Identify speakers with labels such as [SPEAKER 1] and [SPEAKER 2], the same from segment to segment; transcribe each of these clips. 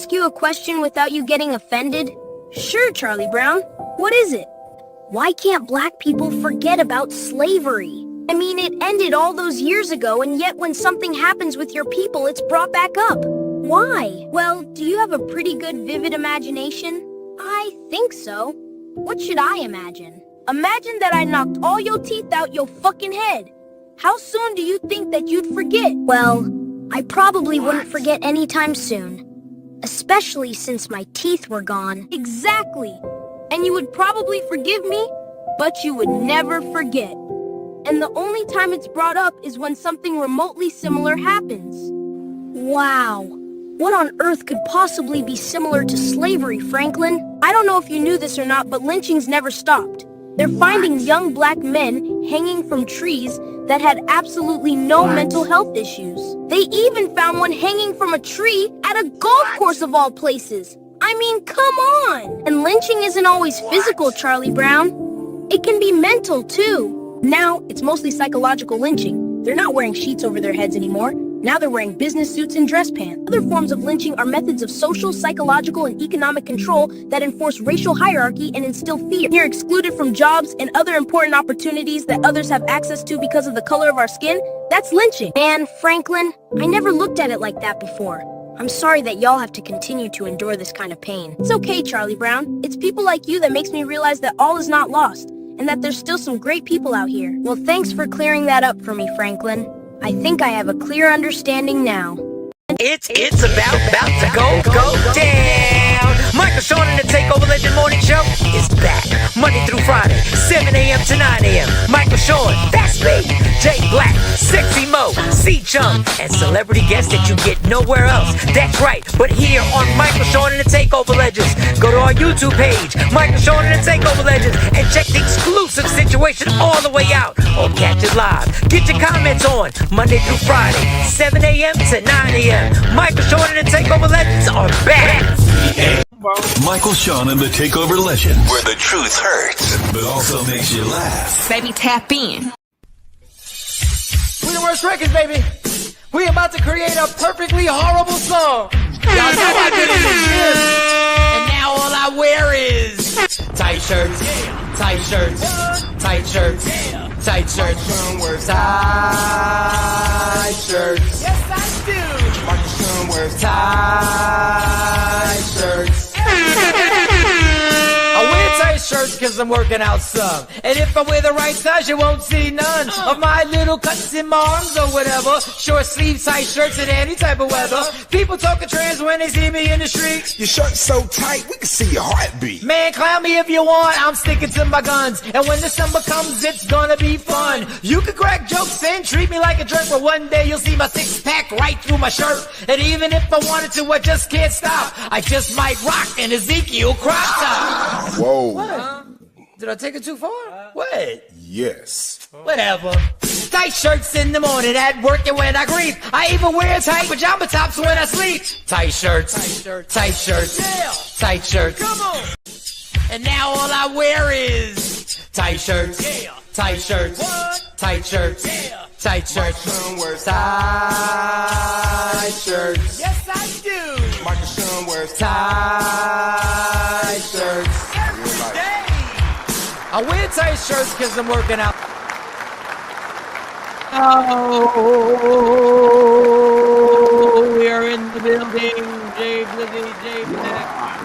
[SPEAKER 1] ask you a question without you getting offended? Sure, Charlie Brown. What is it? Why can't black people forget about slavery? I mean, it ended all those years ago, and yet when something happens with your people, it's brought back up. Why? Well, do you have a pretty good vivid imagination? I think so. What should I imagine? Imagine that I knocked all your teeth out your fucking head. How soon do you think that you'd forget? Well, I probably wouldn't forget anytime soon. Especially since my teeth were gone. Exactly. And you would probably forgive me, but you would never forget. And the only time it's brought up is when something remotely similar happens. Wow. What on earth could possibly be similar to slavery, Franklin? I don't know if you knew this or not, but lynchings never stopped. They're finding young black men hanging from trees that had absolutely no mental health issues. They even found one hanging from a tree at a golf course of all places. I mean, come on! And lynching isn't always physical, Charlie Brown. It can be mental, too. Now, it's mostly psychological lynching. They're not wearing sheets over their heads anymore. Now they're wearing business suits and dress pants. Other forms of lynching are methods of social, psychological, and economic control that enforce racial hierarchy and instill fear. You're excluded from jobs and other important opportunities that others have access to because of the color of our skin. That's lynching. Man, Franklin, I never looked at it like that before. I'm sorry that y'all have to continue to endure this kind of pain. It's okay, Charlie Brown. It's people like you that makes me realize that all is not lost, and that there's still some great people out here. Well, thanks for clearing that up for me, Franklin. I think I have a clear understanding now.
[SPEAKER 2] It's about to go down. Michael Sean and the Takeover Legend Morning Show is back Monday through Friday, 7 a.m. to 9 a.m. Michael Sean, that's me. Jay Black, Sexy Mo, C-Chung, and celebrity guests that you get nowhere else. That's right, but here on Michael Sean and the Takeover Legends. Go to our YouTube page, Michael Sean and the Takeover Legends, and check the exclusive situation all the way out. Or catch it live. Get your comments on Monday through Friday, 7 a.m. to 9 a.m. Michael Sean and the Takeover Legends are back.
[SPEAKER 3] Michael Sean and the Takeover Legends, where the truth hurts, but also makes you laugh.
[SPEAKER 4] Baby, tap in.
[SPEAKER 5] We the worst records, baby. We about to create a perfectly horrible song. Y'all know I've been in the gym, and now all I wear is tight shirts, tight shirts, tight shirts, tight shirts, tight shirts. Yes, I do. Michael Sean wears tight shirts. I wear tight shirts because I'm working out some. And if I wear the right size, you won't see none of my little cuts in my arms or whatever. Short sleeve tight shirts in any type of weather. People talking trans when they see me in the street.
[SPEAKER 6] Your shirt's so tight, we can see your heartbeat.
[SPEAKER 5] Man, clown me if you want, I'm sticking to my guns. And when December comes, it's gonna be fun. You can crack jokes and treat me like a jerk, but one day you'll see my six-pack right through my shirt. And even if I wanted to, I just can't stop. I just might rock an Ezekiel crop top.
[SPEAKER 6] Whoa.
[SPEAKER 5] What? Did I take it too far? What?
[SPEAKER 6] Yes.
[SPEAKER 5] Whatever. Tight shirts in the morning at work and when I grieve. I even wear tight pajama tops when I sleep. Tight shirts, tight shirts, tight shirts. Come on. And now all I wear is tight shirts, tight shirts, tight shirts, tight shirts, tight shirts. Yes, I do. Michael Sean wears tight shirts. Every day. I wear tight shirts because I'm working out. Oh, we are in the building. Jay Blizzy, Jay Black.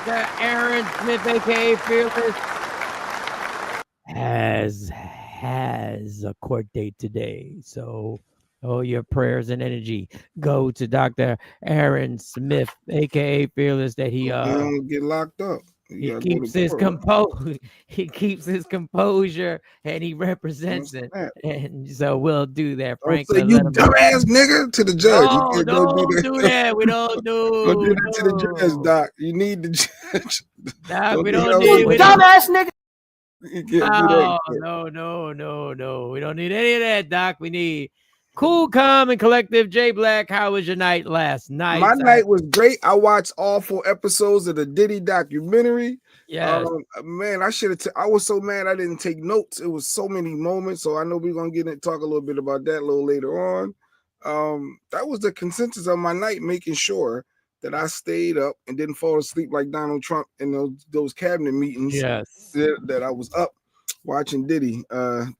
[SPEAKER 5] Dr. Aaron Smith, a.k.a. Fearless, has a court date today. So, your prayers and energy go to Dr. Aaron Smith, a.k.a. Fearless, that he
[SPEAKER 6] don't get locked up.
[SPEAKER 5] He keeps his composure and he represents it. And so we'll do that, Frank.
[SPEAKER 6] So you dumbass nigga to the judge.
[SPEAKER 5] No, you don't do that. We don't do.
[SPEAKER 6] Don't do that to the judge, Doc. You need the judge.
[SPEAKER 5] Doc, we don't need dumbass nigga. No. We don't need any of that, Doc. We need cool, calm, and collective. Jay Black, how was your night last night?
[SPEAKER 6] My night was great. I watched all 4 episodes of the Diddy documentary.
[SPEAKER 5] Yeah,
[SPEAKER 6] man, I should have. I was so mad I didn't take notes. It was so many moments. So I know we're gonna talk a little bit about that a little later on. that was the consensus of my night, making sure that I stayed up and didn't fall asleep like Donald Trump in those cabinet meetings.
[SPEAKER 4] Yes.
[SPEAKER 6] That I was up watching Diddy.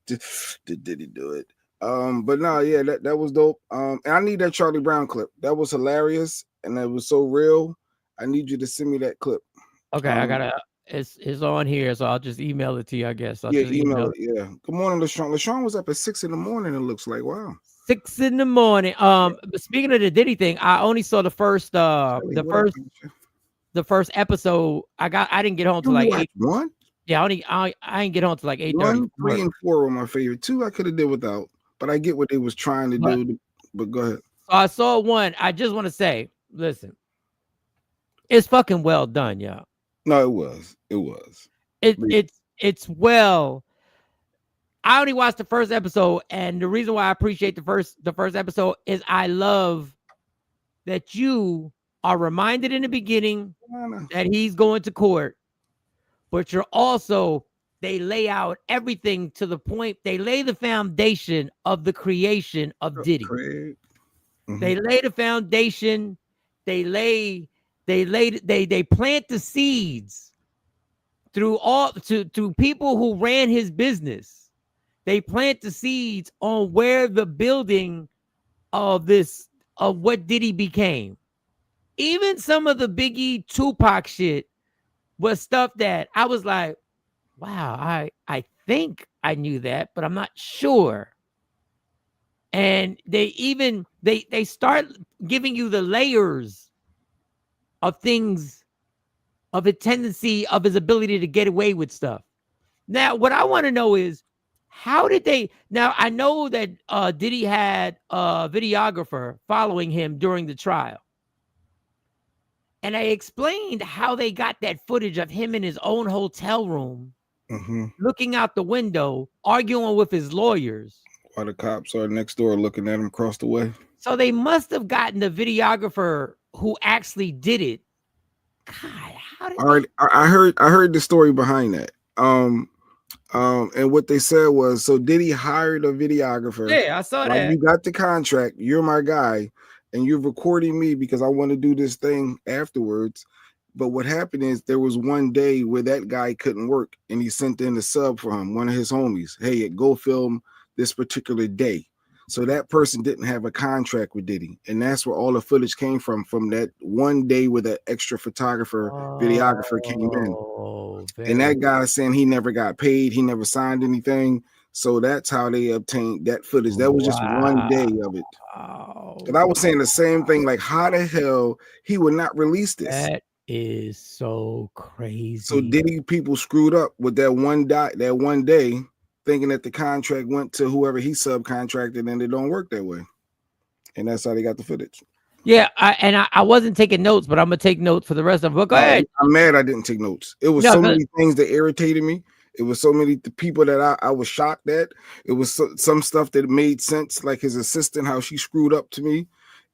[SPEAKER 6] Did Diddy do it? But no, yeah, that was dope. And I need that Charlie Brown clip. That was hilarious and that was so real. I need you to send me that clip.
[SPEAKER 4] Okay, I gotta. It's on here, so I'll just email it to you. I guess I'll just
[SPEAKER 6] email it. Yeah. Good morning, LaShawn. LaShawn was up at 6 a.m. It looks like. Wow.
[SPEAKER 4] 6 a.m. But speaking of the Diddy thing, I only saw the first episode. I didn't get home till like 8.
[SPEAKER 6] One?
[SPEAKER 4] Yeah, I didn't get home till like 8:30.
[SPEAKER 6] 1, 3, and 4 were my favorite. 2 I could have did without, but I get what they was trying to do. But go ahead.
[SPEAKER 4] So I saw 1. I just want to say, listen, it's fucking well done, y'all.
[SPEAKER 6] No, it was. It was.
[SPEAKER 4] It's well. I only watched the first episode, and the reason why I appreciate the first episode is I love that you are reminded in the beginning that he's going to court, but you're also, they lay out everything to the point, they lay the foundation of the creation of Diddy. Mm-hmm. They lay the foundation, they plant the seeds through people who ran his business. They plant the seeds on where the building of what Diddy became. Even some of the Biggie Tupac shit was stuff that I was like, wow, I think I knew that, but I'm not sure. And they start giving you the layers of things, of a tendency of his ability to get away with stuff. Now, what I want to know is, how did they? Now, I know that Diddy had a videographer following him during the trial. And I explained how they got that footage of him in his own hotel room, looking out the window, arguing with his lawyers.
[SPEAKER 6] While the cops are next door looking at him across the way.
[SPEAKER 4] So they must have gotten the videographer who actually did it. God, how did
[SPEAKER 6] I heard the story behind that. And what they said was, so Diddy hired a videographer.
[SPEAKER 4] Yeah, I saw that.
[SPEAKER 6] You got the contract, you're my guy, and you're recording me because I want to do this thing afterwards. But what happened is there was one day where that guy couldn't work, and he sent in a sub for him, one of his homies. Hey, go film this particular day. So that person didn't have a contract with Diddy, and that's where all the footage came from that one day where that extra videographer came in. And that guy saying he never got paid, he never signed anything. So that's how they obtained that footage. That was just one day of it. And I was saying the same thing, like how the hell he would not release this?
[SPEAKER 4] That is so crazy.
[SPEAKER 6] So Diddy people screwed up with that one day, thinking that the contract went to whoever he subcontracted, and it don't work that way. And that's how they got the footage.
[SPEAKER 4] Yeah, I wasn't taking notes, but I'm gonna take notes for the rest of it. But go ahead.
[SPEAKER 6] I'm mad I didn't take notes. It was many things that irritated me. It was so many people that I was shocked at. It was some stuff that made sense, like his assistant, how she screwed up to me,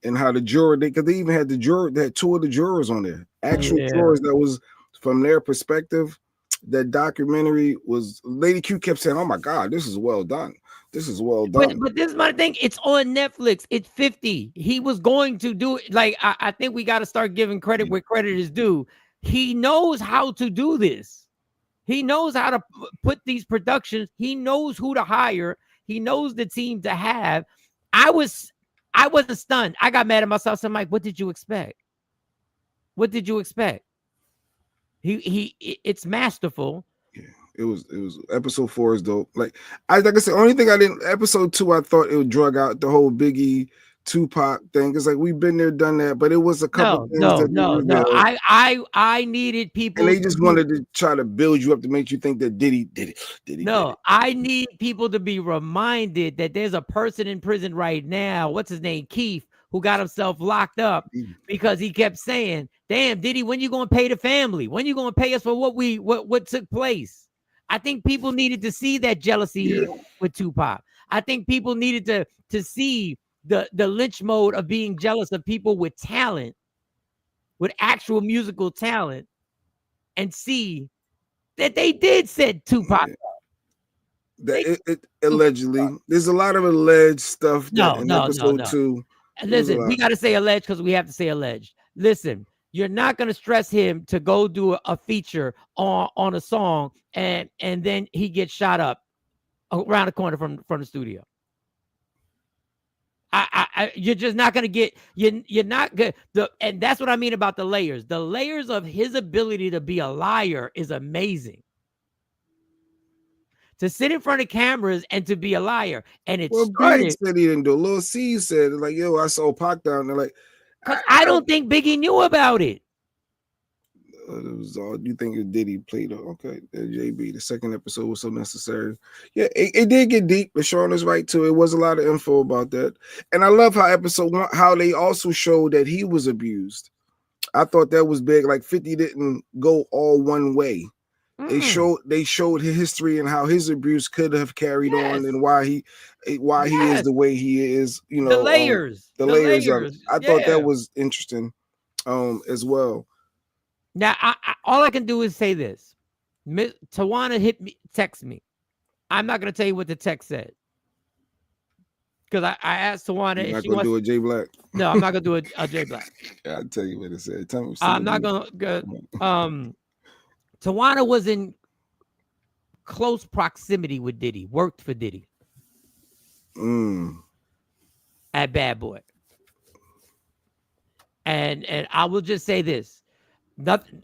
[SPEAKER 6] and how the juror, because they even had they had 2 of the jurors on there, actual jurors that was from their perspective. That documentary was, Lady Q kept saying, oh my God, this is well done. This is well done.
[SPEAKER 4] But this is my thing. It's on Netflix. It's 50. He was going to do it. Like, I think we got to start giving credit where credit is due. He knows how to do this. He knows how to put these productions. He knows who to hire. He knows the team to have. I wasn't stunned. I got mad at myself. So I'm like, what did you expect? What did you expect? It's masterful.
[SPEAKER 6] Yeah, it was episode 4 is dope. Like I said, only thing I didn't, episode 2, I thought it would drug out the whole Biggie Tupac thing. It's like we've been there, done that, but it was a couple things. No.
[SPEAKER 4] I needed people.
[SPEAKER 6] And they just wanted to try to build you up to make you think that Diddy did it.
[SPEAKER 4] No, I need people to be reminded that there's a person in prison right now. What's his name? Keith, who got himself locked up because he kept saying, damn, Diddy, when you going to pay the family? When you going to pay us for what took place? I think people needed to see that jealousy with Tupac. I think people needed to see the lynch mode of being jealous of people with talent, with actual musical talent, and see that they did set Tupac up.
[SPEAKER 6] It allegedly. There's a lot of alleged stuff that in episode 2.
[SPEAKER 4] And listen, we got to say alleged because we have to say alleged. Listen, you're not going to stress him to go do a feature on a song and then he gets shot up around the corner from the studio. You're just not going to get, you're not good. And that's what I mean about the layers. The layers of his ability to be a liar is amazing. To sit in front of cameras and to be a liar. And it started.
[SPEAKER 6] Big said he didn't do. Lil C said, like, yo, I saw Pac down there. Like,
[SPEAKER 4] I don't think Biggie knew about it.
[SPEAKER 6] It was all you think Diddy played. Okay, JB. The second episode was so necessary. Yeah, it did get deep. But Sean is right too. It was a lot of info about that, and I love how episode 1, how they also showed that he was abused. I thought that was big. Like 50 didn't go all one way. They showed his history and how his abuse could have carried on and why he is the way he is. You know,
[SPEAKER 4] the layers.
[SPEAKER 6] Of it. I thought that was interesting, as well.
[SPEAKER 4] Now, all I can do is say this. Tawana text me. I'm not going to tell you what the text said. Because I asked Tawana
[SPEAKER 6] if she wants to do a J Black.
[SPEAKER 4] No, I'm not going to do a J Black.
[SPEAKER 6] I'll tell you what it said. Tell me.
[SPEAKER 4] I'm not going to. Tawana was in close proximity with Diddy. Worked for Diddy. At Bad Boy. And I will just say this. Nothing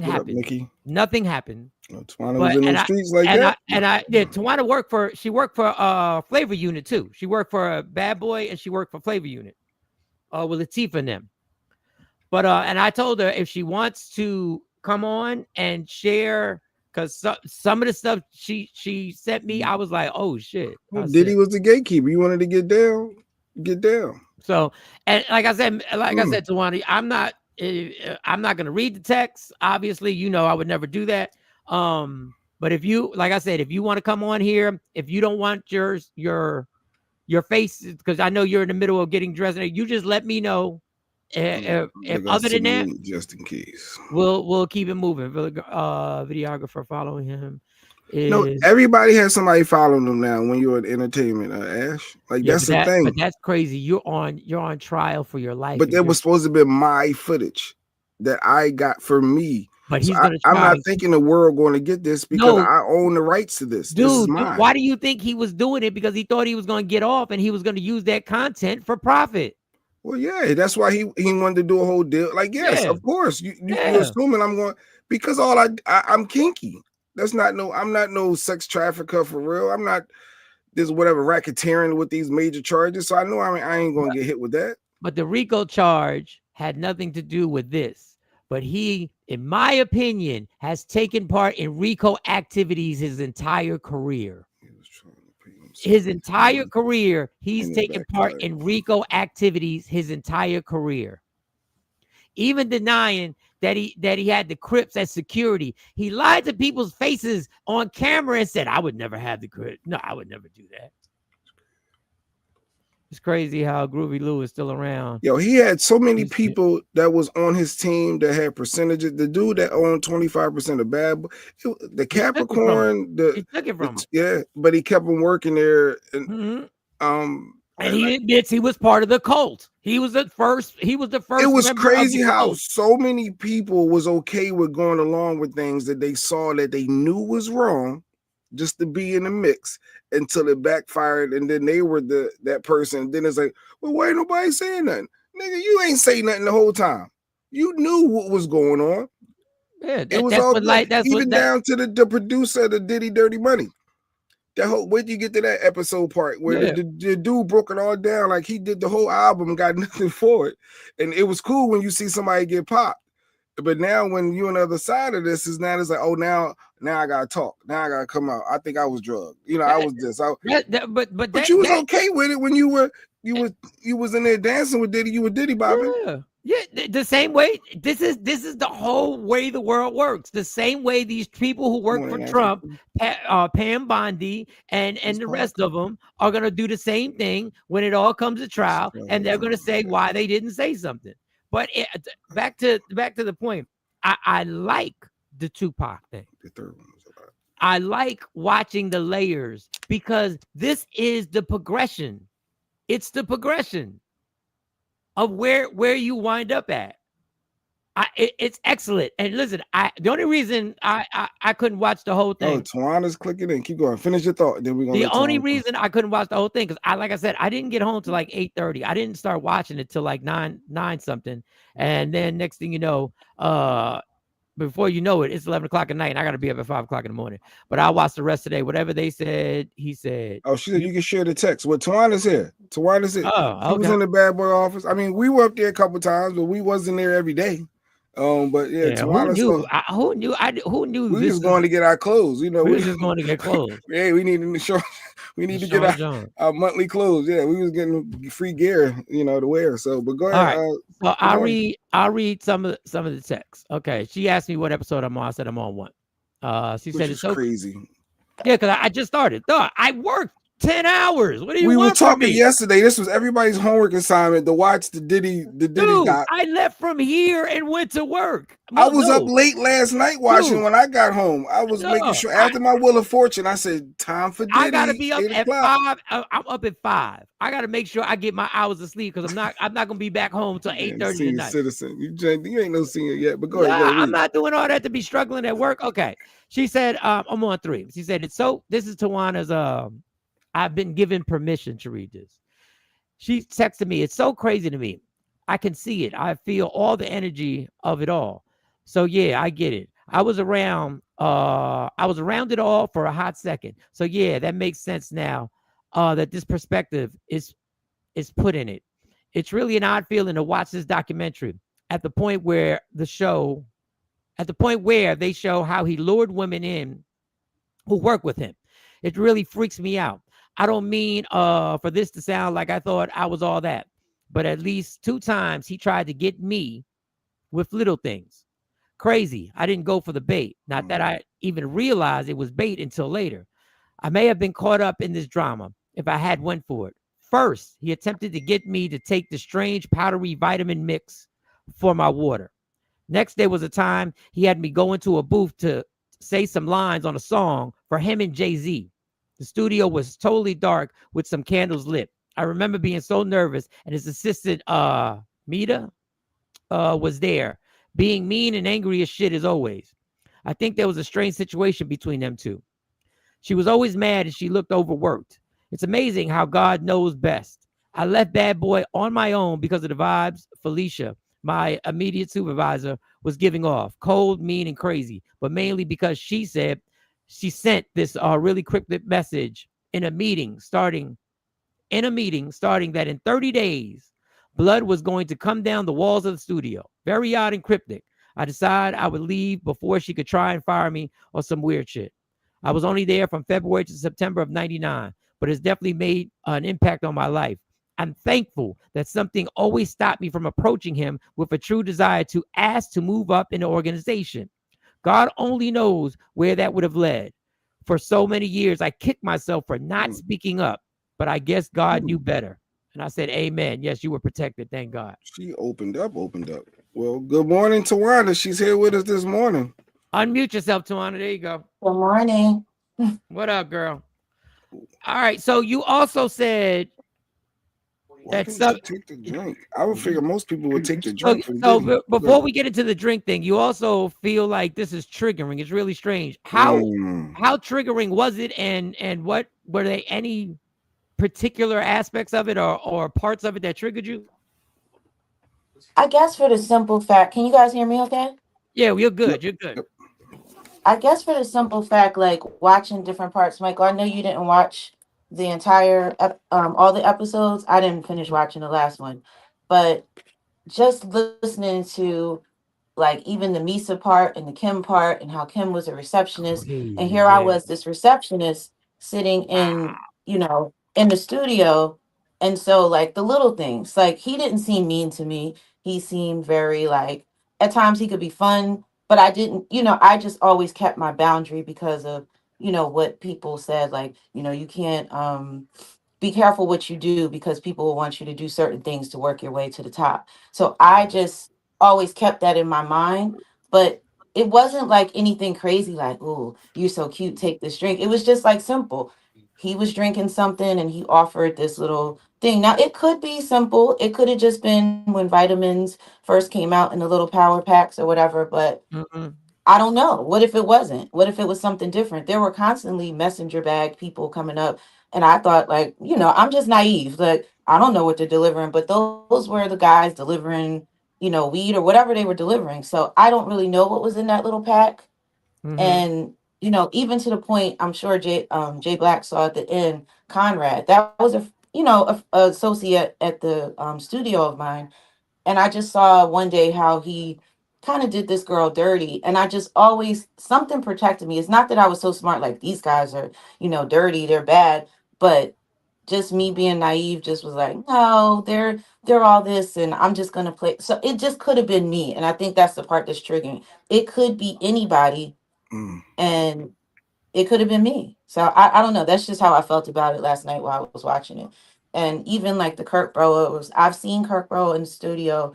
[SPEAKER 4] happened.
[SPEAKER 6] Mickey?
[SPEAKER 4] Nothing happened.
[SPEAKER 6] Tawana was in the streets like that.
[SPEAKER 4] Tawana worked for Flavor Unit too. She worked for Bad Boy and she worked for Flavor Unit with Latifah and them. But and I told her if she wants to come on and share, because some of the stuff she sent me, I was like, oh shit.
[SPEAKER 6] Diddy was the gatekeeper. You wanted to get down. So,
[SPEAKER 4] and like I said, Tawana, I'm not going to read the text. Obviously, you know, I would never do that. But if you, like I said, if you want to come on here, if you don't want your face, because I know you're in the middle of getting dressed, you just let me know. If other than that,
[SPEAKER 6] just in case,
[SPEAKER 4] we'll keep it moving. Videographer following him.
[SPEAKER 6] No, everybody has somebody following them now. When you're in entertainment, Ash, like that's the thing.
[SPEAKER 4] But that's crazy. You're on trial for your life.
[SPEAKER 6] But that was supposed to be my footage that I got for me.
[SPEAKER 4] But he's
[SPEAKER 6] I'm not thinking the world going to get this because I own the rights to this.
[SPEAKER 4] Dude,
[SPEAKER 6] this is mine.
[SPEAKER 4] Why do you think he was doing it? Because he thought he was going to get off and he was going to use that content for profit.
[SPEAKER 6] Well, yeah, that's why he wanted to do a whole deal. Like, yes, of course. You're assuming I'm going because I'm kinky. I'm not no sex trafficker for real. I'm not this whatever racketeering with these major charges. So I know I ain't gonna get hit with that.
[SPEAKER 4] But the RICO charge had nothing to do with this. But he, in my opinion, has taken part in RICO activities his entire career. His entire career, he's taken part in RICO activities his entire career. Even denying that he had the Crips as security. He lied to people's faces on camera and said, I would never have the Crips. No, I would never do that. It's crazy how Groovy Lou is still around.
[SPEAKER 6] Yo, he had so many people that was on his team that had percentages. The dude that owned 25% of Bad Boy, the Capricorn,
[SPEAKER 4] he took it from him.
[SPEAKER 6] Yeah, but he kept him working there. And
[SPEAKER 4] and he admits he was part of the cult. He was the first. It was
[SPEAKER 6] crazy how so many people was okay with going along with things that they saw that they knew was wrong, just to be in the mix until it backfired, and then they were that person. Then it's like, well, why ain't nobody saying nothing, nigga? You ain't saying nothing the whole time. You knew what was going on.
[SPEAKER 4] Yeah,
[SPEAKER 6] it was all down to the producer of the Diddy Dirty Money. Where do you get to that episode part where the dude broke it all down? Like he did the whole album, got nothing for it. And it was cool when you see somebody get popped. But now when you're on the other side of this, it's like, oh, now I gotta talk. Now I gotta come out. I think I was drugged. You know, I was this. But you was okay with it when you was in there dancing with Diddy. You were Diddy bobbing.
[SPEAKER 4] Yeah, the same way. This is the whole way the world works. The same way these people who work for Trump, Pam Bondi, and the rest of them are gonna do the same thing when it all comes to trial, and they're gonna say why they didn't say something. But back to the point. I like the Tupac thing.
[SPEAKER 6] The third one was
[SPEAKER 4] I like watching the layers because this is the progression. It's the progression of where you wind up at. It's excellent. And listen, the only reason I couldn't watch the whole
[SPEAKER 6] Oh,
[SPEAKER 4] thing.
[SPEAKER 6] Tawana's clicking in. Keep going. Finish your thought. Then we're gonna.
[SPEAKER 4] The
[SPEAKER 6] let
[SPEAKER 4] only
[SPEAKER 6] Tawana
[SPEAKER 4] reason I couldn't watch the whole thing because like I said, I didn't get home till like 8:30. I didn't start watching it till like nine something. And then next thing you know, before you know it, it's 11 o'clock at night, and I got to be up at 5 o'clock in the morning. But I'll watch the rest of the day. Whatever they said, he said.
[SPEAKER 6] Oh, she said you can share the text. Well, Tawana's here. Tawana's here.
[SPEAKER 4] Oh,
[SPEAKER 6] He was in the bad boy office. I mean, we were up there a couple times, but we wasn't there every day. But yeah,
[SPEAKER 4] who knew?
[SPEAKER 6] So,
[SPEAKER 4] Who knew? Who knew?
[SPEAKER 6] We was going to get our clothes. You know,
[SPEAKER 4] we were just going to get clothes.
[SPEAKER 6] Yeah, we need to show. We need to get our monthly clothes. Yeah, we was getting free gear, you know, to wear. So, but go ahead.
[SPEAKER 4] Right. So I'll read some of the text. Okay, she asked me what episode I'm on. I said I'm on one. She said it's so
[SPEAKER 6] crazy.
[SPEAKER 4] Yeah, because I just started. I worked 10 hours. What do you
[SPEAKER 6] want? We were talking
[SPEAKER 4] from me?
[SPEAKER 6] yesterday. This was everybody's homework assignment to watch the Diddy doc.
[SPEAKER 4] I left from here and went to work.
[SPEAKER 6] I was up late last night watching when I got home. I was making sure after my Wheel of Fortune, I said, time for Diddy.
[SPEAKER 4] I gotta be up at 5. I'm up at 5. I gotta make sure I get my hours of sleep because I'm not gonna be back home till 8:30 tonight.
[SPEAKER 6] Citizen. You ain't no senior yet, but go ahead.
[SPEAKER 4] I'm not doing all that to be struggling at work. Okay. She said, I'm on 3. She said this is Tawana's I've been given permission to read this. She texted me. It's so crazy to me. I can see it. I feel all the energy of it all. So yeah, I get it. I was around it all for a hot second. So yeah, that makes sense now. That this perspective is put in it. It's really an odd feeling to watch this documentary at the point where they show how he lured women in who work with him. It really freaks me out. I don't mean for this to sound like I thought I was all that, but at least 2 times he tried to get me with little things. Crazy. I didn't go for the bait. Not that I even realized it was bait until later. I may have been caught up in this drama if I had went for it. First, he attempted to get me to take the strange powdery vitamin mix for my water. Next, there was a time he had me go into a booth to say some lines on a song for him and Jay-Z. The studio was totally dark with some candles lit. I remember being so nervous, and his assistant, Mita, was there, being mean and angry as shit as always. I think there was a strange situation between them two. She was always mad and she looked overworked. It's amazing how God knows best. I left Bad Boy on my own because of the vibes Felicia, my immediate supervisor, was giving off. Cold, mean, and crazy. But mainly because she said she sent this really cryptic message in a meeting starting that in 30 days, blood was going to come down the walls of the studio. Very odd and cryptic. I decided I would leave before she could try and fire me or some weird shit. I was only there from February to September of 99, but it's definitely made an impact on my life. I'm thankful that something always stopped me from approaching him with a true desire to ask to move up in the organization. God only knows where that would have led. For so many years, I kicked myself for not speaking up, but I guess God knew better. And I said, amen. Yes, you were protected. Thank God.
[SPEAKER 6] She opened up. Well, good morning, Tawana. She's here with us this morning.
[SPEAKER 4] Unmute yourself, Tawana. There you go.
[SPEAKER 7] Good morning.
[SPEAKER 4] What up, girl? All right. So you also said
[SPEAKER 6] that's take the drink. I would figure most people would take the drink.
[SPEAKER 4] So before we get into the drink thing, you also feel like this is triggering. It's really strange. How triggering was it, and what were there any particular aspects of it or parts of it that triggered you?
[SPEAKER 7] I guess for the simple fact, can you guys hear me okay?
[SPEAKER 4] Yeah, you're good. You're good.
[SPEAKER 7] I guess for the simple fact, like watching different parts, Michael, I know you didn't watch the entire all the episodes. I didn't finish watching the last one, but just listening to like even the Misa part and the Kim part and how Kim was a receptionist, and here I was, this receptionist sitting in, in the studio. And so like the little things, like he didn't seem mean to me. He seemed very like, at times he could be fun, but I didn't, I just always kept my boundary because of, what people said, like, you can't be careful what you do because people will want you to do certain things to work your way to the top. So I just always kept that in my mind, but it wasn't like anything crazy like, "Oh, you're so cute, take this drink." It was just like simple. He was drinking something and he offered this little thing. Now it could be simple. It could have just been when vitamins first came out in the little power packs or whatever, but
[SPEAKER 4] Mhm.
[SPEAKER 7] I don't know. What if it wasn't? What if it was something different? There were constantly messenger bag people coming up, and I thought, like, I'm just naive. Like, I don't know what they're delivering, but those were the guys delivering, weed or whatever they were delivering. So I don't really know what was in that little pack.
[SPEAKER 4] Mhm.
[SPEAKER 7] And even to the point, I'm sure Jay Black saw at the end, Conrad. That was a associate at the studio of mine, and I just saw one day how he kind of did this girl dirty. And I just always, something protected me. It's not that I was so smart, like these guys are, dirty, they're bad, but just me being naive just was like, no, they're all this and I'm just gonna play. So it just could have been me. And I think that's the part that's triggering. It could be anybody,
[SPEAKER 6] Mm.
[SPEAKER 7] and it could have been me. So I don't know. That's just how I felt about it last night while I was watching it. And even like the Kirk bro, I've seen Kirk bro in the studio.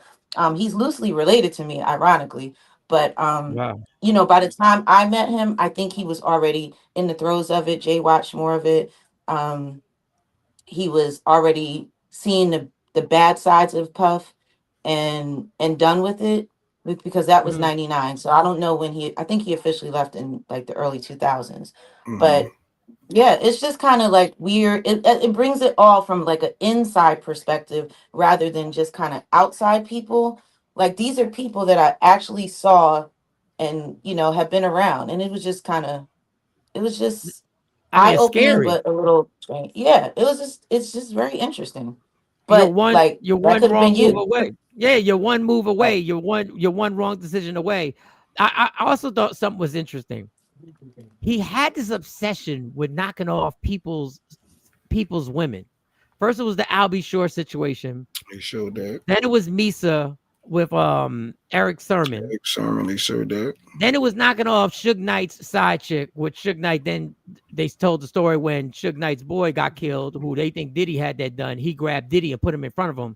[SPEAKER 7] He's loosely related to me, ironically. But
[SPEAKER 4] Wow.
[SPEAKER 7] by the time I met him, I think he was already in the throes of it. Jay watched more of it. Um, he was already seeing the bad sides of Puff and done with it because that was
[SPEAKER 4] Mhm.
[SPEAKER 7] 99. So I don't know when I think he officially left in like the early 2000s.
[SPEAKER 6] Hmm.
[SPEAKER 7] But yeah, it's just kind of like weird. It brings it all from like an inside perspective rather than just kind of outside people. Like these are people that I actually saw and have been around, and it was just
[SPEAKER 4] I mean,
[SPEAKER 7] eye
[SPEAKER 4] it's
[SPEAKER 7] opening,
[SPEAKER 4] scary.
[SPEAKER 7] but a little strange. Yeah, it's just very interesting.
[SPEAKER 4] You're
[SPEAKER 7] But
[SPEAKER 4] one
[SPEAKER 7] like
[SPEAKER 4] you're
[SPEAKER 7] that
[SPEAKER 4] one
[SPEAKER 7] could have been
[SPEAKER 4] wrong move
[SPEAKER 7] you.
[SPEAKER 4] away. Yeah, you're one move
[SPEAKER 7] Right.
[SPEAKER 4] away. You're one wrong decision away. I also thought something was interesting. He had this obsession with knocking off people's women. First, it was the Albie Shore situation.
[SPEAKER 6] They showed that.
[SPEAKER 4] Then it was Misa with Eric Sermon.
[SPEAKER 6] Eric Sherman, they showed that.
[SPEAKER 4] Then it was knocking off Suge Knight's side chick, which Suge Knight then they told the story when Suge Knight's boy got killed, who they think Diddy had that done. He grabbed Diddy and put him in front of him.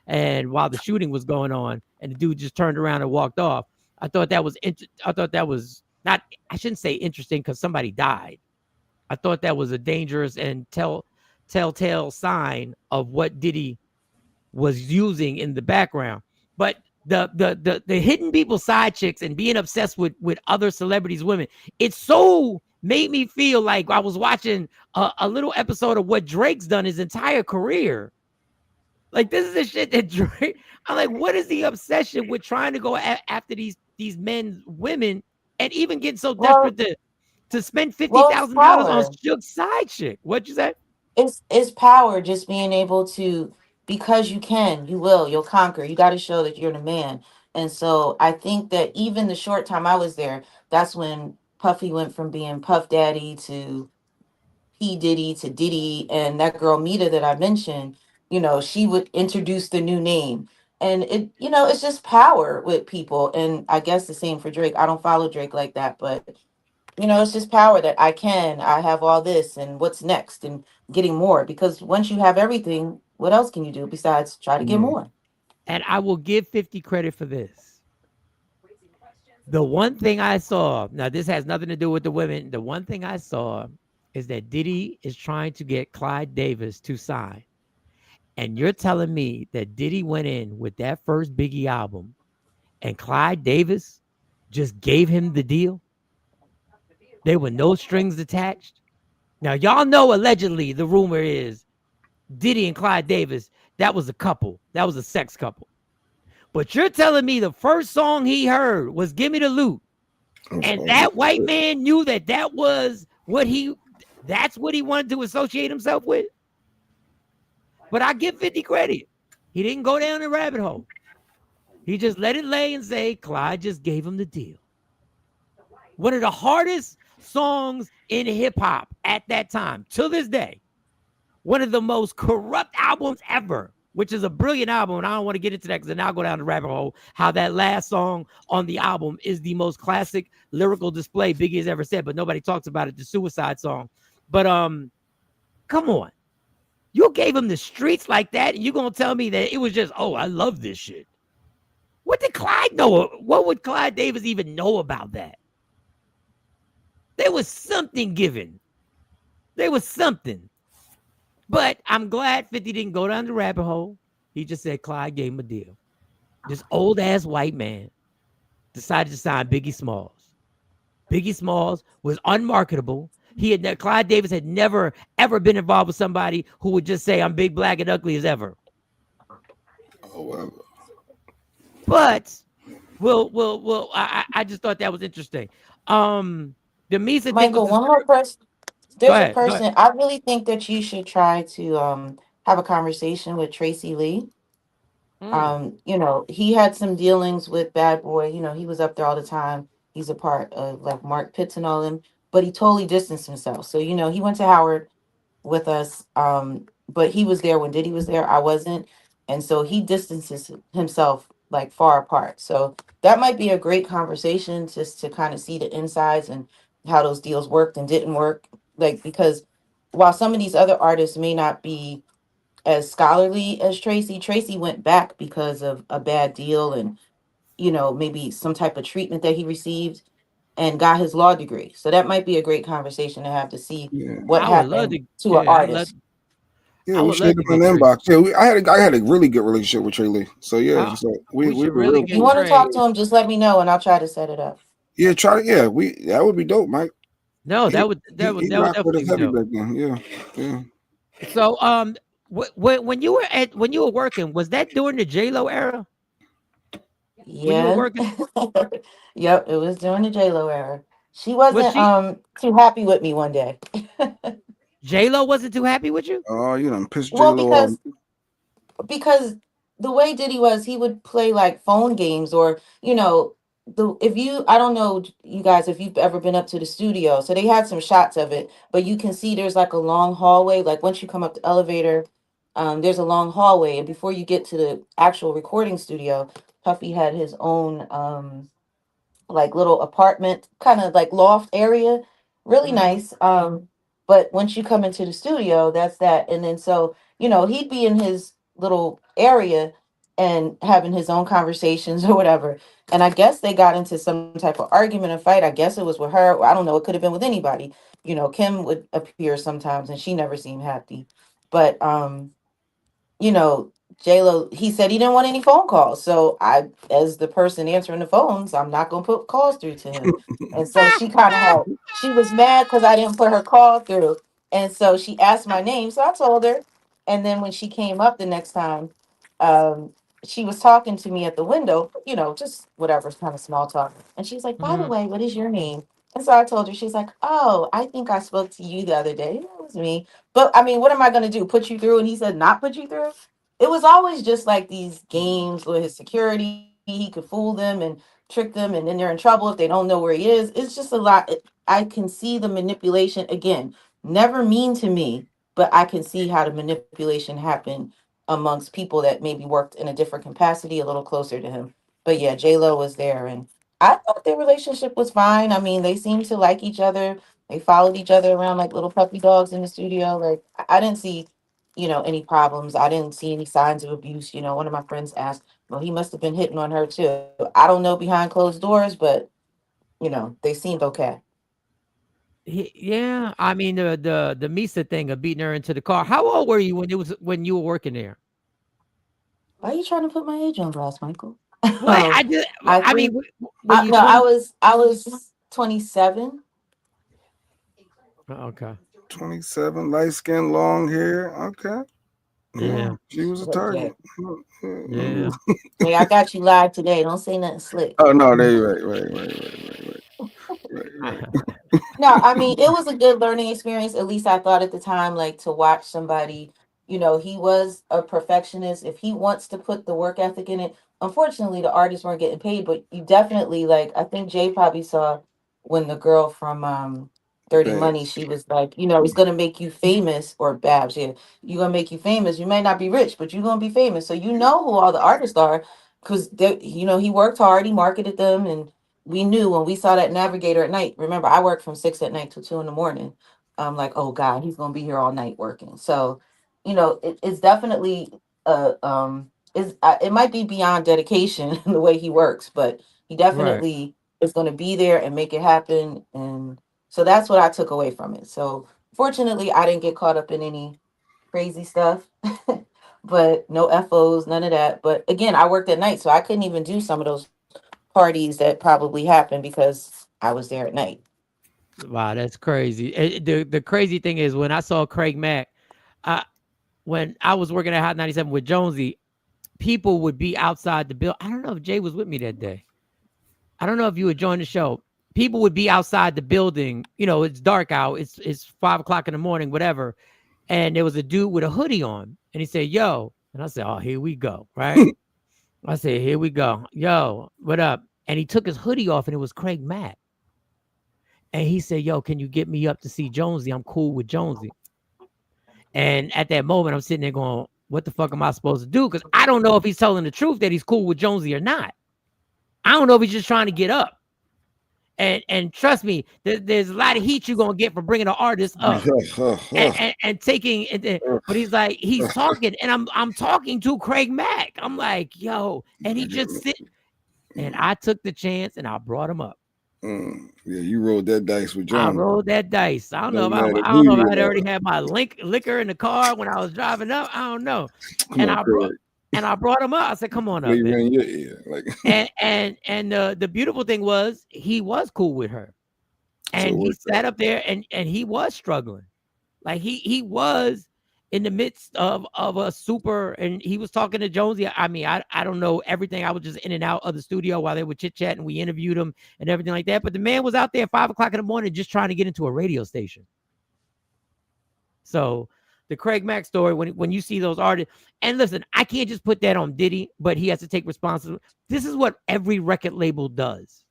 [SPEAKER 4] And while the shooting was going on, and the dude just turned around and walked off. I thought that was not, I shouldn't say interesting because somebody died. I thought that was a dangerous and telltale sign of what Diddy was using in the background. But the hidden people side chicks and being obsessed with other celebrities, women, it so made me feel like I was watching a little episode of what Drake's done his entire career. Like this is the shit that Drake. I'm like, what is the obsession with trying to go after these men, women, and even getting so
[SPEAKER 7] Well,
[SPEAKER 4] desperate to spend
[SPEAKER 7] it's
[SPEAKER 4] $50,000 on
[SPEAKER 7] power.
[SPEAKER 4] Suge's side chick? What'd you say?
[SPEAKER 7] It's power, just being able to, because you can, you'll conquer. You got to show that you're the man. And so I think that even the short time I was there, that's when Puffy went from being Puff Daddy to P Diddy to Diddy, and that girl Mita that I mentioned, she would introduce the new name. And it's just power with people. And I guess the same for Drake. I don't follow Drake like that, but it's just power that I have all this, and what's next, and getting more. Because once you have everything, what else can you do besides try to get
[SPEAKER 6] Mm.
[SPEAKER 7] more?
[SPEAKER 4] And I will give 50 credit for this. The one thing I saw, now this has nothing to do with the women. The one thing I saw is that Diddy is trying to get Clyde Davis to sign. And you're telling me that Diddy went in with that first Biggie album and Clyde Davis just gave him the deal? There were no strings attached. Now, y'all know allegedly the rumor is Diddy and Clyde Davis, that was a couple. That was a sex couple. But you're telling me the first song he heard was Give Me the Loot.
[SPEAKER 6] That's
[SPEAKER 4] And
[SPEAKER 6] all
[SPEAKER 4] that
[SPEAKER 6] good.
[SPEAKER 4] white man knew that was that's what he wanted to associate himself with. But I give 50 credit. He didn't go down the rabbit hole. He just let it lay and say, Clyde just gave him the deal. One of the hardest songs in hip hop at that time, till this day. One of the most corrupt albums ever, which is a brilliant album. And I don't want to get into that because then I'll go down the rabbit hole. How that last song on the album is the most classic lyrical display Biggie has ever said, but nobody talks about it, the Suicide Song. But come on. You gave him the streets like that, and you're gonna tell me that it was just, oh, I love this shit. What did Clyde know? What would Clyde Davis even know about that? There was something given. There was something. But I'm glad 50 didn't go down the rabbit hole. He just said Clyde gave him a deal. This old ass white man decided to sign Biggie Smalls. Biggie Smalls was unmarketable. Clyde Davis had never ever been involved with somebody who would just say I'm big, black, and ugly as ever.
[SPEAKER 6] Oh, well.
[SPEAKER 4] But I just thought that was interesting. The Misa thing was
[SPEAKER 7] Michael,
[SPEAKER 4] just,
[SPEAKER 7] one more person.
[SPEAKER 4] go
[SPEAKER 7] There's a
[SPEAKER 4] ahead, go ahead.
[SPEAKER 7] person. I really think that you should try to have a conversation with Tracy Lee.
[SPEAKER 4] Mm,
[SPEAKER 7] He had some dealings with Bad Boy. He was up there all the time. He's a part of like Mark Pitts and all them, but he totally distanced himself. So, he went to Howard with us. But he was there when Diddy was there. I wasn't. And so he distances himself like far apart. So that might be a great conversation just to kind of see the insides and how those deals worked and didn't work. Like, because while some of these other artists may not be as scholarly as Tracy, Tracy went back because of a bad deal and, maybe some type of treatment that he received and got his law degree. So that might be a great conversation to have to see
[SPEAKER 6] Yeah,
[SPEAKER 7] what
[SPEAKER 4] I would love
[SPEAKER 7] happened
[SPEAKER 4] to.
[SPEAKER 7] to an
[SPEAKER 4] Yeah,
[SPEAKER 7] artist.
[SPEAKER 6] yeah.
[SPEAKER 4] I
[SPEAKER 6] We
[SPEAKER 4] would
[SPEAKER 6] should hit
[SPEAKER 4] love
[SPEAKER 6] him
[SPEAKER 4] to
[SPEAKER 6] in the
[SPEAKER 4] get Tracy.
[SPEAKER 6] inbox. Yeah, I had a really good relationship with Trey Lee. So yeah,
[SPEAKER 4] Uh,
[SPEAKER 6] so we
[SPEAKER 4] we
[SPEAKER 6] we
[SPEAKER 4] should
[SPEAKER 6] were
[SPEAKER 4] really
[SPEAKER 6] real
[SPEAKER 7] If you
[SPEAKER 4] get
[SPEAKER 6] cool.
[SPEAKER 7] want to talk
[SPEAKER 4] Trey.
[SPEAKER 7] to him, just let me know and I'll try to set it up.
[SPEAKER 6] Yeah, try. Yeah, we that would be dope, Mike.
[SPEAKER 4] No,
[SPEAKER 6] He
[SPEAKER 4] that
[SPEAKER 6] he
[SPEAKER 4] would
[SPEAKER 6] rocked with
[SPEAKER 4] definitely
[SPEAKER 6] us
[SPEAKER 4] be
[SPEAKER 6] heavy
[SPEAKER 4] dope.
[SPEAKER 6] back then. Yeah, yeah.
[SPEAKER 4] So when you were working, was that during the J Lo era? When you were
[SPEAKER 7] Yeah.
[SPEAKER 4] working,
[SPEAKER 7] Yep, it was during the J-Lo era. She
[SPEAKER 4] was
[SPEAKER 7] wasn't
[SPEAKER 4] she
[SPEAKER 7] too happy with me one day.
[SPEAKER 4] J Lo wasn't too happy with you?
[SPEAKER 6] Oh, you done pissed J
[SPEAKER 7] Well,
[SPEAKER 6] Lo off.
[SPEAKER 7] because the way Diddy was, he would play like phone games or, the if you I don't know you guys if you've ever been up to the studio. So they had some shots of it, but you can see there's like a long hallway. Like once you come up the elevator, there's a long hallway. And before you get to the actual recording studio, Puffy had his own like little apartment kind of like loft area, really
[SPEAKER 4] Mm-hmm.
[SPEAKER 7] nice. But once you come into the studio, that's that. And then so he'd be in his little area and having his own conversations or whatever. And I guess they got into some type of argument or fight. I guess it was with her. I don't know, it could have been with anybody. Kim would appear sometimes and she never seemed happy. But you know, Lo, he said he didn't want any phone calls. So I, as the person answering the phones, I'm not gonna put calls through to him. And so she kind of had, she was mad because I didn't put her call through. And so she asked my name. So I told her. And then when she came up the next time, um, she was talking to me at the window, just whatever kind of small talk. And she's like, by the
[SPEAKER 4] Mm-hmm.
[SPEAKER 7] way, what is your name? And so I told her, she's like, oh, I think I spoke to you the other day. That was me. But I mean, what am I going to do? Put you through? And he said, not put you through? It was always just like these games with his security. He could fool them and trick them, and then they're in trouble if they don't know where he is. It's just a lot. I can see the manipulation again. Never mean to me, but I can see how the manipulation happened amongst people that maybe worked in a different capacity, a little closer to him. But yeah, J Lo was there, and I thought their relationship was fine. I mean, they seemed to like each other. They followed each other around like little puppy dogs in the studio. Like I didn't see any problems. I didn't see any signs of abuse. One of my friends asked, well, he must have been hitting on her too. I don't know behind closed doors, but they seemed okay.
[SPEAKER 4] Yeah, I mean the Misa thing of beating her into the car. How old were you when you were working there?
[SPEAKER 7] Why are you trying to put my age on blast, Michael?
[SPEAKER 4] What
[SPEAKER 7] um,
[SPEAKER 4] I just
[SPEAKER 7] I
[SPEAKER 4] I mean,
[SPEAKER 7] think
[SPEAKER 4] were you
[SPEAKER 7] no, I
[SPEAKER 4] 20?
[SPEAKER 7] was I was 27.
[SPEAKER 4] Okay.
[SPEAKER 6] 27, light skin, long hair. Okay. Yeah,
[SPEAKER 4] Yeah.
[SPEAKER 6] she was a
[SPEAKER 7] But yeah,
[SPEAKER 6] target.
[SPEAKER 4] Yeah.
[SPEAKER 7] hey, I got you live today. Don't say nothing slick.
[SPEAKER 6] Oh no, they right.
[SPEAKER 7] No, I mean, it was a good learning experience. At least I thought at the time, like to watch somebody, he was a perfectionist. If he wants to put the work ethic in it, unfortunately, the artists weren't getting paid, but you definitely, like, I think Jay probably saw when the girl from Dirty Money,
[SPEAKER 6] Babs.
[SPEAKER 7] she was like, he's going to make you famous, or Babs, yeah, you're going to make you famous. You may not be rich, but you're going to be famous. So you know who all the artists are because, he worked hard, he marketed them, and we knew when we saw that navigator at night. Remember, I worked from 6 at night till 2 in the morning. I'm like, oh God, he's gonna be here all night working. So, it's definitely is it might be beyond dedication in the way he works, but he
[SPEAKER 4] Right.
[SPEAKER 7] definitely is going to be there and make it happen. And so that's what I took away from it. So fortunately, I didn't get caught up in any crazy stuff, but no FOs, none of that. But again, I worked at night, so I couldn't even do some of those parties that probably happened because I was there at night.
[SPEAKER 4] Wow, that's crazy. The crazy thing is when I saw Craig Mack, I when I was working at Hot 97 with Jonesy, people would be outside the building. I don't know if Jay was with me that day. I don't know if you would join the show. People would be outside the building. You know, it's dark out. It's 5 o'clock in the morning, whatever. And there was a dude with a hoodie on, and he said, "Yo," and I said, "Oh, here we go." Right? I said, "Here we go." Yo, what up? And he took his hoodie off, and it was Craig Mack. And he said, "Yo, can you get me up to see Jonesy? I'm cool with Jonesy." And at that moment, I'm sitting there going, "What the fuck am I supposed to do?" Because I don't know if he's telling the truth that he's cool with Jonesy or not. I don't know if he's just trying to get up. And trust me, there's a lot of heat you're gonna get for bringing an artist up and taking. But he's like, he's talking, and I'm talking to Craig Mack. I'm like, yo, and he just sit. And I took the chance and I brought him up.
[SPEAKER 6] Yeah, you rolled that dice with
[SPEAKER 4] I
[SPEAKER 6] John.
[SPEAKER 4] rolled that dice. I don't know if
[SPEAKER 6] No matter
[SPEAKER 4] I
[SPEAKER 6] who
[SPEAKER 4] don't know if
[SPEAKER 6] you
[SPEAKER 4] I'd
[SPEAKER 6] are.
[SPEAKER 4] already had my liquor in the car when I was driving up. I don't know.
[SPEAKER 6] Come on, Craig.
[SPEAKER 4] I brought him up. I said, "Come on up,
[SPEAKER 6] Wave
[SPEAKER 4] man."
[SPEAKER 6] in your ear, like.
[SPEAKER 4] And the beautiful thing was he was cool with her,
[SPEAKER 6] So it
[SPEAKER 4] and he
[SPEAKER 6] worked
[SPEAKER 4] sat
[SPEAKER 6] out.
[SPEAKER 4] up there and he was struggling, like he was in the midst of a super, and he was talking to Jonesy. I mean, I don't know everything. I was just in and out of the studio while they were chit chatting. We interviewed him and everything like that. But the man was out there at 5 o'clock in the morning just trying to get into a radio station. So the Craig Mack story, when you see those artists, and listen, I can't just put that on Diddy, but he has to take responsibility. This is what every record label does.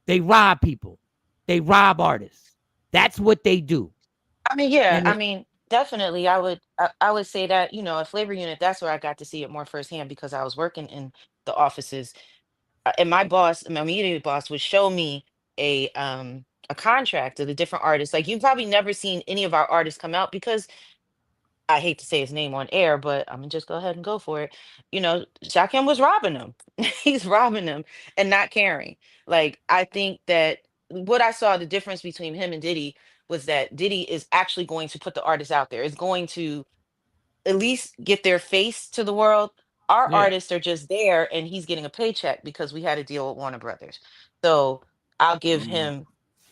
[SPEAKER 4] They rob people. They rob artists. That's what they do.
[SPEAKER 8] I mean, yeah,
[SPEAKER 4] And
[SPEAKER 8] I mean, definitely, I would say that, at Flavor Unit, that's where I got to see it more firsthand because I was working in the offices, and my immediate boss, would show me a contract of the different artists. Like you've probably never seen any of our artists come out because I hate to say his name on air, but I'm gonna just go ahead and go for it. Shakim was robbing them. He's robbing them and not caring. Like I think that what I saw the difference between him and Diddy was that Diddy is actually going to put the artist out there. Is going to at least get their face to the world. Our
[SPEAKER 4] yeah,
[SPEAKER 8] artists are just there and he's getting a paycheck because we had a deal with Warner Brothers. So I'll give him,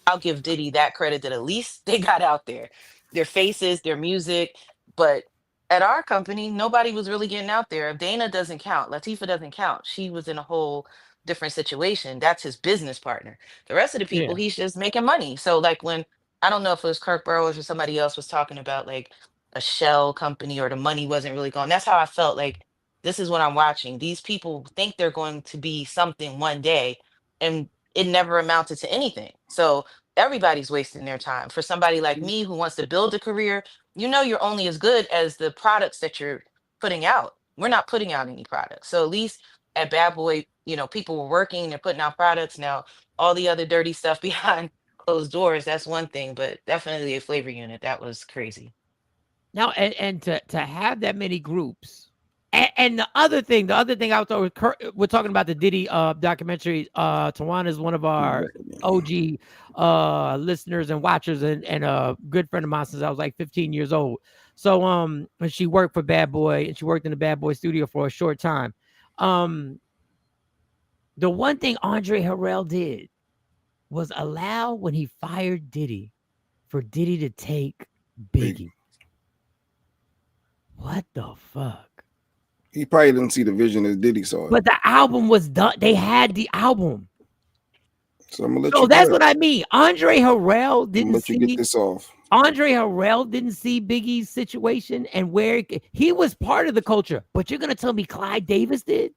[SPEAKER 8] I'll give Diddy that credit that at least they got out there, their faces, their music. But at our company, nobody was really getting out there. If Dana doesn't count, Latifah doesn't count. She was in a whole different situation. That's his business partner. The rest of the people,
[SPEAKER 4] yeah.
[SPEAKER 8] he's just making money. So like when I don't know if it was Kirk Burrows or somebody else was talking about like a shell company or the money wasn't really gone. That's how I felt like this is what I'm watching. These people think they're going to be something one day and it never amounted to anything. So everybody's wasting their time. For somebody like me who wants to build a career, you're only as good as the products that you're putting out. We're not putting out any products. So at least at Bad Boy, people were working, they're putting out products. Now, all the other dirty stuff behind closed doors, that's one thing, but definitely a Flavor Unit. That was crazy.
[SPEAKER 4] Now, and to have that many groups, and the other thing I was talking, we're talking about the Diddy documentary. Tawana is one of our OG listeners and watchers, and a good friend of mine since I was like 15 years old. So and she worked for Bad Boy, and she worked in the Bad Boy studio for a short time. The one thing Andre Harrell did was allow, when he fired Diddy, for Diddy to take Biggie. What the fuck?
[SPEAKER 6] He probably didn't see the vision as Diddy saw it.
[SPEAKER 4] But the album was done. They had the album.
[SPEAKER 6] So I'm gonna let
[SPEAKER 4] So
[SPEAKER 6] you.
[SPEAKER 4] that's what I mean. Andre Harrell didn't
[SPEAKER 6] let you get this off.
[SPEAKER 4] Andre Harrell didn't see Biggie's situation and where he was part of the culture. But you're gonna tell me Clyde Davis did?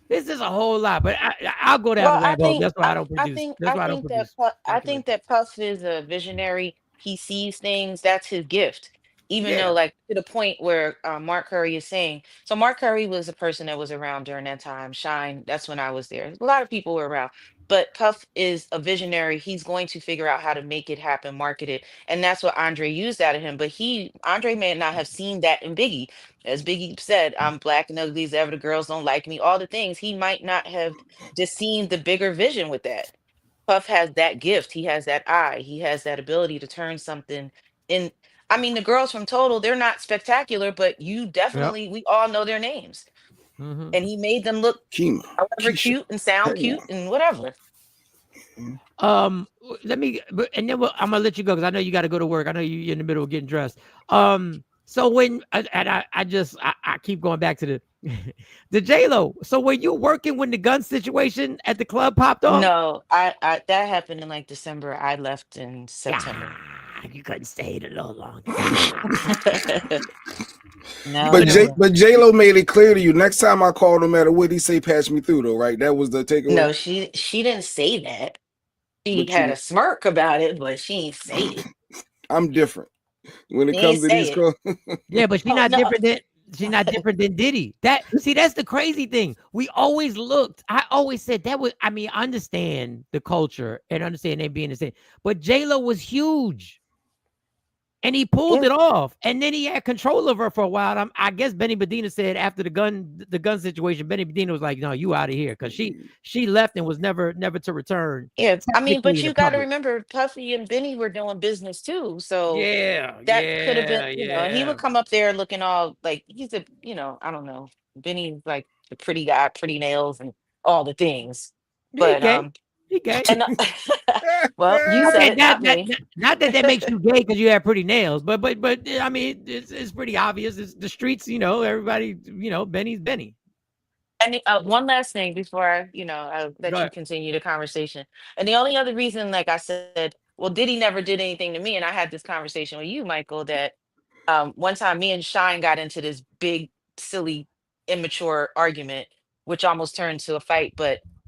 [SPEAKER 4] This is a whole lot, but I'll go down
[SPEAKER 8] Well,
[SPEAKER 4] the rabbit hole. That's why I don't
[SPEAKER 8] I
[SPEAKER 4] produce.
[SPEAKER 8] think,
[SPEAKER 4] That's
[SPEAKER 8] I
[SPEAKER 4] why I don't
[SPEAKER 8] think that,
[SPEAKER 4] produce.
[SPEAKER 8] I think that Puff is a visionary. He sees things. That's his gift. even though
[SPEAKER 4] Yeah.
[SPEAKER 8] like to the point where Mark Curry is saying, so Mark Curry was a person that was around during that time. Shine, that's when I was there. A lot of people were around, but Puff is a visionary. He's going to figure out how to make it happen, market it, and that's what Andre used out of him. But Andre may not have seen that in Biggie. As Biggie said, I'm black and ugly as ever, the girls don't like me, all the things. He might not have just seen the bigger vision with that. Puff has that gift. He has that eye. He has that ability to turn something in. I mean, the girls from Total, they're not spectacular, but
[SPEAKER 4] Yep.
[SPEAKER 8] we all know their names.
[SPEAKER 4] Hmm.
[SPEAKER 8] And he made them look
[SPEAKER 6] Kima,
[SPEAKER 8] however
[SPEAKER 6] Keisha,
[SPEAKER 8] cute and sound
[SPEAKER 6] Perion.
[SPEAKER 8] cute and whatever.
[SPEAKER 4] Let me, and then I'm gonna let you go because I know you got to go to work. I know you're in the middle of getting dressed. So when and I keep going back to the the J Lo. So when you working when the gun situation at the club popped off,
[SPEAKER 8] No, I that happened in like December. I left in September.
[SPEAKER 4] God, you couldn't stay it a little longer. God.
[SPEAKER 8] No,
[SPEAKER 6] But
[SPEAKER 8] no, no.
[SPEAKER 6] J Lo made it clear to you. Next time I call, no matter what he say, patch me through though, right? That was the takeaway.
[SPEAKER 8] No, she didn't say that. She
[SPEAKER 6] But
[SPEAKER 8] had a smirk about it, but she ain't say it.
[SPEAKER 6] I'm different when it
[SPEAKER 8] She ain't
[SPEAKER 6] comes to
[SPEAKER 8] say
[SPEAKER 6] these
[SPEAKER 8] it.
[SPEAKER 6] calls.
[SPEAKER 4] Yeah, but
[SPEAKER 8] Oh no.
[SPEAKER 4] she's not different than Diddy. That's the crazy thing. We always looked. I always said that was. I mean, I understand the culture and understand they being the same, but J Lo was huge. And he pulled
[SPEAKER 8] Yeah.
[SPEAKER 4] it off, and then he had control of her for a while. I guess Benny Medina said after the gun situation, Benny Medina was like, "No, you out of here," because she left and was never to return.
[SPEAKER 8] Yeah. I mean,
[SPEAKER 4] Technically,
[SPEAKER 8] but
[SPEAKER 4] in the
[SPEAKER 8] you got to
[SPEAKER 4] public.
[SPEAKER 8] remember Puffy and Benny were doing business too. So
[SPEAKER 4] Yeah,
[SPEAKER 8] that could have been,
[SPEAKER 4] yeah,
[SPEAKER 8] and he
[SPEAKER 4] yeah.
[SPEAKER 8] would come up there looking all like he's a, I don't know. Benny's like the pretty guy, pretty nails and all the things.
[SPEAKER 4] Yeah, he
[SPEAKER 8] But
[SPEAKER 4] gay. He gay.
[SPEAKER 8] and well, you
[SPEAKER 4] Not
[SPEAKER 8] said
[SPEAKER 4] that
[SPEAKER 8] it,
[SPEAKER 4] that,
[SPEAKER 8] not
[SPEAKER 4] that,
[SPEAKER 8] me.
[SPEAKER 4] that not that that makes you gay because you have pretty nails, but I mean it's pretty obvious. It's the streets, everybody, Benny's Benny.
[SPEAKER 8] And one last thing before I'll
[SPEAKER 4] Go
[SPEAKER 8] let you
[SPEAKER 4] ahead.
[SPEAKER 8] continue the conversation. And the only other reason, like I said, well, Diddy never did anything to me, and I had this conversation with you, Michael, that one time me and Shine got into this big, silly, immature argument, which almost turned to a fight.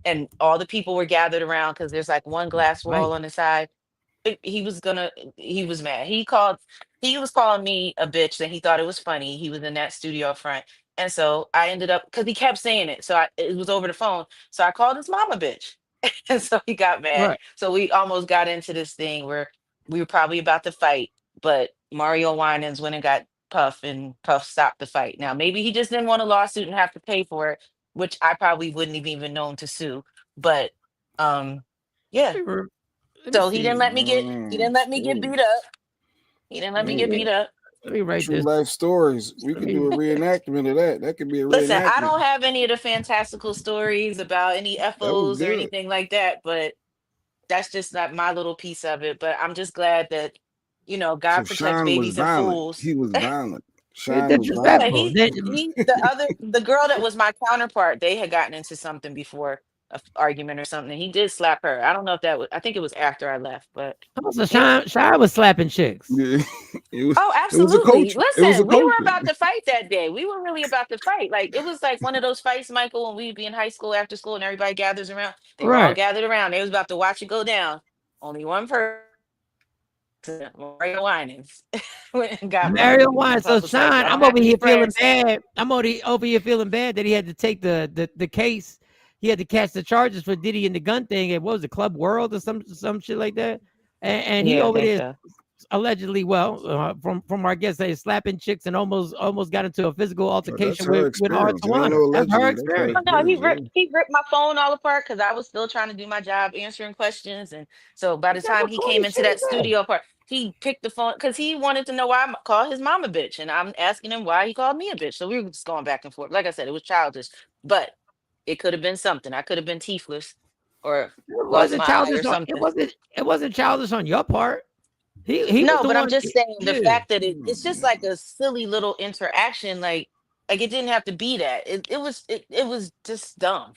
[SPEAKER 8] And all the people were gathered around because there's like one glass
[SPEAKER 4] Right.
[SPEAKER 8] wall on the side. He was mad. He was calling me a bitch and he thought it was funny. He was in that studio up front. And so I ended up, because he kept saying it. So it was over the phone. So I called his mama bitch. And so he got mad.
[SPEAKER 4] Right.
[SPEAKER 8] So we almost got into this thing where we were probably about to fight, but Mario Winans went and got Puff and Puff stopped the fight. Now, maybe he just didn't want a lawsuit and have to pay for it, which I probably wouldn't have even known to sue. But um, yeah.
[SPEAKER 4] Let me
[SPEAKER 8] So
[SPEAKER 4] see.
[SPEAKER 8] he didn't let me get
[SPEAKER 6] Stories.
[SPEAKER 8] beat up. He didn't let me get beat
[SPEAKER 6] Man,
[SPEAKER 8] up.
[SPEAKER 4] Let me write
[SPEAKER 6] true
[SPEAKER 4] this.
[SPEAKER 6] life stories. We
[SPEAKER 4] Let
[SPEAKER 6] could do
[SPEAKER 4] me
[SPEAKER 6] a reenactment of that. That could be a
[SPEAKER 8] Listen, I
[SPEAKER 6] reenactment.
[SPEAKER 8] don't have any of the fantastical stories about any
[SPEAKER 6] That was
[SPEAKER 8] FOs or
[SPEAKER 6] good.
[SPEAKER 8] anything like that, but that's just not my little piece of it. But I'm just glad that,
[SPEAKER 6] So
[SPEAKER 8] God protects
[SPEAKER 6] Sean was
[SPEAKER 8] babies and
[SPEAKER 6] violent.
[SPEAKER 8] fools.
[SPEAKER 6] He was violent.
[SPEAKER 4] You're
[SPEAKER 6] Sean was
[SPEAKER 8] Yeah,
[SPEAKER 6] violent.
[SPEAKER 4] disrespectful.
[SPEAKER 8] the girl that was my counterpart, they had gotten into something before, argument or something. He did slap her. I don't know if I think it was after I left, but
[SPEAKER 4] Also,
[SPEAKER 8] yeah.
[SPEAKER 4] Shine was slapping chicks.
[SPEAKER 6] Yeah.
[SPEAKER 8] Oh,
[SPEAKER 6] It was a
[SPEAKER 8] absolutely.
[SPEAKER 6] coach. It was a
[SPEAKER 8] Listen, we were
[SPEAKER 6] coach.
[SPEAKER 8] about to fight that day. We were really about to fight. Like it was like one of those fights, Michael, when we'd be in high school after school and everybody gathers around. They were all
[SPEAKER 4] Right.
[SPEAKER 8] gathered around. They was about to watch it go down. Only one person, Mario Winans, went and got Puff.
[SPEAKER 4] Mario
[SPEAKER 8] And
[SPEAKER 4] Wine. So
[SPEAKER 8] Puff was like,
[SPEAKER 4] Sean,
[SPEAKER 8] "Y'all don't
[SPEAKER 4] I'm
[SPEAKER 8] have
[SPEAKER 4] over
[SPEAKER 8] to be
[SPEAKER 4] here feeling
[SPEAKER 8] friends."
[SPEAKER 4] bad. I'm over here feeling bad that he had to take the case. He had to catch the charges for Diddy and the gun thing. It was a Club World or some shit like that. And he
[SPEAKER 8] Yeah, I
[SPEAKER 4] over
[SPEAKER 8] think
[SPEAKER 4] there
[SPEAKER 8] so.
[SPEAKER 4] allegedly, well, from our guest, they slapping chicks and almost got into a physical
[SPEAKER 6] Oh, that's
[SPEAKER 4] altercation
[SPEAKER 6] her
[SPEAKER 4] with Art
[SPEAKER 6] experience. It ain't
[SPEAKER 4] Tawana.
[SPEAKER 6] no
[SPEAKER 4] That's her
[SPEAKER 6] allegedly. That's her
[SPEAKER 8] Oh
[SPEAKER 4] experience.
[SPEAKER 8] no,
[SPEAKER 6] experience. Yeah.
[SPEAKER 8] he ripped my phone all apart because I was still trying to do my job answering questions. And so by the
[SPEAKER 4] That's
[SPEAKER 8] time
[SPEAKER 4] some
[SPEAKER 8] he
[SPEAKER 4] corny
[SPEAKER 8] came into
[SPEAKER 4] shit
[SPEAKER 8] that
[SPEAKER 4] he said.
[SPEAKER 8] studio part, he picked the phone because he wanted to know why I called his mom a bitch. And I'm asking him why he called me a bitch. So we were just going back and forth. Like I said, it was childish, but it could have been something. I could have been teethless or
[SPEAKER 4] It
[SPEAKER 8] lost
[SPEAKER 4] wasn't
[SPEAKER 8] my eye or
[SPEAKER 4] childish on
[SPEAKER 8] something.
[SPEAKER 4] it wasn't childish on your part. He was
[SPEAKER 8] No,
[SPEAKER 4] the
[SPEAKER 8] but I'm
[SPEAKER 4] one.
[SPEAKER 8] just saying the
[SPEAKER 4] Yeah.
[SPEAKER 8] fact that it's just like a silly little interaction, like it didn't have to be that. It was just dumb.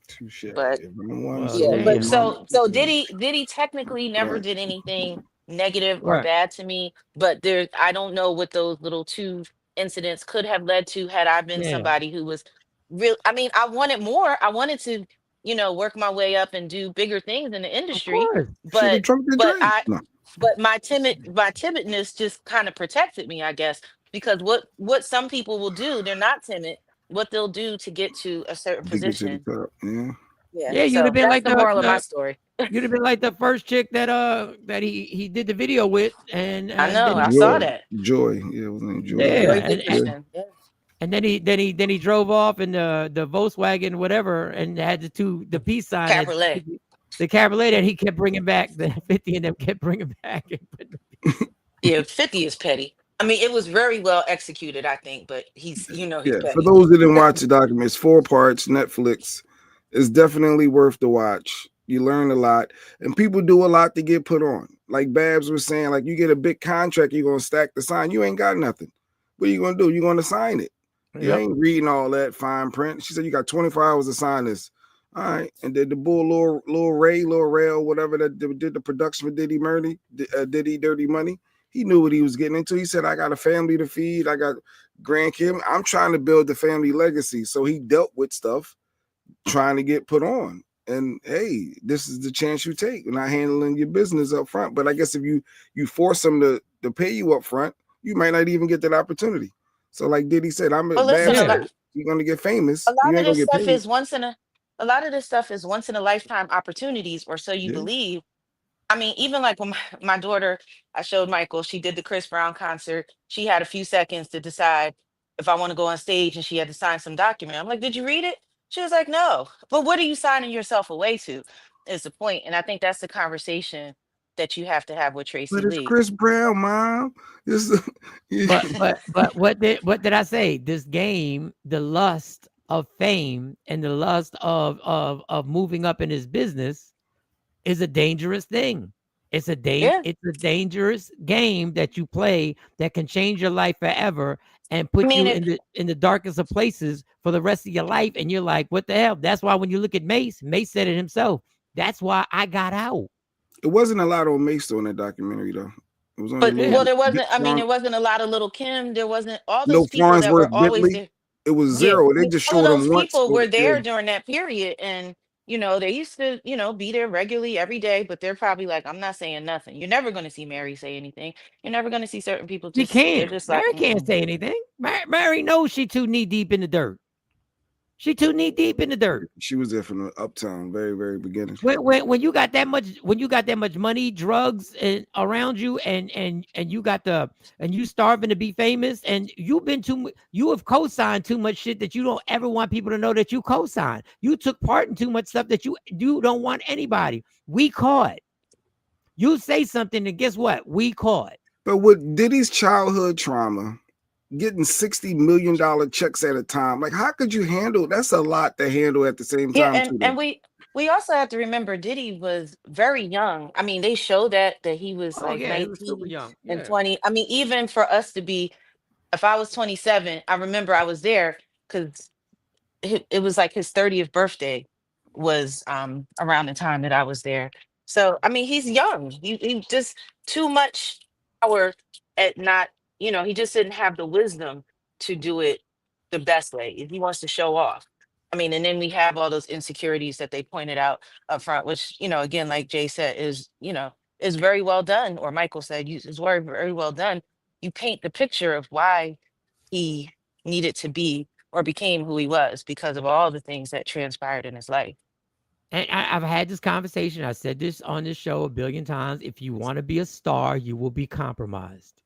[SPEAKER 6] Touche.
[SPEAKER 8] But
[SPEAKER 6] If I'm one,
[SPEAKER 4] Well,
[SPEAKER 8] yeah,
[SPEAKER 6] so is
[SPEAKER 8] but
[SPEAKER 6] your
[SPEAKER 4] damn.
[SPEAKER 6] mama.
[SPEAKER 8] so Diddy technically never
[SPEAKER 6] Right.
[SPEAKER 8] did anything negative or
[SPEAKER 4] Right.
[SPEAKER 8] bad to me, but I don't know what those little two incidents could have led to had I been
[SPEAKER 4] Yeah.
[SPEAKER 8] somebody who was real. I mean, I wanted more. I wanted to work my way up and do bigger things in the
[SPEAKER 4] Of
[SPEAKER 8] industry.
[SPEAKER 4] course.
[SPEAKER 6] Shit, the
[SPEAKER 8] But
[SPEAKER 6] trumpet
[SPEAKER 8] but
[SPEAKER 6] dream.
[SPEAKER 8] I
[SPEAKER 6] No,
[SPEAKER 8] but my timidness just kind of protected me, I guess, because what some people will do, they're not timid. What they'll do to get to a certain
[SPEAKER 6] to get to the
[SPEAKER 8] position.
[SPEAKER 6] top. Yeah.
[SPEAKER 8] Yeah.
[SPEAKER 4] Yeah, you'd have
[SPEAKER 8] So
[SPEAKER 4] been
[SPEAKER 8] that's
[SPEAKER 4] like
[SPEAKER 8] the moral of my
[SPEAKER 4] the
[SPEAKER 8] story.
[SPEAKER 4] you'd have been like the first chick that he did the video with,
[SPEAKER 8] I
[SPEAKER 4] and
[SPEAKER 8] know.
[SPEAKER 4] then
[SPEAKER 8] I
[SPEAKER 4] he
[SPEAKER 8] saw
[SPEAKER 6] Joy.
[SPEAKER 8] that.
[SPEAKER 6] Joy. Yeah, it was named Joy.
[SPEAKER 4] yeah,
[SPEAKER 8] Joy
[SPEAKER 6] Yeah. Yeah.
[SPEAKER 8] Dickerson. Yeah.
[SPEAKER 4] and then he drove off in the Volkswagen whatever, and had the peace sign at
[SPEAKER 8] Cabriolet.
[SPEAKER 4] the cabriolet that he kept bringing back. The 50 and them kept bringing back. And
[SPEAKER 8] Yeah, 50 is petty. I mean, it was very well executed, I think, but he's
[SPEAKER 6] Yeah. For
[SPEAKER 8] petty.
[SPEAKER 6] those that didn't watch the document, it's 4 parts, Netflix. It's definitely worth the watch. You learn a lot, and people do a lot to get put on. Like Babs was saying, like you get a big contract, you're gonna stack the sign. You ain't got nothing. What are you gonna do? You're gonna sign it. You
[SPEAKER 4] yep.
[SPEAKER 6] ain't reading all that fine print. She said you got 24 hours to sign this. All right. And then the bull, Lil Rail, whatever that did the production for Diddy Dirty Money. He knew what he was getting into. He said, I got a family to feed. I got grandkids. I'm trying to build the family legacy. So he dealt with stuff trying to get put on. And hey, this is the chance you take. You're not handling your business up front. But I guess if you force them to pay you up front, you might not even get that opportunity. So like Diddy said, I'm a
[SPEAKER 8] Well, listen,
[SPEAKER 6] bad
[SPEAKER 8] a
[SPEAKER 4] Yeah.
[SPEAKER 8] lot
[SPEAKER 6] said, you're gonna get famous.
[SPEAKER 8] a
[SPEAKER 6] You
[SPEAKER 8] lot
[SPEAKER 6] ain't
[SPEAKER 8] of
[SPEAKER 6] gonna
[SPEAKER 8] this
[SPEAKER 6] get
[SPEAKER 8] stuff
[SPEAKER 6] paid.
[SPEAKER 8] is a lot of this stuff is once in a lifetime opportunities, or so you
[SPEAKER 6] Yeah.
[SPEAKER 8] believe. I mean, even like when my daughter, I showed Michael, she did the Chris Brown concert. She had a few seconds to decide if I want to go on stage, and she had to sign some document. I'm like, did you read it? She was like, no. But what are you signing yourself away to? Is the point. And I think that's the conversation that you have to have with
[SPEAKER 6] But
[SPEAKER 8] Tracy
[SPEAKER 6] it's
[SPEAKER 8] Lee.
[SPEAKER 6] Chris Brown, mom. It's,
[SPEAKER 4] But what did I say? This game, the lust of fame and the lust of moving up in his business is a dangerous thing.
[SPEAKER 8] Yeah.
[SPEAKER 4] It's a dangerous game that you play that can change your life forever and
[SPEAKER 8] I
[SPEAKER 4] put
[SPEAKER 8] mean,
[SPEAKER 4] you in the darkest of places for the rest of your life. And you're like, what the hell? That's why when you look at Mace said it himself. That's why I got out.
[SPEAKER 6] it wasn't a lot on Mace in that documentary though. It was only a
[SPEAKER 8] but
[SPEAKER 6] little
[SPEAKER 4] Yeah.
[SPEAKER 8] well,
[SPEAKER 6] bit.
[SPEAKER 8] there wasn't, I mean, there wasn't a lot of Little Kim. There wasn't all
[SPEAKER 6] No
[SPEAKER 8] those people that
[SPEAKER 6] Farnsworth
[SPEAKER 8] were always
[SPEAKER 6] Bentley.
[SPEAKER 8] there.
[SPEAKER 6] It was
[SPEAKER 8] Yeah,
[SPEAKER 6] zero.
[SPEAKER 8] I
[SPEAKER 6] They
[SPEAKER 8] mean,
[SPEAKER 6] just
[SPEAKER 8] all of
[SPEAKER 6] showed
[SPEAKER 8] those
[SPEAKER 6] him once.
[SPEAKER 8] people
[SPEAKER 6] But
[SPEAKER 8] were
[SPEAKER 6] yeah,
[SPEAKER 8] there during that period, and they used to, be there regularly every day. But they're probably like, I'm not saying nothing. You're never going to see Mary say anything. You're never going to see certain people
[SPEAKER 4] She
[SPEAKER 8] just they're
[SPEAKER 4] can't.
[SPEAKER 8] just like,
[SPEAKER 4] Mary can't
[SPEAKER 8] mm-mm.
[SPEAKER 4] say anything. Mary knows she too knee deep in the dirt. She too knee deep in the dirt.
[SPEAKER 6] she was there from the uptown, very, very beginning.
[SPEAKER 4] When you got that much money, drugs and around you, and you got and you starving to be famous, and you have co-signed too much shit that you don't ever want people to know that you co-signed. You took part in too much stuff that you don't want anybody. We caught. You say something, and guess what? We caught.
[SPEAKER 6] But with Diddy's childhood trauma, getting $60 million checks at a time, like how could you handle? That's a lot to handle at the same
[SPEAKER 8] Yeah,
[SPEAKER 6] time
[SPEAKER 8] and
[SPEAKER 6] too.
[SPEAKER 8] and we also have to remember Diddy was very young. I mean, they show that he was
[SPEAKER 4] Oh
[SPEAKER 8] like
[SPEAKER 4] yeah, he was super
[SPEAKER 8] 19
[SPEAKER 4] young.
[SPEAKER 8] and
[SPEAKER 4] Yeah.
[SPEAKER 8] 20. I mean, even for us to be, if I was 27, I remember I was there because it was like his 30th birthday was around the time that I was there. So I mean, he's young. He just too much power at not, he just didn't have the wisdom to do it the best way. If he wants to show off. I mean, and then we have all those insecurities that they pointed out up front, which, again, like Jay said, is very well done, or Michael said, is very, very well done. You paint the picture of why he needed to be or became who he was because of all the things that transpired in his life.
[SPEAKER 4] And I've had this conversation. I said this on this show a billion times. If you want to be a star, you will be compromised.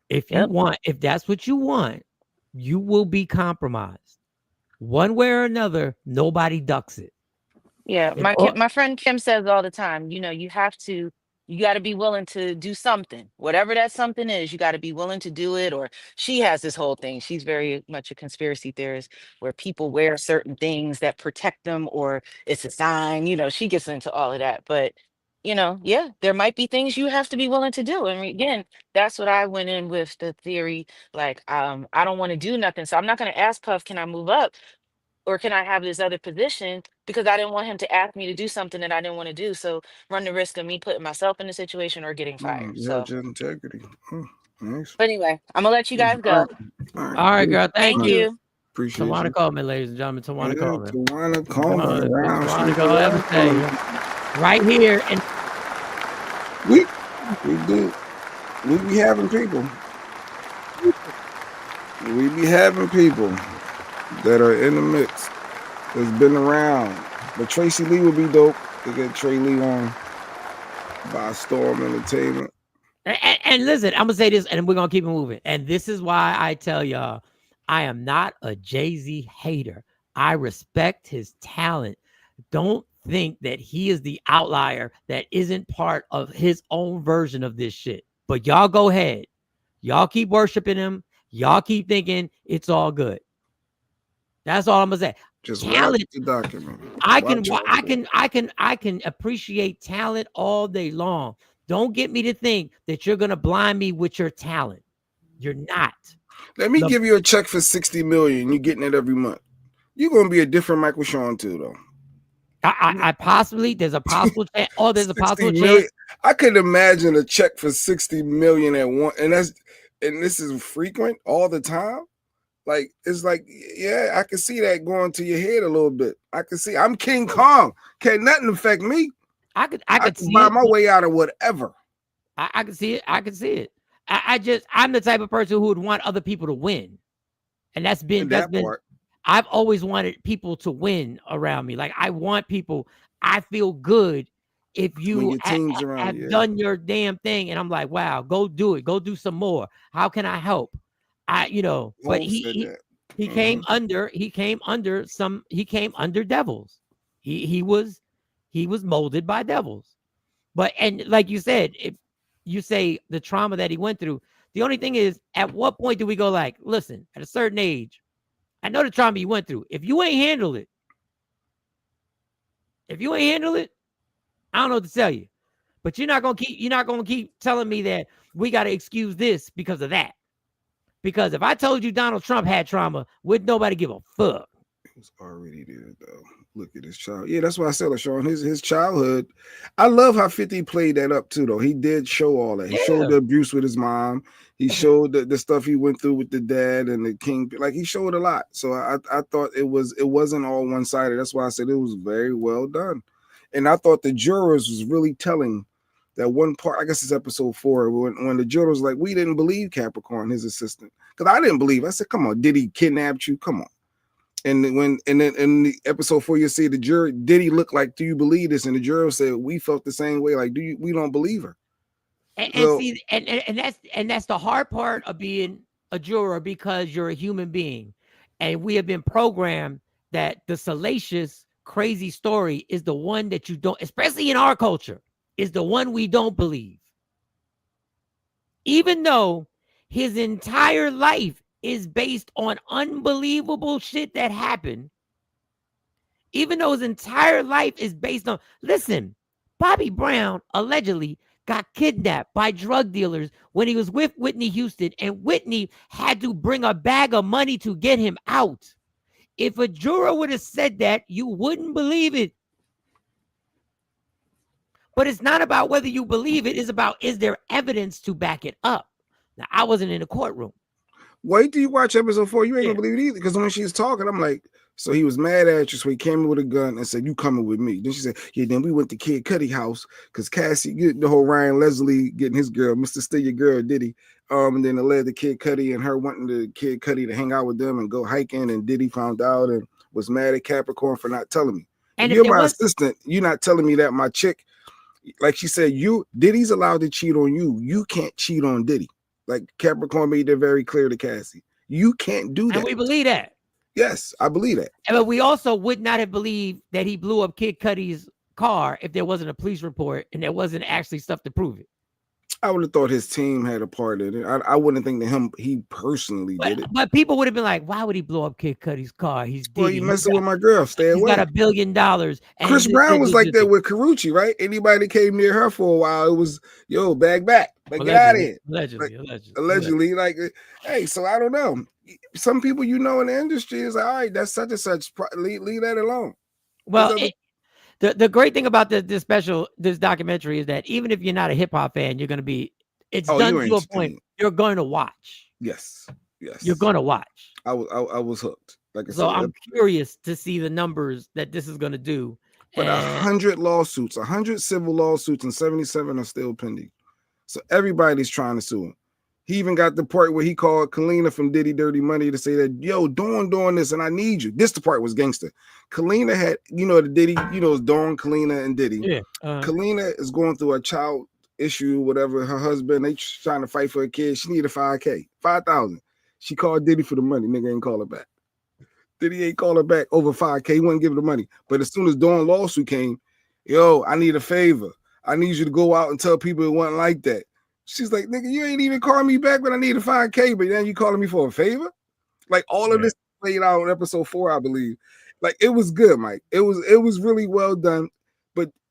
[SPEAKER 8] Yep.
[SPEAKER 4] If that's what you want, you will be compromised. One way or another, nobody ducks it.
[SPEAKER 8] Yeah,
[SPEAKER 4] If, oh,
[SPEAKER 8] My friend Kim says all the time, you got to be willing to do something, whatever that something is. You got to be willing to do it. Or she has this whole thing. She's very much a conspiracy theorist, where people wear certain things that protect them, or it's a sign. She gets into all of that. But yeah, there might be things you have to be willing to do. And again, that's what I went in with the theory. Like, I don't want to do nothing, so I'm not going to ask Puff, can I move up? Or can I have this other position? Because I didn't want him to ask me to do something that I didn't want to do. So run the risk of me putting myself in a situation or getting fired.
[SPEAKER 6] You have
[SPEAKER 8] So,
[SPEAKER 6] just integrity. Nice.
[SPEAKER 8] but anyway, I'm gonna let you
[SPEAKER 6] Yeah.
[SPEAKER 8] guys
[SPEAKER 6] All right.
[SPEAKER 8] go.
[SPEAKER 6] All right.
[SPEAKER 4] all right,
[SPEAKER 6] Good.
[SPEAKER 4] girl. Thank
[SPEAKER 6] All
[SPEAKER 8] Thank
[SPEAKER 6] right.
[SPEAKER 4] you.
[SPEAKER 8] you.
[SPEAKER 6] Appreciate
[SPEAKER 4] Tawana
[SPEAKER 6] you.
[SPEAKER 4] Coleman, ladies and gentlemen. Tawana
[SPEAKER 6] Yeah,
[SPEAKER 4] Coleman.
[SPEAKER 6] Tawana Coleman around.
[SPEAKER 4] Tawana Coleman, ever say, right here. And
[SPEAKER 6] we do. We be having people. We be having people that are in the mix. That's been around. But Tracy Lee would be dope to get Trey Lee on by Storm Entertainment.
[SPEAKER 4] And listen, I'm gonna say this, and we're gonna keep it moving. And this is why I tell y'all, I am not a Jay-Z hater. I respect his talent. Don't think that he is the outlier that isn't part of his own version of this shit. But y'all go ahead. Y'all keep worshiping him. Y'all keep thinking it's all good. That's all I'm gonna say.
[SPEAKER 6] Just
[SPEAKER 4] talent.
[SPEAKER 6] Watch the documentary.
[SPEAKER 4] I can appreciate talent all day long. Don't get me to think that you're gonna blind me with your talent. You're not.
[SPEAKER 6] Let me give you a check for $60 million. You're getting it every month. You're gonna be a different Michael Sean too, though.
[SPEAKER 4] I possibly there's a possible chance. Oh, there's a possible
[SPEAKER 6] million.
[SPEAKER 4] chance.
[SPEAKER 6] I could imagine a check for $60 million at one, and this is frequent all the time. Like it's like, yeah, I can see that going to your head a little bit. I can see. I'm King Kong. Can't nothing affect me.
[SPEAKER 4] I could see
[SPEAKER 6] buy
[SPEAKER 4] it.
[SPEAKER 6] my way out of whatever.
[SPEAKER 4] I can see it. I can see it. I'm the type of person who would want other people to win, and that's been part. I've always wanted people to win around me. Like I want people. I feel good if you have done your damn thing, and I'm like, wow, go do it. Go do some more. How can I help? But he came under devils. He was molded by devils. But and like you said, if you say the trauma that he went through, the only thing is, at what point do we go like, listen, at a certain age, I know the trauma you went through. If you ain't handle it, I don't know what to tell you. But you're not gonna keep telling me that we got to excuse this because of that. Because if I told you Donald Trump had trauma, would nobody give a fuck?
[SPEAKER 6] It was already there, though. Look at his child. Yeah, that's why I said it, Sean. His childhood. I love how 50 played that up too, though. He did show all that. He showed the abuse with his mom. He showed the stuff he went through with the dad and the king. Like he showed a lot. So I thought it wasn't all one-sided. That's why I said it was very well done. And I thought the jurors was really telling that one part. I guess it's episode 4 when the jurors like, we didn't believe Capricorn, his assistant, because I didn't believe. I said, come on, did he kidnap you? Come on. And then in the episode 4, you see the juror, did he look like, do you believe this? And the juror said, we felt the same way. Like, we don't believe her.
[SPEAKER 4] And that's the hard part of being a juror, because you're a human being, and we have been programmed that the salacious, crazy story is the one that you don't, especially in our culture, is the one we don't believe, even though his entire life is based on unbelievable shit that happened. Even though his entire life is based on, listen, Bobby Brown allegedly got kidnapped by drug dealers when he was with Whitney Houston, and Whitney had to bring a bag of money to get him out. If a juror would have said that, you wouldn't believe it. But it's not about whether you believe it. It's about, is there evidence to back it up? Now, I wasn't in the courtroom.
[SPEAKER 6] Wait till you watch episode 4. You ain't gonna believe it either. Because when she's talking, I'm like, so he was mad at you. So he came in with a gun and said, you coming with me. Then she said, yeah, then we went to Kid Cudi house because Cassie, the whole Ryan Leslie getting his girl, Mr. Still Your Girl, Diddy. And then it led to Kid Cudi and her wanting the Kid Cudi to hang out with them and go hiking. And Diddy found out and was mad at Capricorn for not telling me. And if you're my assistant, you're not telling me that my chick, like she said, Diddy's allowed to cheat on you. You can't cheat on Diddy. Like Capricorn made that very clear to Cassie. You can't do that.
[SPEAKER 4] And we believe that.
[SPEAKER 6] Yes, I believe that.
[SPEAKER 4] But we also would not have believed that he blew up Kid Cudi's car if there wasn't a police report and there wasn't actually stuff to prove it.
[SPEAKER 6] I would have thought his team had a part in it. I wouldn't think that he personally did it.
[SPEAKER 4] But people would have been like, why would he blow up Kid Cudi's car?
[SPEAKER 6] Well, you messing with my girl. Stay away.
[SPEAKER 4] He's got $1 billion.
[SPEAKER 6] Chris Brown was like that with Carucci, right? Anybody that came near her for a while, it was, yo, bag back. Like, get out of here. Allegedly. Like, hey, so I don't know. Some people in the industry is like, all right, that's such and such. Leave that alone.
[SPEAKER 4] Well, the great thing about this documentary is that even if you're not a hip hop fan, you're going to be, it's done to a point you're going to watch.
[SPEAKER 6] Yes.
[SPEAKER 4] You're going to watch.
[SPEAKER 6] I was hooked. Like I
[SPEAKER 4] So
[SPEAKER 6] said,
[SPEAKER 4] I'm curious to see the numbers that this is going to do.
[SPEAKER 6] but 100 lawsuits, 100 civil lawsuits, and 77 are still pending. So everybody's trying to sue him. He even got the part where he called Kalina from Diddy Dirty Money to say that, yo, Dawn doing this and I need you. This the part was gangster. Kalina had, the Diddy, it's Dawn, Kalina, and Diddy.
[SPEAKER 4] Yeah.
[SPEAKER 6] Kalina is going through a child issue, whatever. Her husband, they trying to fight for a kid. She needed $5,000, $5,000. She called Diddy for the money. Nigga ain't call her back. Diddy ain't call her back over $5,000. He wouldn't give her the money. But as soon as Dawn lawsuit came, yo, I need a favor. I need you to go out and tell people it wasn't like that. She's like, nigga, you ain't even call me back when I needed $5,000, but then you calling me for a favor? Like all of this played out in episode 4, I believe. Like it was good, Mike. It was really well done.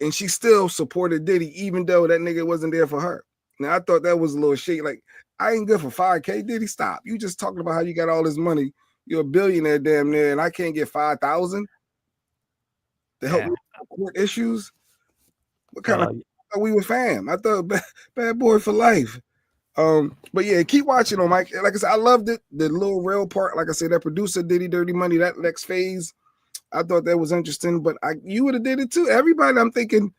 [SPEAKER 6] And she still supported Diddy, even though that nigga wasn't there for her. Now I thought that was a little shady. Like, I ain't good for $5,000. Diddy, stop. You just talking about how you got all this money. You're a billionaire damn near, and I can't get $5,000 to help me with court issues. What kind of we were fam? I thought bad boy for life. But yeah, keep watching on Mike. Like I said, I loved it. The little rail part, like I said, that producer Diddy Dirty Money, that next phase, I thought that was interesting. But you would have did it too. Everybody, I'm thinking,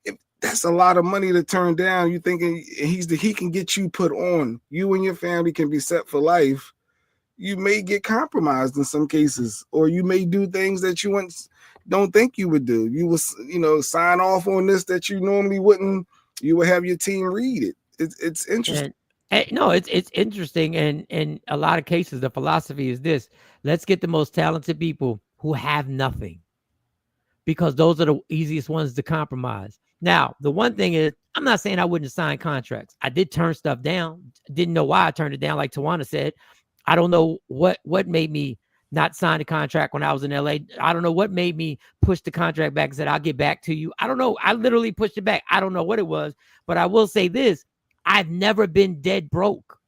[SPEAKER 6] if that's a lot of money to turn down. You thinking he can get you put on. You and your family can be set for life. You may get compromised in some cases, or you may do things that you don't think you would do. You will, sign off on this that you normally wouldn't. You will have your team read it. It's interesting.
[SPEAKER 4] No, it's interesting. And in a lot of cases, the philosophy is this: let's get the most talented people who have nothing, because those are the easiest ones to compromise. Now, the one thing is, I'm not saying I wouldn't sign contracts. I did turn stuff down. Didn't know why I turned it down. Like Tawana said, I don't know what made me not sign the contract when I was in LA. I don't know what made me push the contract back and said, I'll get back to you. I don't know. I literally pushed it back. I don't know what it was, but I will say this. I've never been dead broke.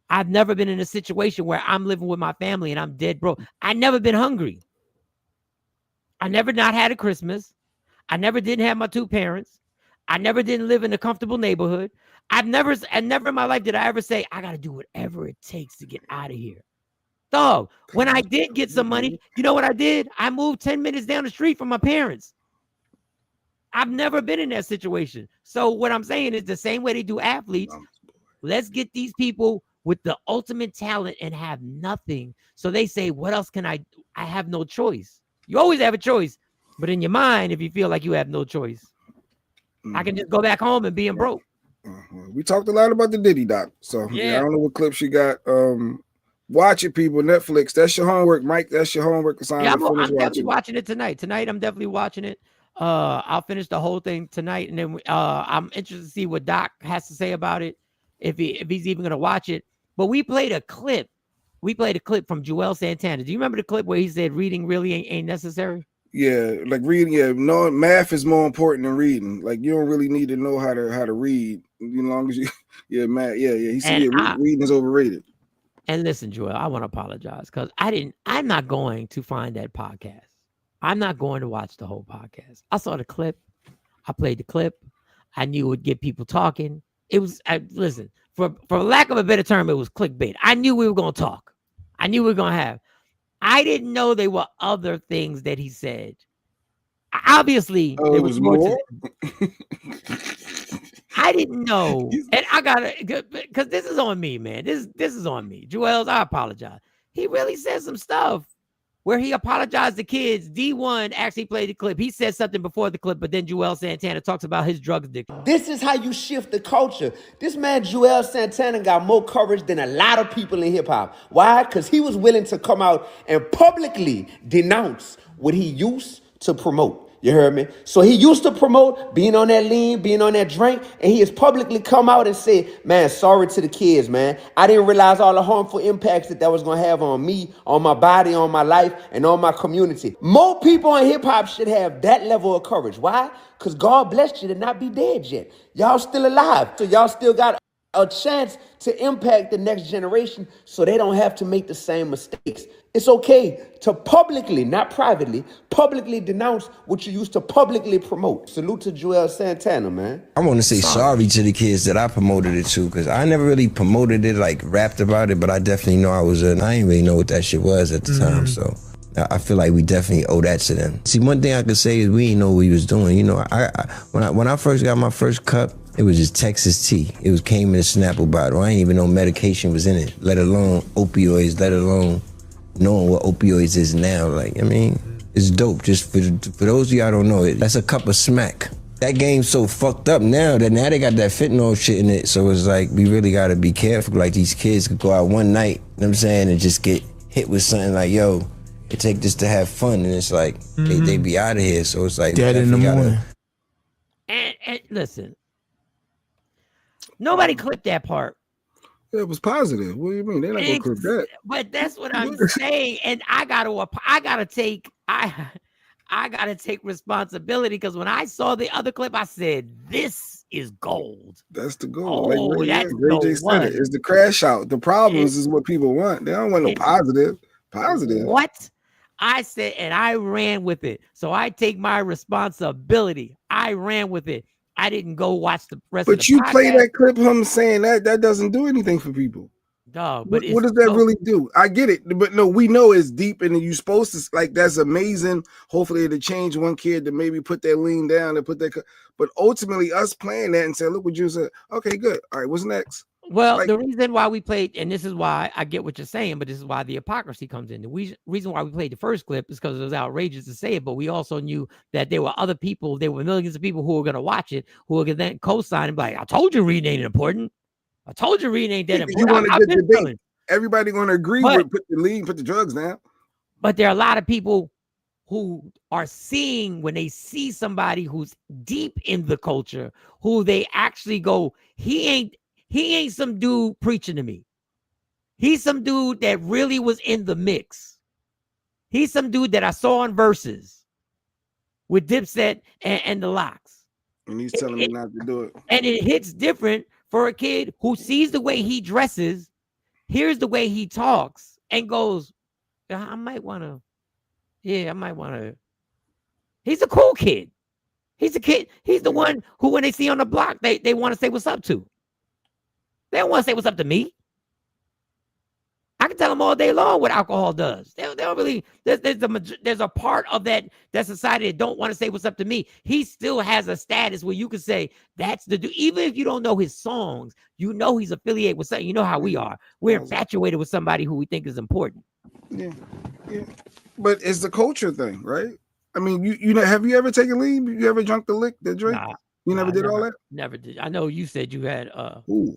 [SPEAKER 4] I've never been in a situation where I'm living with my family and I'm dead broke. I've never been hungry. I never not had a Christmas. I never didn't have my 2 parents. I never didn't live in a comfortable neighborhood. And never in my life did I ever say, I got to do whatever it takes to get out of here. Dog, when I did get some money, you know what I did? I moved 10 minutes down the street from my parents. I've never been in that situation. So what I'm saying is the same way they do athletes. Let's get these people with the ultimate talent and have nothing. So they say, what else can I do? I have no choice. You always have a choice. But in your mind, if you feel like you have no choice, I can just go back home and being broke.
[SPEAKER 6] We talked a lot about the Diddy doc. So I don't know what clips you got. Watch it, people. Netflix. That's your homework, Mike. That's your homework assignment.
[SPEAKER 4] Yeah, I'm definitely watching it tonight. Tonight, I'm definitely watching it. I'll finish the whole thing tonight, and then I'm interested to see what Doc has to say about it, if he's even gonna watch it. But we played a clip. We played a clip from Joel Santana. Do you remember the clip where he said reading really ain't necessary?
[SPEAKER 6] Yeah, like reading. Yeah, no, math is more important than reading. Like you don't really need to know how to read, as long as you, math. Yeah. He said reading is overrated.
[SPEAKER 4] And listen, Joel, I want to apologize because I'm not going to find that podcast. I'm not going to watch the whole podcast. I saw the clip. I played the clip. I knew it would get people talking. It was, listen, for lack of a better term, it was clickbait. I knew we were going to talk. I knew we were going to have. I didn't know there were other things that he said. Obviously, there was more. I didn't know, and I gotta, because this is on me, man. This is on me. Joel's, I apologize. He really said some stuff where he apologized to kids. D1 actually played the clip. He said something before the clip, but then Joel Santana talks about his drug addiction.
[SPEAKER 9] This is how you shift the culture. This man, Joel Santana, got more courage than a lot of people in hip hop. Why? Because he was willing to come out and publicly denounce what he used to promote. You heard me? So he used to promote being on that lean, being on that drink, and he has publicly come out and said, man, sorry to the kids, man. I didn't realize all the harmful impacts that was going to have on me, on my body, on my life, and on my community. More people in hip-hop should have that level of courage. Why? Because God blessed you to not be dead yet. Y'all still alive. So y'all still got... a chance to impact the next generation so they don't have to make the same mistakes. It's okay to publicly, not privately, publicly denounce what you used to publicly promote. Salute to Joel Santana, man.
[SPEAKER 10] I want to say sorry to the kids that I promoted it to, because I never really promoted it, like rapped about it, but I definitely know I didn't really know what that shit was at the time, so I feel like we definitely owe that to them. See, one thing I could say is we didn't know what we was doing. You know, when I first got my first cup, it was just Texas tea. It came in a Snapple bottle. I didn't even know medication was in it, let alone opioids, let alone knowing what opioids is now. Like, I mean, it's dope. Just for those of y'all don't know it, that's a cup of smack. That game's so fucked up now that now they got that fentanyl shit in it. So it's like, we really gotta be careful. Like, these kids could go out one night, you know what I'm saying, and just get hit with something like, yo, they take this to have fun, and it's like, they be out of here. So it's like,
[SPEAKER 11] dead in the morning.
[SPEAKER 4] And listen, nobody clipped that part.
[SPEAKER 6] It was positive. What do you mean? They're not gonna clip that.
[SPEAKER 4] But that's what I'm saying, and I gotta take responsibility, because when I saw the other clip, I said, "This is gold."
[SPEAKER 6] That's the goal.
[SPEAKER 4] Oh,
[SPEAKER 6] like
[SPEAKER 4] that's
[SPEAKER 6] Ray J said it. It's the crash out. The problems is what people want. They don't want no positive. Positive.
[SPEAKER 4] What? I said, and I ran with it. So I take my responsibility. I ran with it. I didn't go watch the rest of the
[SPEAKER 6] But you
[SPEAKER 4] podcast.
[SPEAKER 6] play that clip, him saying that doesn't do anything for people.
[SPEAKER 4] Dog, but
[SPEAKER 6] what does that really do? I get it, but no, we know it's deep, and you're supposed to, like, that's amazing. Hopefully it'll change one kid to maybe put their lean down and put that. But ultimately, us playing that and saying, look what you said. Okay, good. All right, what's next?
[SPEAKER 4] Well,
[SPEAKER 6] Like,
[SPEAKER 4] the reason why we played, and this is why I get what you're saying, but this is why the hypocrisy comes in. The reason why we played the first clip is because it was outrageous to say it, but we also knew that there were other people, there were millions of people who were going to watch it, who were going to then co-sign and be like, I told you reading ain't important. I told you reading ain't that important.
[SPEAKER 6] You want a good debate. Everybody going to agree with put the lean, put the drugs down.
[SPEAKER 4] But there are a lot of people who are seeing, when they see somebody who's deep in the culture, who they actually go, he ain't some dude preaching to me. He's some dude that really was in the mix. He's some dude that I saw on Versus with Dipset and the Locks.
[SPEAKER 6] And he's telling me not to do it.
[SPEAKER 4] And it hits different for a kid who sees the way he dresses, hears the way he talks, and goes, I might want to. He's a cool kid. He's a kid. He's the one who, when they see on the block, they want to say what's up to. They don't want to say what's up to me. I can tell them all day long what alcohol does. They don't really. There's a part of that society that don't want to say what's up to me. He still has a status where you can say that's the dude. Even if you don't know his songs, you know he's affiliated with something. You know how we are. We're infatuated with somebody who we think is important.
[SPEAKER 6] Yeah. But it's the culture thing, right? I mean, you know, have you ever taken lean? You ever drunk the drink?
[SPEAKER 4] Nah.
[SPEAKER 6] You never did all that?
[SPEAKER 4] Never did. I know you said you had
[SPEAKER 6] allegedly.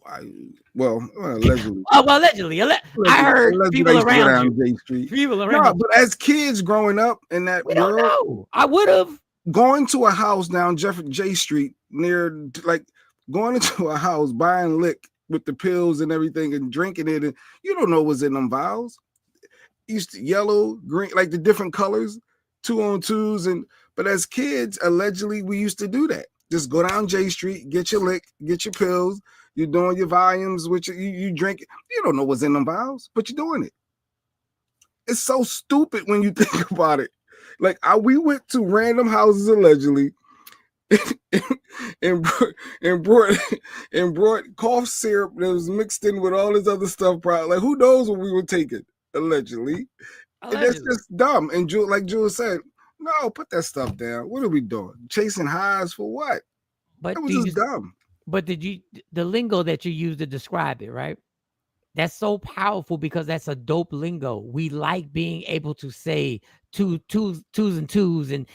[SPEAKER 4] Allegedly. I heard people around you. People around you.
[SPEAKER 6] But as kids growing up in that
[SPEAKER 4] we don't know. I would have
[SPEAKER 6] going to a house down J Street near, like, going into a house, buying lick with the pills and everything and drinking it, and you don't know what's in them vials. Used to yellow, green, like the different colors, 2-on-2s, but as kids, allegedly, we used to do that. Just go down J Street, get your lick, get your pills. You're doing your volumes, which you drink. You don't know what's in them vials, but you're doing it. It's so stupid when you think about it. Like, we went to random houses allegedly, and brought cough syrup that was mixed in with all this other stuff. Like, who knows what we were taking allegedly. And that's just dumb. And like Jules said, no, put that stuff down. What are we doing? Chasing highs for what?
[SPEAKER 4] But
[SPEAKER 6] it was just dumb.
[SPEAKER 4] But the lingo that you use to describe it, right? That's so powerful because that's a dope lingo. We like being able to say twos and twos and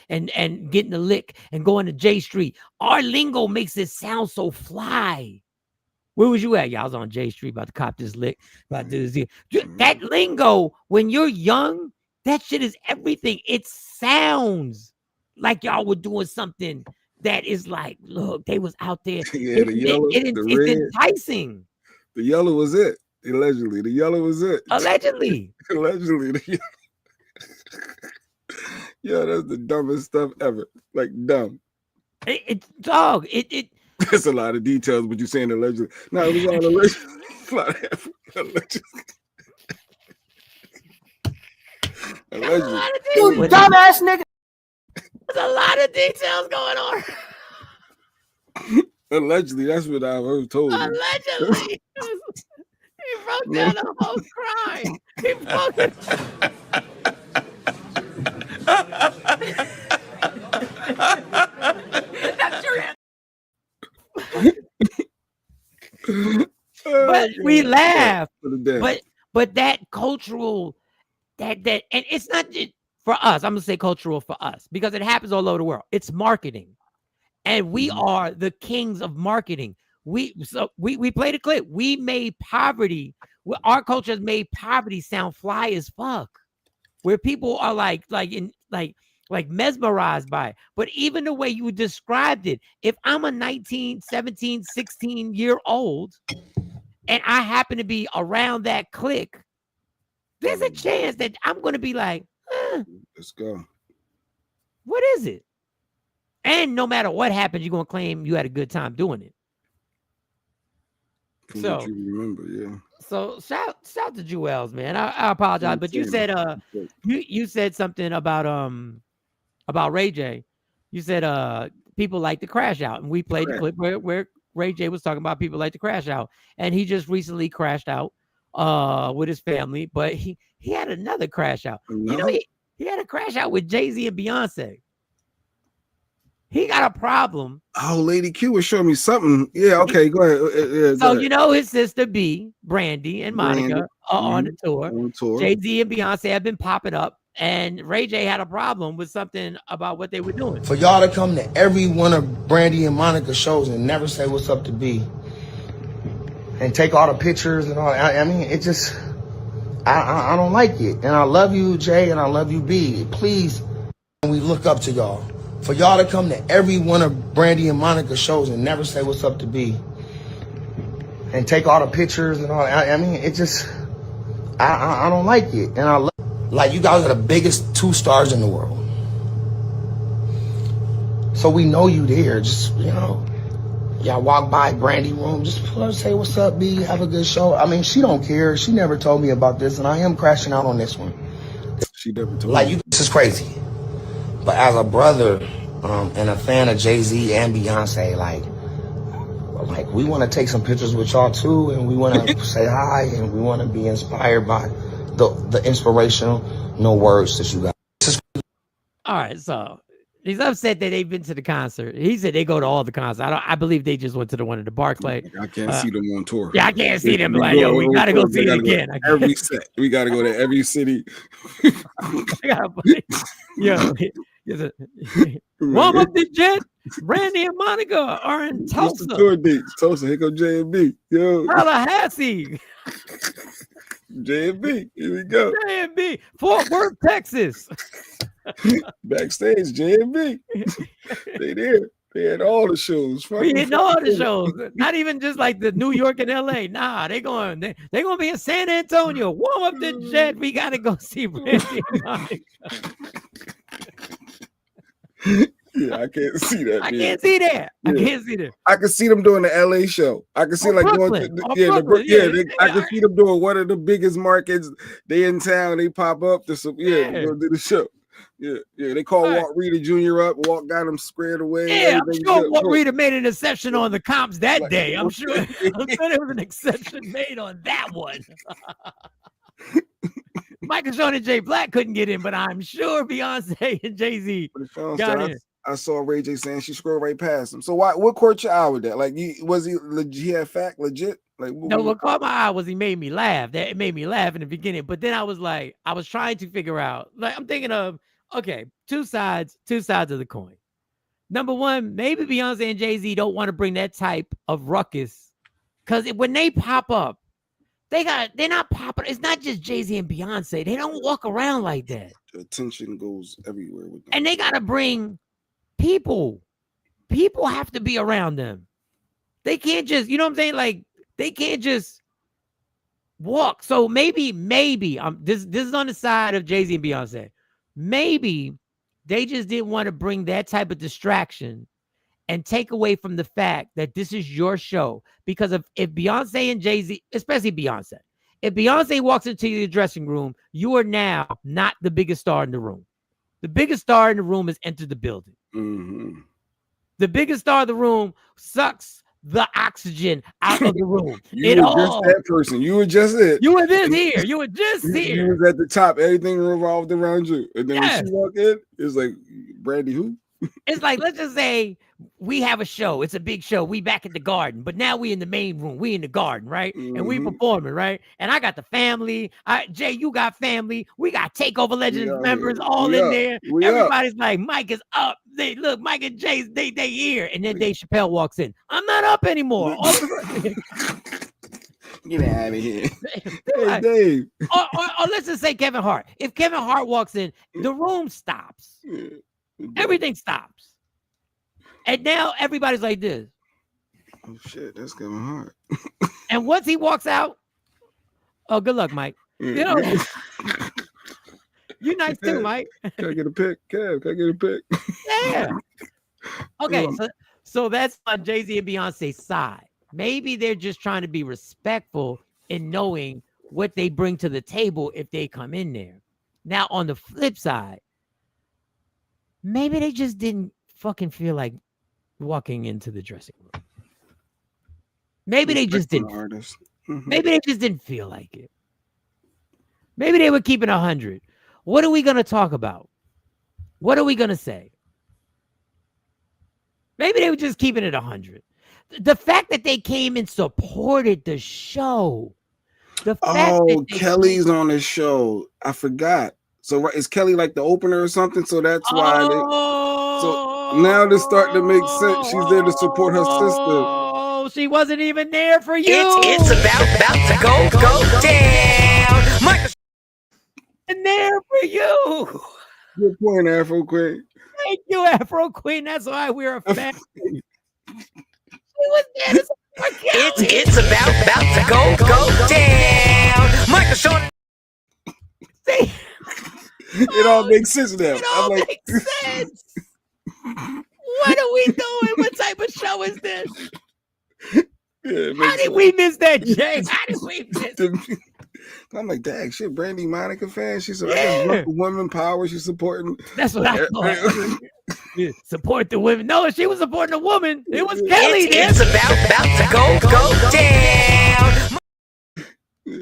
[SPEAKER 4] getting the lick and going to J Street. Our lingo makes it sound so fly. Where was you at? Yeah, I was on J Street about to cop this lick. About to do this. That lingo, when you're young, that shit is everything. It sounds like y'all were doing something that is like, look, they was out there.
[SPEAKER 6] Yeah, the yellow, the red.
[SPEAKER 4] It's enticing.
[SPEAKER 6] The yellow was it. Allegedly. The yellow was it.
[SPEAKER 4] Allegedly.
[SPEAKER 6] Allegedly. Yeah, that's the dumbest stuff ever. Like, dumb.
[SPEAKER 4] Dog.
[SPEAKER 6] There's a lot of details, but you're saying allegedly. No, it was all allegedly. A lot of allegedly. Allegedly.
[SPEAKER 7] You dumbass nigga.
[SPEAKER 4] There's a lot of details going on.
[SPEAKER 6] Allegedly, that's what I was told.
[SPEAKER 4] Allegedly. He broke down the whole crime. He fucking. But we laugh. But that cultural, that and it's not just for us. I'm gonna say cultural for us because it happens all over the world. It's marketing, and we are the kings of marketing. We played a clip. We made poverty. Our culture has made poverty sound fly as fuck, where people are like mesmerized by it. But even the way you described it, if I'm a 19, 17, 16-year-old and I happen to be around that clique, there's a chance that I'm going to be like,
[SPEAKER 6] let's go.
[SPEAKER 4] What is it? And no matter what happens, you're going to claim you had a good time doing it.
[SPEAKER 6] From what you remember, yeah.
[SPEAKER 4] So shout to Jewels, man. I apologize, but you said you said something about Ray J. You said people like to crash out, and we played the clip where Ray J was talking about people like to crash out, and he just recently crashed out with his family, but he had another crash out. No. You know, he had a crash out with Jay-Z and Beyonce. He got a problem.
[SPEAKER 6] Oh, Lady Q was showing me something. Yeah, okay, go ahead.
[SPEAKER 4] So you know his sister B, Brandy, and Monica are on the tour. Jay-Z and Beyonce have been popping up, and Ray J had a problem with something about what they were doing.
[SPEAKER 11] For y'all to come to every one of Brandy and Monica shows and never say what's up to B, and take all the pictures and all. I mean, it just, I don't like it. And I love you, Jay, and I love you, B. Please, we look up to y'all. For y'all to come to every one of Brandy and Monica shows and never say what's up to B, and take all the pictures and all. I mean, it just, I don't like it. And I love, like, you guys are the biggest 2 stars in the world. So we know you there. Just, you know, y'all walk by Brandy room, just pull her, say what's up, B, have a good show. I mean, she don't care. She never told me about this, and I am crashing out on this one.
[SPEAKER 6] She never told
[SPEAKER 11] me.
[SPEAKER 6] You,
[SPEAKER 11] this is crazy. But as a brother and a fan of Jay-Z and Beyonce, like we want to take some pictures with y'all too, and we want to say hi, and we want to be inspired by the inspirational words that you got.
[SPEAKER 4] All right, so he's upset that they've been to the concert. He said they go to all the concerts. I believe they just went to the one at the Barclay.
[SPEAKER 6] I can't see them on tour.
[SPEAKER 4] Yeah, I can't see them. Like, yo, we gotta go see it again.
[SPEAKER 6] Every set, we gotta go to every city.
[SPEAKER 4] Warm up the jet. Brandy and Monica are in Tulsa.
[SPEAKER 6] What's the tour dates? Tulsa, here go J and B. Yo,
[SPEAKER 4] Tallahassee.
[SPEAKER 6] J and B. Here we go.
[SPEAKER 4] J and B. Fort Worth, Texas.
[SPEAKER 6] Backstage, J and B. They there. They had all the shows.
[SPEAKER 4] We hitting all the shows. Not even just like the New York and LA. Nah, they're gonna be in San Antonio. Warm up the jet. We gotta go see Brandy and Monica.
[SPEAKER 6] Yeah, I can't see that.
[SPEAKER 4] I can't see that.
[SPEAKER 6] Yeah.
[SPEAKER 4] I can't see that.
[SPEAKER 6] I can see them doing the LA show. I can see like
[SPEAKER 4] Brooklyn.
[SPEAKER 6] going to I can see them doing one of the biggest markets. They in town, they pop up to some go do the show. Yeah. They call Walt Reeder Jr. up. Walt got him squared away.
[SPEAKER 4] Yeah, I'm sure Walt Reeder made an exception on the comps that day. I'm sure there was an exception made on that one. Michael Sean and Jay Black couldn't get in, but I'm sure Beyonce and Jay-Z got in.
[SPEAKER 6] I saw Ray J saying she scrolled right past him. So what caught your eye with that? Like, was he had fact legit? Like,
[SPEAKER 4] what caught my eye was he made me laugh. That it made me laugh in the beginning, but then I was trying to figure out. Like, I'm thinking of, okay, two sides of the coin. Number one, maybe Beyonce and Jay-Z don't want to bring that type of ruckus, because when they pop up, they're not popping. It's not just Jay-Z and Beyonce. They don't walk around like that.
[SPEAKER 6] The attention goes everywhere with them.
[SPEAKER 4] And they gotta bring people. People have to be around them. They can't just, you know what I'm saying? Like, they can't just walk. So maybe this is on the side of Jay-Z and Beyonce. Maybe they just didn't want to bring that type of distraction and take away from the fact that this is your show. Because if Beyonce and Jay-Z, especially Beyonce, if Beyonce walks into your dressing room, you are now not the biggest star in the room. The biggest star in the room has entered the building.
[SPEAKER 6] Mm-hmm.
[SPEAKER 4] The biggest star of the room sucks the oxygen out of the room.
[SPEAKER 6] You were just that person. You were just it.
[SPEAKER 4] You were just here. You were just
[SPEAKER 6] You
[SPEAKER 4] here.
[SPEAKER 6] was at the top. Everything revolved around you. And then
[SPEAKER 4] Yes.
[SPEAKER 6] when she walked in, it's like, Brandy, who?
[SPEAKER 4] It's like, let's just say we have a show. It's a big show. We back at the garden, but now we in the main room. We in the garden, right? And we performing, right? And I got the family. Jay, you got family. We got Takeover Legends members all in there. Everybody's like, Mike is up. They look, Mike and Jay, they here. And then Dave Chappelle walks in. I'm not up anymore.
[SPEAKER 6] Get out of here.
[SPEAKER 4] Hey,
[SPEAKER 6] Dave.
[SPEAKER 4] Or let's just say Kevin Hart. If Kevin Hart walks in, the room stops.
[SPEAKER 6] Yeah.
[SPEAKER 4] Everything stops. And now everybody's like this.
[SPEAKER 6] Oh shit, that's Kevin Hart.
[SPEAKER 4] And once he walks out, oh, good luck, Mike. You know, you nice too, Mike.
[SPEAKER 6] Can I get a pic? Kev, can I get a pic?
[SPEAKER 4] Yeah. Okay, so that's on Jay-Z and Beyonce's side. Maybe they're just trying to be respectful in knowing what they bring to the table if they come in there. Now, on the flip side, maybe they just didn't fucking feel like walking into the dressing room. Maybe they just didn't. Maybe they just didn't feel like it. Maybe they were keeping 100. What are we going to talk about? What are we going to say? Maybe they were just keeping it 100. The fact that they came and supported the show. The fact that
[SPEAKER 6] Kelly's on the show. I forgot. So is Kelly like the opener or something? So that's why so now this starting to make sense. She's there to support her sister.
[SPEAKER 4] Oh, she wasn't even there for you.
[SPEAKER 2] It's about to go down. Michael
[SPEAKER 4] and there for you.
[SPEAKER 6] Good point, Afro Queen.
[SPEAKER 4] Thank you, Afro Queen. That's why we're a fan. She was there to support Kelly.
[SPEAKER 2] It's about to go down. Michael Sean.
[SPEAKER 4] See?
[SPEAKER 6] It all makes sense now.
[SPEAKER 4] It all makes sense. What are we doing? What type of show is this?
[SPEAKER 6] Yeah,
[SPEAKER 4] how did we miss that, Jay? How did we miss it?
[SPEAKER 6] I'm like, dang, shit, Brandy Monica fan. She said, women power. She's supporting.
[SPEAKER 4] That's what I thought. Support the women. No, she was supporting the woman. It was Kelly.
[SPEAKER 2] It's about to go down.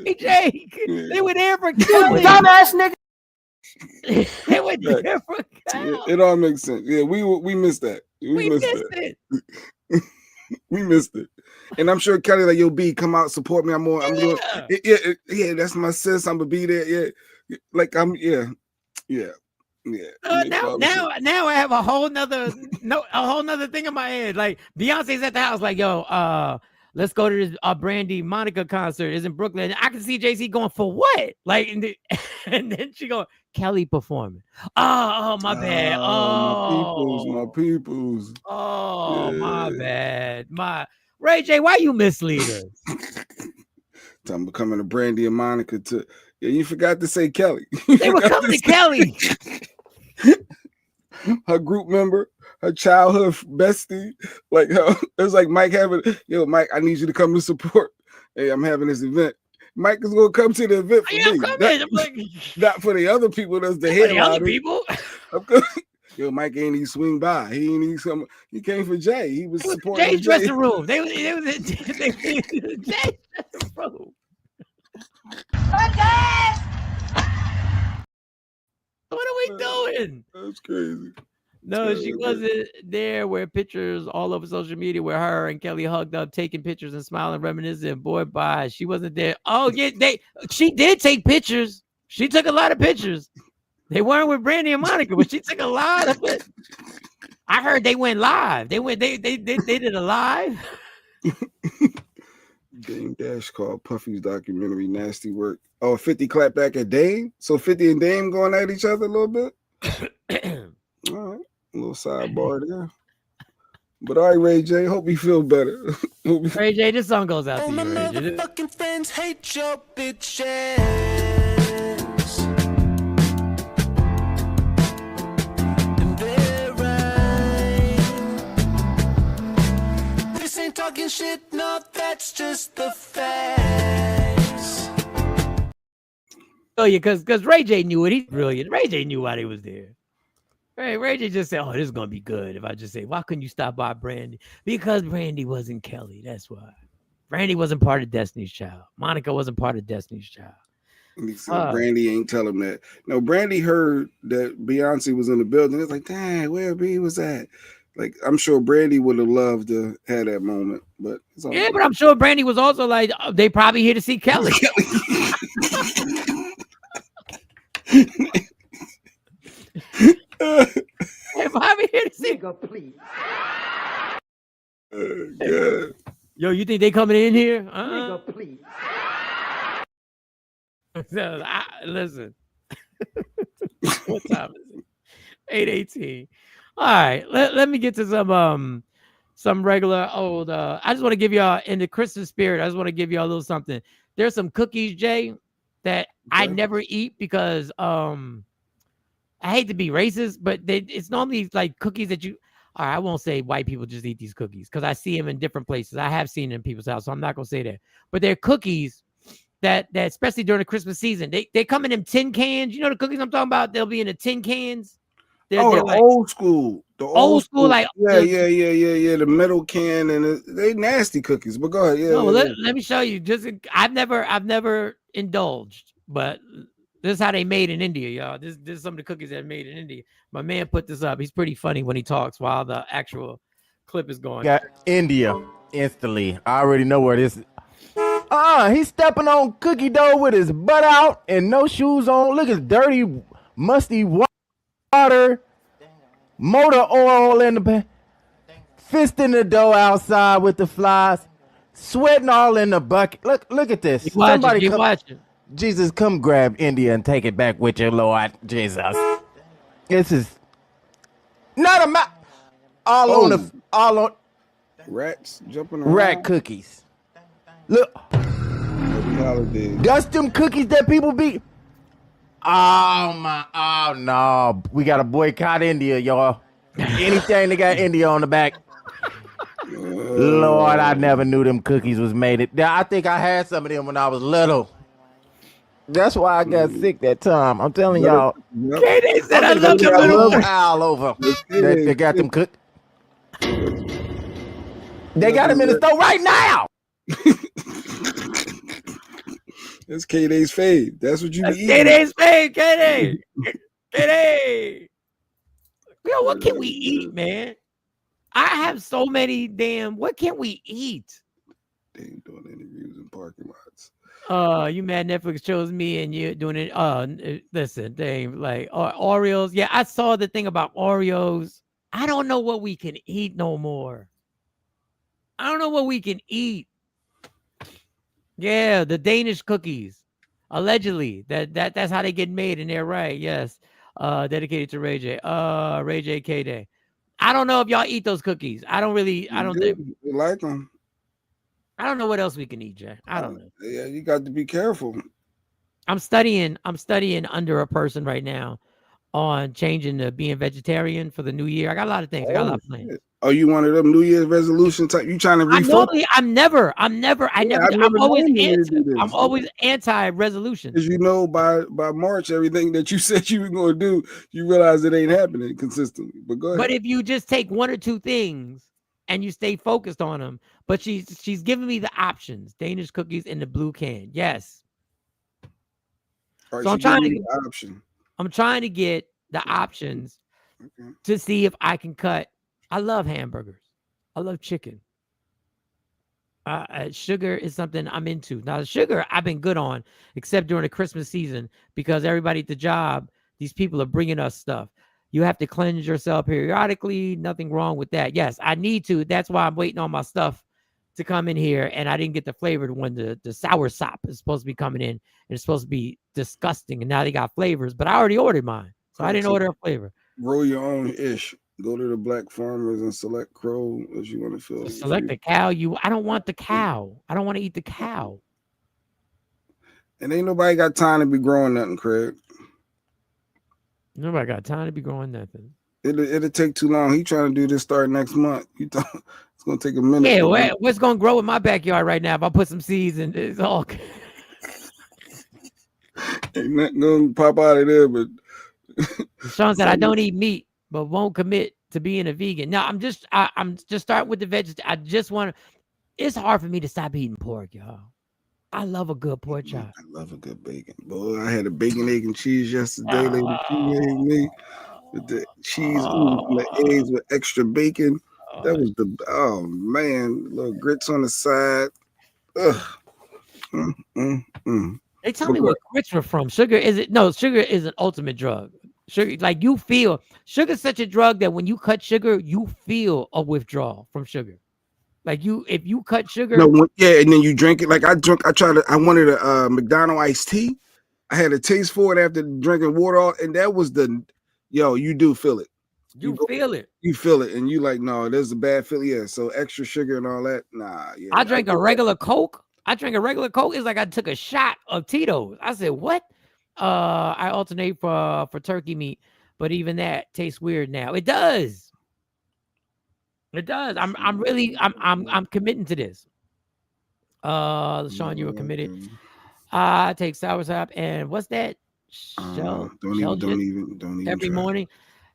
[SPEAKER 4] Hey, Jake, they were there for Kelly.
[SPEAKER 11] Dumbass nigga.
[SPEAKER 4] They were there for Kelly.
[SPEAKER 6] It all makes sense. Yeah, we missed that.
[SPEAKER 4] We missed it.
[SPEAKER 6] We missed it. And I'm sure Kelly like, yo, B, come out, support me. I'm doing yeah, that's my sis. I'm gonna be there. Yeah. Like yeah.
[SPEAKER 4] Now I have a whole nother thing in my head. Like Beyonce's at the house, like, yo, let's go to this Brandy Monica concert. It's in Brooklyn. I can see Jay-Z going, for what? Like, and then she go, Kelly performing. Oh, my bad.
[SPEAKER 6] My peoples.
[SPEAKER 4] Oh, yeah. My bad. Ray J, why you mislead us?
[SPEAKER 6] I'm becoming a Brandy and Monica to. Yeah, you forgot to say Kelly.
[SPEAKER 4] They were coming to Kelly.
[SPEAKER 6] Her group member, her childhood bestie, like it's like Mike having, yo, Mike, I need you to come to support. Hey, I'm having this event. Mike is gonna come to the event for me. Not for the other people. That's the headliner.
[SPEAKER 4] The other people.
[SPEAKER 6] Yo, Mike ain't even swing by. He ain't even He came for Jay. He was supporting
[SPEAKER 4] Jay's dressing room. They was Jay's dressing room. What are we doing?
[SPEAKER 6] That's crazy.
[SPEAKER 4] No, she wasn't there where pictures all over social media where her and Kelly hugged up, taking pictures and smiling, reminiscing. Boy, bye. She wasn't there. Oh, yeah, she did take pictures. She took a lot of pictures. They weren't with Brandy and Monica, but she took a lot of it. I heard they went live. They did a live.
[SPEAKER 6] Dame Dash called Puffy's documentary nasty work. Oh, 50 clap back at Dame? So 50 and Dame going at each other a little bit? All right. A little sidebar there. But all right, Ray J, hope you feel better.
[SPEAKER 4] Ray J, this song goes out to you,
[SPEAKER 5] my
[SPEAKER 4] Ray J.
[SPEAKER 5] motherfucking friends hate your bitches. And they're right. talking shit, no, that's just the facts.
[SPEAKER 4] Oh yeah, because Ray J knew it. He's brilliant. Ray J knew why they was there. Ray J just said, "Oh, this is gonna be good." If I just say, "Why couldn't you stop by Brandy?" Because Brandy wasn't Kelly. That's why. Brandy wasn't part of Destiny's Child. Monica wasn't part of Destiny's Child.
[SPEAKER 6] And he said, Brandy ain't tell him that. No, Brandy heard that Beyonce was in the building. It's like, dang, where B was at? Like, I'm sure Brandy would have loved to have that moment, but it's all
[SPEAKER 4] yeah, but I'm sure Brandy was also like, they probably here to see Kelly. They probably here to see.
[SPEAKER 5] Please.
[SPEAKER 4] Yo, you think they coming in here?
[SPEAKER 5] Please.
[SPEAKER 4] Listen. What time is it? 8:18. All right, let me get to some regular old. I just want to give y'all in the Christmas spirit. I just want to give y'all a little something. There's some cookies, Jay, that I never eat because I hate to be racist, but it's normally like cookies that you. All right, I won't say white people just eat these cookies because I see them in different places. I have seen them in people's house, so I'm not gonna say that. But they're cookies that especially during the Christmas season, they come in them tin cans. You know the cookies I'm talking about? They'll be in the tin cans. They're
[SPEAKER 6] like, old school. The
[SPEAKER 4] old school, like
[SPEAKER 6] yeah. The metal can and they nasty cookies. But go ahead. Yeah.
[SPEAKER 4] No, let me show you. Just I've never indulged, but this is how they made in India, y'all. This is some of the cookies that are made in India. My man put this up. He's pretty funny when he talks while the actual clip is going.
[SPEAKER 12] Got India instantly. I already know where this is. He's stepping on cookie dough with his butt out and no shoes on. Look at dirty, musty water, motor oil in the pan, fisting the dough outside with the flies, sweating all in the bucket. Look at this.
[SPEAKER 4] Keep watching.
[SPEAKER 12] Jesus, come grab India and take it back with you, Lord Jesus. This is not a map. All on
[SPEAKER 6] rats jumping around.
[SPEAKER 12] Rat cookies. Look. That's them cookies that people be. Oh no. We gotta boycott India, y'all. Anything that got India on the back. Lord, I never knew them cookies was made it. I think I had some of them when I was little. That's why I got sick that time. I'm telling y'all.
[SPEAKER 4] Okay, they said I love the
[SPEAKER 12] little owl over. They got them cooked. They got them in the store right now.
[SPEAKER 6] That's K-Day's fave. That's what you be eating.
[SPEAKER 4] K-Day's fave, K-Day. K-Day. Yo, what can we eat, man? I have so many what can we eat?
[SPEAKER 6] They ain't doing interviews in parking lots.
[SPEAKER 4] You mad Netflix chose me and you're doing it. Listen, they like Oreos. Yeah, I saw the thing about Oreos. I don't know what we can eat no more. I don't know what we can eat. Yeah, the Danish cookies. Allegedly. That's how they get made, and they're right. Yes. Dedicated to Ray J. Ray J K-Day. I don't know if y'all eat those cookies. I don't think
[SPEAKER 6] you like them.
[SPEAKER 4] I don't know what else we can eat, Jay. I don't know.
[SPEAKER 6] Yeah, you got to be careful.
[SPEAKER 4] I'm studying under a person right now on changing to being vegetarian for the new year. I got a lot of things. I got a lot of plans.
[SPEAKER 6] Oh, you one of them New Year's resolution type? You trying to refocus?
[SPEAKER 4] I'm always anti-resolution.
[SPEAKER 6] Because by March, everything that you said you were going to do, you realize it ain't happening consistently. But go ahead.
[SPEAKER 4] But if you just take one or two things and you stay focused on them, but she's giving me the options: Danish cookies in the blue can. Yes.
[SPEAKER 6] Right,
[SPEAKER 4] so I'm trying to get the options to see if I can cut. I love hamburgers. I love chicken. Sugar is something I'm into. Now, the sugar I've been good on, except during the Christmas season, because everybody at the job, these people are bringing us stuff. You have to cleanse yourself periodically. Nothing wrong with that. Yes, I need to. That's why I'm waiting on my stuff to come in here, and I didn't get the flavored one. The sour sop is supposed to be coming in, and it's supposed to be disgusting. And now they got flavors, but I already ordered mine, so I didn't order a flavor.
[SPEAKER 6] Roll your own ish. Go to the black farmers and select crow as you want to feel.
[SPEAKER 4] Select the cow. I don't want the cow. I don't want to eat the cow.
[SPEAKER 6] And ain't nobody got time to be growing nothing, Craig.
[SPEAKER 4] Nobody got time to be growing nothing.
[SPEAKER 6] It'll take too long. He trying to do this start next month. It's gonna take a minute.
[SPEAKER 4] Yeah, what's gonna grow in my backyard right now if I put some seeds and it's all
[SPEAKER 6] Ain't nothing gonna pop out of there, but
[SPEAKER 4] Sean said I don't eat meat, but won't commit to being a vegan. No, I'm just starting with the veggies. I just want to. It's hard for me to stop eating pork, y'all. I love a good pork chop.
[SPEAKER 6] I love a good bacon. Boy, I had a bacon, egg, and cheese yesterday. Lady Q made me with the cheese, the eggs with extra bacon. That was oh man, little grits on the side.
[SPEAKER 4] They tell me what grits were from. Sugar is it? No, sugar is an ultimate drug. Sugar, like you feel, sugar's such a drug that when you cut sugar, you feel a withdrawal from sugar. Like if you cut sugar,
[SPEAKER 6] and then you drink it. Like I wanted a McDonald's iced tea. I had a taste for it after drinking water, and that was you do feel it.
[SPEAKER 4] You feel it.
[SPEAKER 6] You feel it, and you like, no, there's a bad feel. Yeah, so extra sugar and all that. Nah, yeah.
[SPEAKER 4] I drank a regular Coke. It's like I took a shot of Tito's. I said, what? I alternate for turkey meat, but even that tastes weird now. It does. It does. I'm committing to this. Sean, you were committed. I take soursop and what's that? Don't even every morning.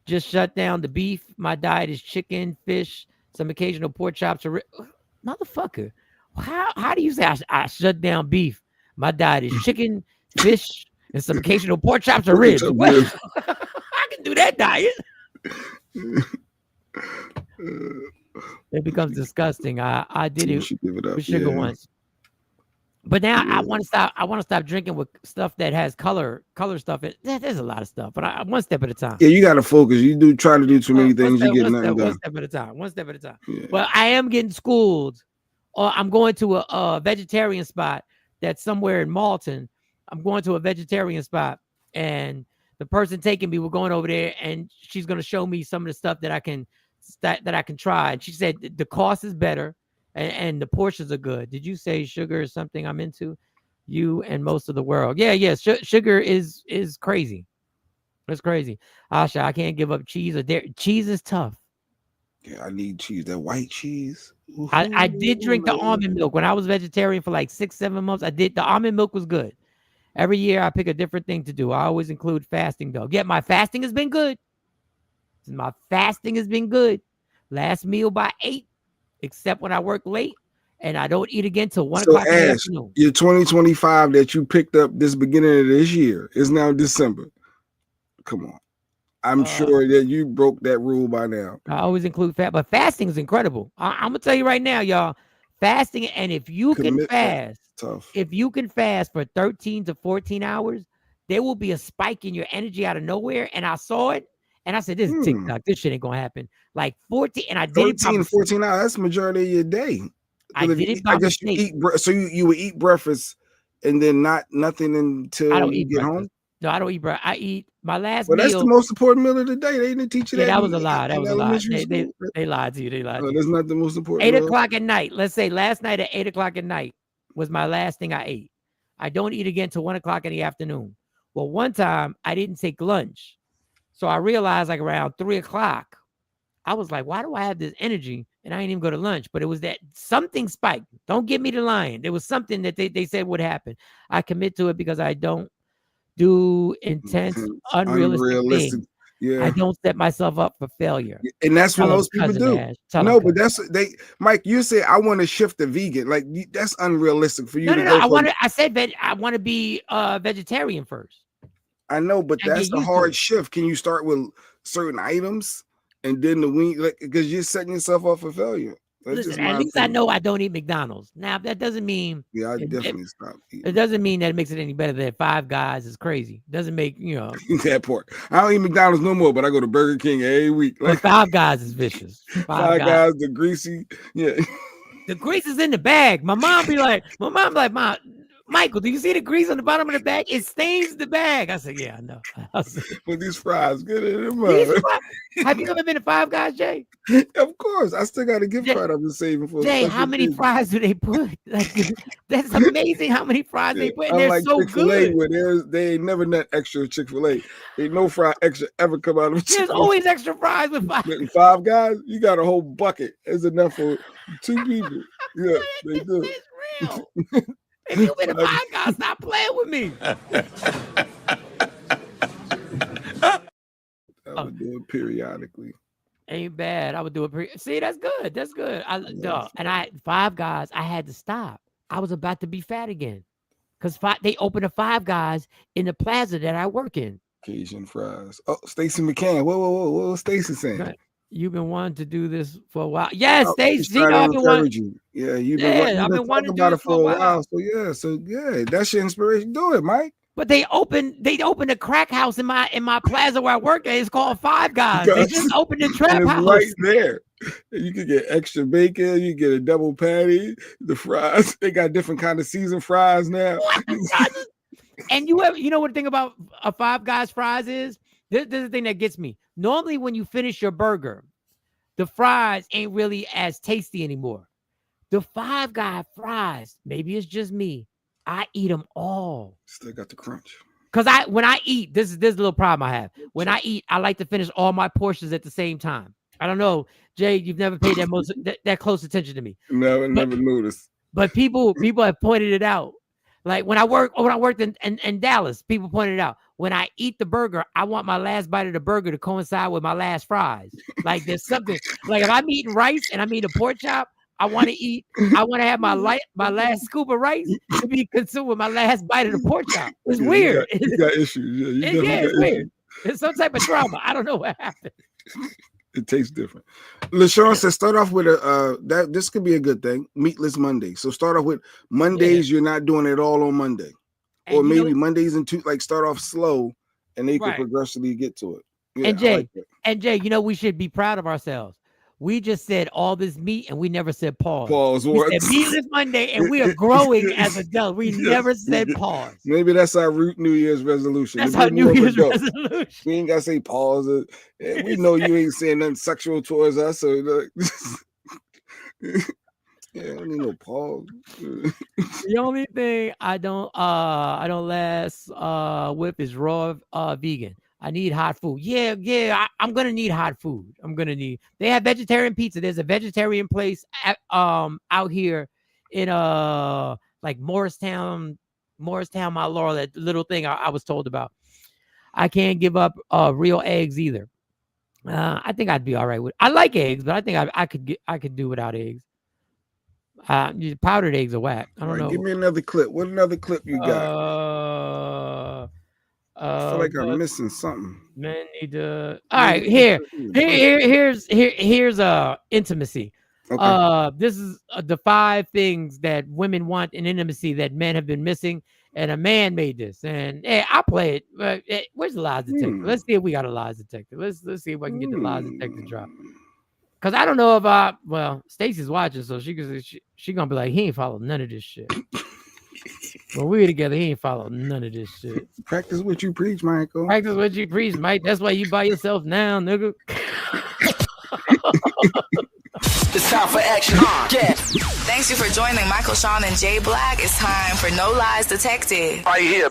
[SPEAKER 4] Just shut down the beef. My diet is chicken, fish, some occasional pork chops. Motherfucker, how do you say I shut down beef? My diet is chicken, fish, and some occasional pork chops or ribs. I can do that diet. It becomes disgusting. I did it with sugar once, but now I want to stop. I want to stop drinking with stuff that has color stuff. There's a lot of stuff, but one step at a time.
[SPEAKER 6] Yeah, you got to focus. You do try to do too many things. You get nothing done.
[SPEAKER 4] One step at a time. Yeah. Well, I am getting schooled, or I'm going to a vegetarian spot that's somewhere in Malton. I'm going to a vegetarian spot, and the person taking me, we're going over there, and she's going to show me some of the stuff that I can try. And she said the cost is better and the portions are good. Did you say sugar is something I'm into? You and most of the world. Yeah. Sugar is crazy. It's crazy. Asha, I can't give up cheese or dairy. Cheese is tough.
[SPEAKER 6] Yeah, I need cheese. That white cheese.
[SPEAKER 4] I did drink the almond milk when I was vegetarian for like 6-7 months. The almond milk was good. Every year I pick a different thing to do. I always include fasting though. Yeah, my fasting has been good. Last meal by 8, except when I work late, and I don't eat again till 1 o'clock in the afternoon.
[SPEAKER 6] Your 2025 that you picked up this beginning of this year is now December. Come on. I'm sure that you broke that rule by now.
[SPEAKER 4] I always include fat, but fasting is incredible. I'm gonna tell you right now, y'all. Fasting, and if you can fast for 13 to 14 hours, there will be a spike in your energy out of nowhere. And I saw it. And I said, this is TikTok. This shit ain't gonna happen. Like 14, and I did
[SPEAKER 6] 13 to 14 hours. That's the majority of your day.
[SPEAKER 4] I did it. I guess
[SPEAKER 6] you eat. So you would eat breakfast and then nothing until you get home.
[SPEAKER 4] No, I don't eat breakfast. I eat my last meal.
[SPEAKER 6] That's the most important meal of the day. They didn't teach you that.
[SPEAKER 4] That was a lie. They lied to you. They lied to you.
[SPEAKER 6] That's not the most important.
[SPEAKER 4] 8 o'clock at night. Let's say last night at 8 o'clock at night was my last thing I ate. I don't eat again till 1 o'clock in the afternoon. Well, one time I didn't take lunch. So I realized like around 3 o'clock, I was like, why do I have this energy? And I didn't even go to lunch, but it was that something spiked. Don't get me to lying. There was something that they said would happen. I commit to it because I don't do intense, unrealistic things.
[SPEAKER 6] Yeah.
[SPEAKER 4] I don't set myself up for failure.
[SPEAKER 6] And that's what most people do. No, but Mike, you say I want to shift to vegan. Like that's unrealistic for you.
[SPEAKER 4] No. I said I want to be vegetarian first.
[SPEAKER 6] I know, but that's a hard shift. Can you start with certain items and then the wing, like, because you're setting yourself up for failure?
[SPEAKER 4] Listen, at least I know I don't eat McDonald's. Now, that doesn't mean
[SPEAKER 6] I definitely stopped eating.
[SPEAKER 4] It doesn't mean that it makes it any better than Five Guys is crazy. It doesn't make,
[SPEAKER 6] that part. I don't eat McDonald's no more, but I go to Burger King every week.
[SPEAKER 4] Like Five Guys is vicious.
[SPEAKER 6] Five Guys, the greasy, yeah.
[SPEAKER 4] The grease is in the bag. My mom be like, Mom, Michael, do you see the grease on the bottom of the bag? It stains the bag. I said, yeah, I know.
[SPEAKER 6] But these fries, good in them.
[SPEAKER 4] Have you ever been to Five Guys, Jay?
[SPEAKER 6] Of course. I still got a gift card I've been saving for.
[SPEAKER 4] Jay, how many fries do they put? Like, that's amazing how many fries they put. And they're so
[SPEAKER 6] Chick-fil-A,
[SPEAKER 4] good.
[SPEAKER 6] where they ain't never net extra Chick-fil-A. Ain't no fry extra ever come out of
[SPEAKER 4] There's always extra fries with
[SPEAKER 6] Five Guys. You got a whole bucket. It's enough for 2 people. Yeah, they do.
[SPEAKER 4] It's real. If you've been to Five Guys, stop playing with me.
[SPEAKER 6] I would do it periodically.
[SPEAKER 4] Ain't bad. I would do it. See, that's good. That's good. Five Guys, I had to stop. I was about to be fat again. Because they opened a Five Guys in the plaza that I work in.
[SPEAKER 6] Cajun fries. Oh, Stacey McCann. Whoa. What was Stacey saying?
[SPEAKER 4] Right. You've been wanting to do this for a while. Yes, Stacey.
[SPEAKER 6] I've been wanting. Yeah, you've been
[SPEAKER 4] wanting
[SPEAKER 6] about it for a while. So yeah, that's your inspiration. Do it, Mike.
[SPEAKER 4] But they opened a crack house in my plaza where I work at. It's called Five Guys. They just opened a trap house
[SPEAKER 6] right there. You can get extra bacon. You get a double patty. The fries. They got different kind of seasoned fries now.
[SPEAKER 4] And you know what the thing about a Five Guys fries is? This is the thing that gets me. Normally, when you finish your burger, the fries ain't really as tasty anymore. The Five Guy fries, maybe it's just me, I eat them all.
[SPEAKER 6] Still got the crunch.
[SPEAKER 4] Because when I eat, this is a little problem I have. When I eat, I like to finish all my portions at the same time. I don't know, Jay, you've never paid that close attention to me.
[SPEAKER 6] Never noticed.
[SPEAKER 4] But people have pointed it out. Like when I worked in Dallas, people pointed it out. When I eat the burger, I want my last bite of the burger to coincide with my last fries. Like there's something, like if I'm eating rice and I'm eating a pork chop, I want to have my last scoop of rice to be consumed with my last bite of the pork chop. It's weird.
[SPEAKER 6] You got issues.
[SPEAKER 4] It's weird. It's some type of trauma. I don't know what happened.
[SPEAKER 6] It tastes different. LaShawn says start off with this could be a good thing. Meatless Monday. So start off with Mondays. You're not doing it all on Monday, and or maybe Mondays and start off slow, and they can progressively get to it. Yeah,
[SPEAKER 4] and Jay, we should be proud of ourselves. We just said all this meat, and we never said pause.
[SPEAKER 6] Pause.
[SPEAKER 4] We said Meatless Monday, and we are growing as adults. We never said pause.
[SPEAKER 6] Maybe that's our New Year's resolution.
[SPEAKER 4] That's our New Year's resolution.
[SPEAKER 6] We ain't gotta say pause. We know you ain't saying nothing sexual towards us, so yeah, I don't need no pause.
[SPEAKER 4] The only thing I don't last with is raw vegan. I need hot food. Yeah. I'm gonna need hot food. They have vegetarian pizza. There's a vegetarian place out here in like Morristown, Mount Laurel. That little thing I was told about. I can't give up real eggs either. I think I'd be all right with. I like eggs, but I think I could do without eggs. Powdered eggs are whack. I don't know.
[SPEAKER 6] Give me another clip. What another clip you got? I feel like I'm missing something.
[SPEAKER 4] Men need to. All right, here's intimacy. Okay. This is the 5 things that women want in intimacy that men have been missing, and a man made this. And I'll play it. Where's the lies detector? Let's see if we got a lies detector. Let's see if I can get the lies detector drop. Because I don't know if Stacey's watching, so she gonna be like, he ain't followed none of this shit. When we were together, he ain't followed none of this shit.
[SPEAKER 6] Practice what you preach, Michael.
[SPEAKER 4] Practice what you preach, Mike. That's why you by yourself now, nigga.
[SPEAKER 5] It's time for action. Yeah.
[SPEAKER 13] Thanks you for joining Michael, Sean, and Jay Black. It's time for No Lies Detected.
[SPEAKER 5] Right here.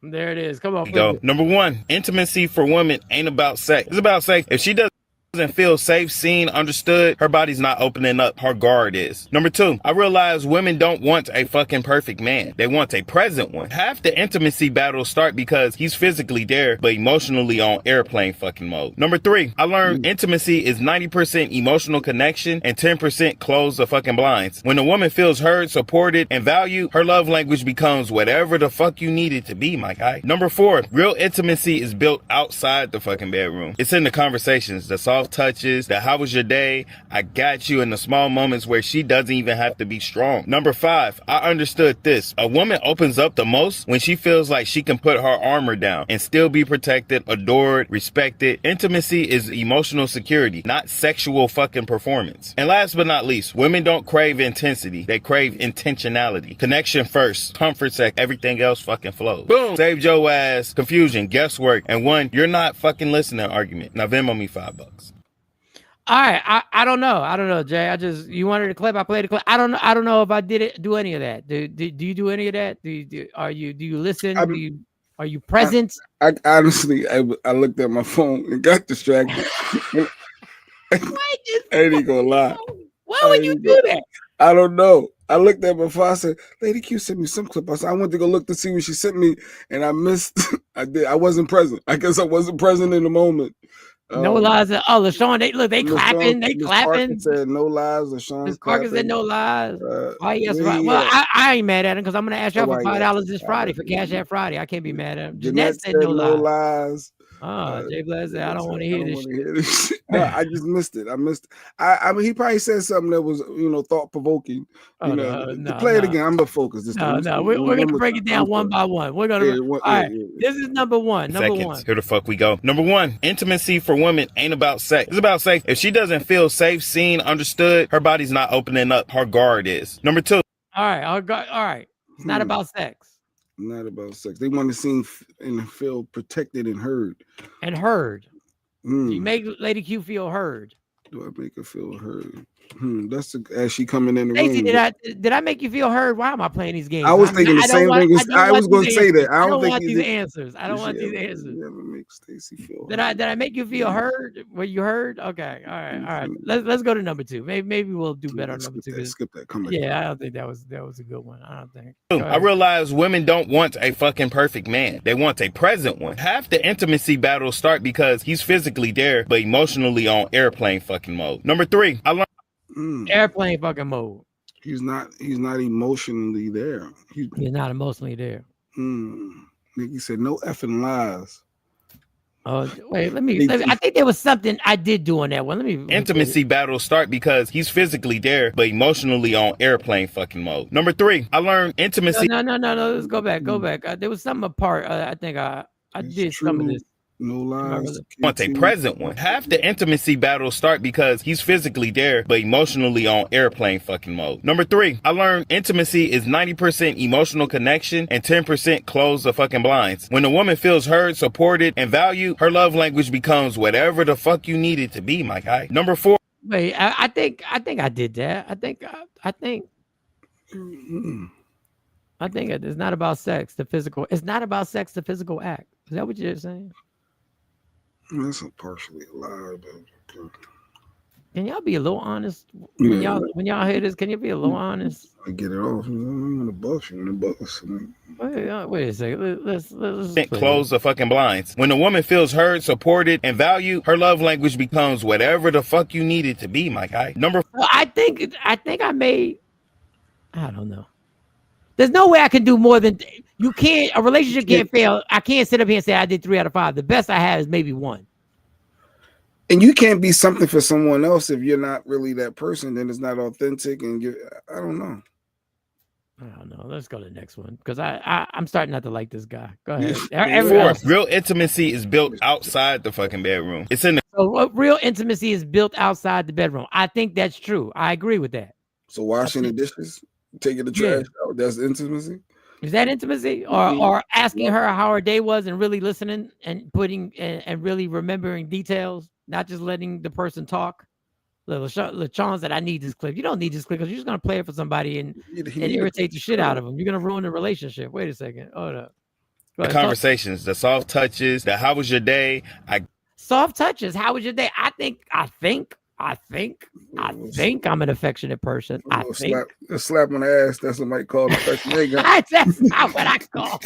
[SPEAKER 4] There it is. Come on.
[SPEAKER 14] Go. Number 1, intimacy for women ain't about sex. It's about sex. If she doesn't feel safe, seen, understood, her body's not opening up. Her guard is. Number 2, I realize women don't want a fucking perfect man. They want a present one. Half the intimacy battles start because he's physically there, but emotionally on airplane fucking mode. Number 3, I learned intimacy is 90% emotional connection and 10% close the fucking blinds. When a woman feels heard, supported, and valued, her love language becomes whatever the fuck you need it to be, my guy. Number 4, real intimacy is built outside the fucking bedroom. It's in the conversations, the solid soft touches, the how was your day, I got you, in the small moments where she doesn't even have to be strong. Number 5, I understood this. A woman opens up the most when she feels like she can put her armor down and still be protected, adored, respected. Intimacy is emotional security, not sexual fucking performance. And last but not least, women don't crave intensity. They crave intentionality. Connection first, comfort second, everything else fucking flows. Boom! Saved your ass confusion, guesswork, and one you're not fucking listening argument. Now Venmo me $5.
[SPEAKER 4] All right, I don't know, Jay. You wanted a clip, I played a clip. I don't know if I do any of that. Do you do any of that? Do you listen? Are you present?
[SPEAKER 6] I honestly, I looked at my phone and got distracted. I ain't gonna lie.
[SPEAKER 4] Why would you do that?
[SPEAKER 6] I don't know. I looked at my phone. I said, "Lady Q sent me some clip." I said, "I went to go look to see what she sent me, and I missed. I wasn't present. I guess I wasn't present in the moment."
[SPEAKER 4] No lies. LaShawn, they clapping. They clapping.
[SPEAKER 6] Said no lies. LaShawn
[SPEAKER 4] Parker said no lies. Yes, right. Well, I ain't mad at him because I'm gonna ask y'all for $5 this Friday for Cash App Friday. I can't be mad at him. Jeanette said no lies. Jay Blaze said, I don't want to hear this.
[SPEAKER 6] I just missed it. I mean, he probably said something that was, thought provoking. Play it again. I'm gonna focus this time.
[SPEAKER 4] We're gonna break it down one by one. We're gonna. All right. This is number one.
[SPEAKER 14] Here the fuck we go. Number 1, intimacy for women ain't about sex. It's about safe. If she doesn't feel safe, seen, understood, her body's not opening up. Her guard is. Number 2.
[SPEAKER 4] All right. It's not about sex.
[SPEAKER 6] Not about sex. They want to seem and feel protected and heard.
[SPEAKER 4] You make Lady Q feel heard.
[SPEAKER 6] Do I make her feel heard? That's as she coming in the
[SPEAKER 4] Stacey,
[SPEAKER 6] room.
[SPEAKER 4] Did I make you feel heard? Why am I playing these games?
[SPEAKER 6] I was thinking the same thing. I was going to say that.
[SPEAKER 4] I don't want these answers. I don't want these answers.
[SPEAKER 6] Never make Stacey feel.
[SPEAKER 4] Did I make you feel heard? Were you heard? Okay. All right. Let's go to number 2. Maybe we'll do better on number 2.
[SPEAKER 6] Skip that. Come back.
[SPEAKER 4] Yeah, I don't think that was a good one. I don't think.
[SPEAKER 14] I realize women don't want a fucking perfect man. They want a present one. Half the intimacy battles start because he's physically there, but emotionally on airplane fucking mode. Number 3, I learned.
[SPEAKER 4] Airplane fucking mode.
[SPEAKER 6] He's not emotionally there.
[SPEAKER 4] He's not emotionally there.
[SPEAKER 6] He said no effing lies.
[SPEAKER 4] Wait, I think there was something I did do on that one.
[SPEAKER 14] Intimacy battles start because he's physically there, but emotionally on airplane fucking mode. Number 3, I learned intimacy.
[SPEAKER 4] No. Let's go back. There was something apart. I think I did some of this.
[SPEAKER 6] No lies.
[SPEAKER 14] Want a present one. Half the intimacy battles start because he's physically there, but emotionally on airplane fucking mode. Number 3, I learned intimacy is 90% emotional connection and 10% close the fucking blinds. When a woman feels heard, supported, and valued, her love language becomes whatever the fuck you need it to be, my guy. Number 4.
[SPEAKER 4] Wait, I think I did that. I think it's not about sex, the physical. It's not about sex, the physical act. Is that what you're saying?
[SPEAKER 6] That's partially a lie, but okay.
[SPEAKER 4] Can y'all be a little honest when y'all hear this? Can you be a little honest?
[SPEAKER 6] I get it off. I'm gonna bust you in the bus.
[SPEAKER 4] Wait a second. Let's
[SPEAKER 14] close the fucking blinds. When a woman feels heard, supported, and valued, her love language becomes whatever the fuck you need it to be, my guy. Number 4.
[SPEAKER 4] I think I made. I don't know. There's no way I can do more than you can't. A relationship can't fail. I can't sit up here and say I did 3 out of 5. The best I have is maybe 1.
[SPEAKER 6] And you can't be something for someone else if you're not really that person. Then it's not authentic. And I don't know.
[SPEAKER 4] Let's go to the next one because I'm starting not to like this guy. Go ahead.
[SPEAKER 14] 4, real intimacy is built outside the fucking bedroom. It's in the.
[SPEAKER 4] So real intimacy is built outside the bedroom. I think that's true. I agree with that.
[SPEAKER 6] So washing the dishes. Taking the trash out, that's intimacy.
[SPEAKER 4] Is that intimacy, or asking her how her day was and really listening and putting and really remembering details, not just letting the person talk? LaShawn said, "I need this clip." You don't need this clip because you're just gonna play it for somebody and irritate the shit out of them. You're gonna ruin the relationship. Wait a second. Hold up.
[SPEAKER 14] The conversations, the soft touches, the how was your day?
[SPEAKER 4] Soft touches. How was your day? I think I'm an affectionate person.
[SPEAKER 6] A slap on the ass. That's what Mike called affection.
[SPEAKER 4] That's not what I call.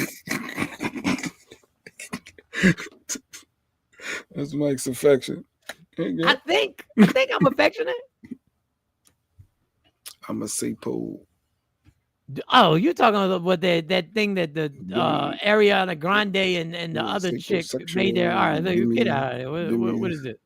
[SPEAKER 6] That's Mike's affection.
[SPEAKER 4] I think I'm affectionate.
[SPEAKER 6] I'm a sapo.
[SPEAKER 4] Oh, you're talking about that thing that the Ariana Grande and the other chick made there. All right, get out of here. What is it?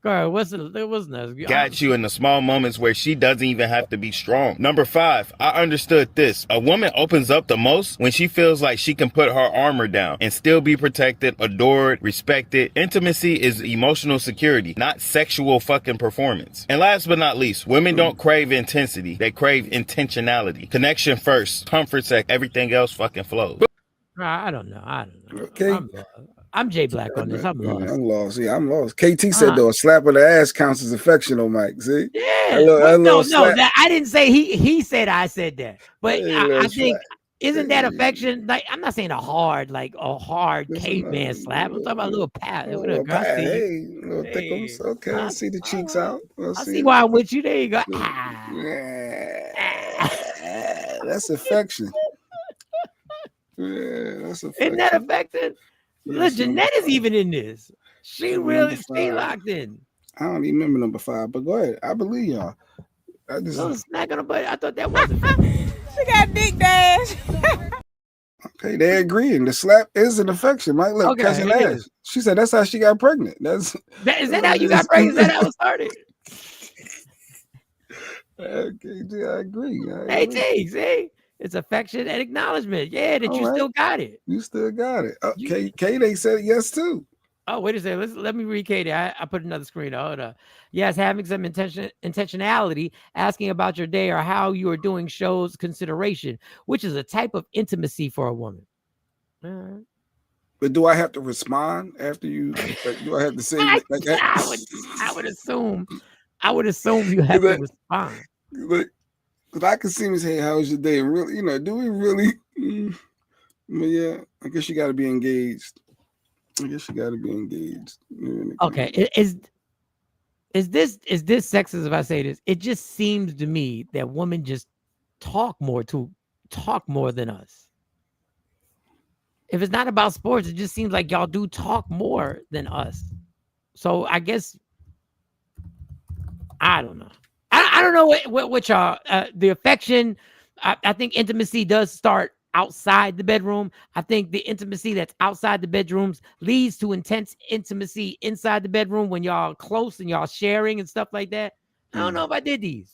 [SPEAKER 4] Girl, what's next?
[SPEAKER 14] Got you in the small moments where she doesn't even have to be strong. Number 5, I understood this. A woman opens up the most when she feels like she can put her armor down and still be protected, adored, respected. Intimacy is emotional security, not sexual fucking performance. And last but not least, women don't crave intensity. They crave intentionality. Connection first, comfort second, everything else fucking flows.
[SPEAKER 4] I don't know.
[SPEAKER 6] Okay.
[SPEAKER 4] I'm Jay Black on this. I'm lost.
[SPEAKER 6] I'm lost. Yeah, I'm lost. KT said though a slap on the ass counts as affection on Mike. See?
[SPEAKER 4] Yeah. No, I didn't say he said I said that. But I think isn't that affection? Like I'm not saying a hard caveman slap. I'm talking about a little pat.
[SPEAKER 6] Little pat. Hey, little thickums. Okay, I see the cheeks out.
[SPEAKER 4] I see why I'm with you. There you go.
[SPEAKER 6] That's affection. Yeah, that's affection.
[SPEAKER 4] Isn't that affection? Look, Jeanette is even in this. She locked in.
[SPEAKER 6] I don't even remember number 5, but go ahead. I believe y'all. I just
[SPEAKER 4] snack on the butt. I thought that was affection.
[SPEAKER 15] She got dick dash.
[SPEAKER 6] Okay, they agreeing. The slap is an affection. Mike, look, cousin ass. She said that's how she got pregnant. Is
[SPEAKER 4] that how you got pregnant? Is that how it started?
[SPEAKER 6] Okay, I agree.
[SPEAKER 4] Hey, T, see? It's affection and acknowledgement. Yeah, that you still got it.
[SPEAKER 6] You still got it. Okay, K-Day said yes too.
[SPEAKER 4] Oh, wait a second. Let me read Katie. I put another screen. Hold up. Yes, having some intentionality, asking about your day or how you are doing shows consideration, which is a type of intimacy for a woman. All right.
[SPEAKER 6] But do I have to respond after you? Do I have to say like that?
[SPEAKER 4] I would assume you have to respond.
[SPEAKER 6] Because I can see me say, "How was your day?" And really, do we really? But yeah, I guess you got to be engaged.
[SPEAKER 4] Okay, is this sexist if I say this? It just seems to me that women just talk more than us. If it's not about sports, it just seems like y'all do talk more than us. So I guess I don't know. I don't know what y'all the affection. I think intimacy does start outside the bedroom. I think the intimacy that's outside the bedrooms leads to intense intimacy inside the bedroom when y'all close and y'all sharing and stuff like that. I don't know if I did these.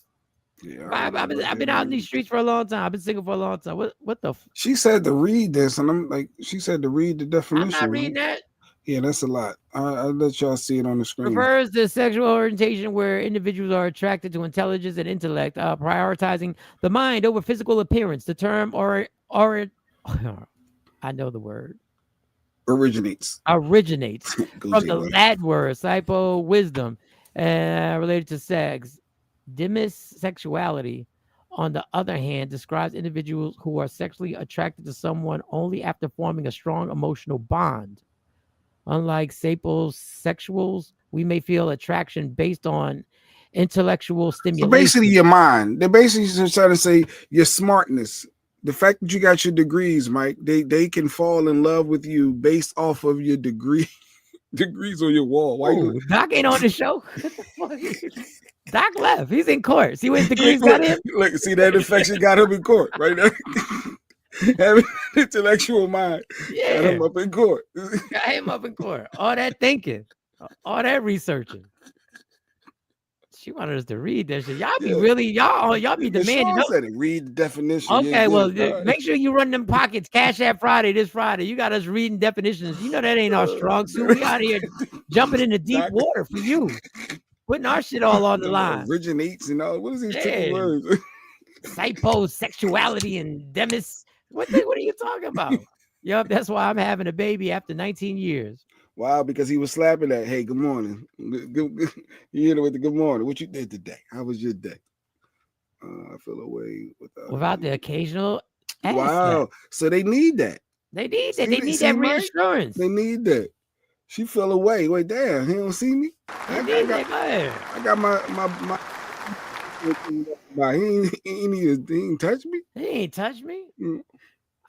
[SPEAKER 4] Yeah, I've been out in these streets for a long time. I've been single for a long time. What the?
[SPEAKER 6] She said to read this, and I'm like, she said to read the definition.
[SPEAKER 4] I'm not reading that.
[SPEAKER 6] Yeah, that's a lot. I'll let y'all see it on the screen.
[SPEAKER 4] Refers to sexual orientation where individuals are attracted to intelligence and intellect, prioritizing the mind over physical appearance. The term I know the word.
[SPEAKER 6] Originates
[SPEAKER 4] from the Latin word psycho, wisdom, related to sex. Demisexuality, on the other hand, describes individuals who are sexually attracted to someone only after forming a strong emotional bond. Unlike sapiosexuals, we may feel attraction based on intellectual stimulation.
[SPEAKER 6] So basically, your mind. They're basically just trying to say your smartness. The fact that you got your degrees, Mike, they can fall in love with you based off of your degrees on your wall. Why
[SPEAKER 4] Doc ain't on the show? Doc left. He's in court. See what his degrees got him?
[SPEAKER 6] Look, see that affection got him in court right there. Having an intellectual mind.
[SPEAKER 4] Yeah.
[SPEAKER 6] Got him up in court.
[SPEAKER 4] Got him up in court. All that thinking. All that researching. She wanted us to read that shit. Y'all be really, y'all be demanding.
[SPEAKER 6] Said it. Read the definition.
[SPEAKER 4] Okay, make sure you run them pockets. Cash App Friday, this Friday. You got us reading definitions. You know that ain't our strong suit. We out here jumping into deep water for you. Putting our shit all on the line.
[SPEAKER 6] Originates and all. What is these tricky words?
[SPEAKER 4] Psychosexuality and demis. What are you talking about? Yup, that's why I'm having a baby after 19 years.
[SPEAKER 6] Wow, because he was slapping that. Hey, good morning. You hit it with the good morning. What you did today? How was your day? I feel away
[SPEAKER 4] without the occasional.
[SPEAKER 6] Wow. So they need that.
[SPEAKER 4] They need that. They need that reassurance.
[SPEAKER 6] They need that. She fell away. Wait, damn, he don't see me. I got my he ain't touch me.
[SPEAKER 4] He ain't touch me.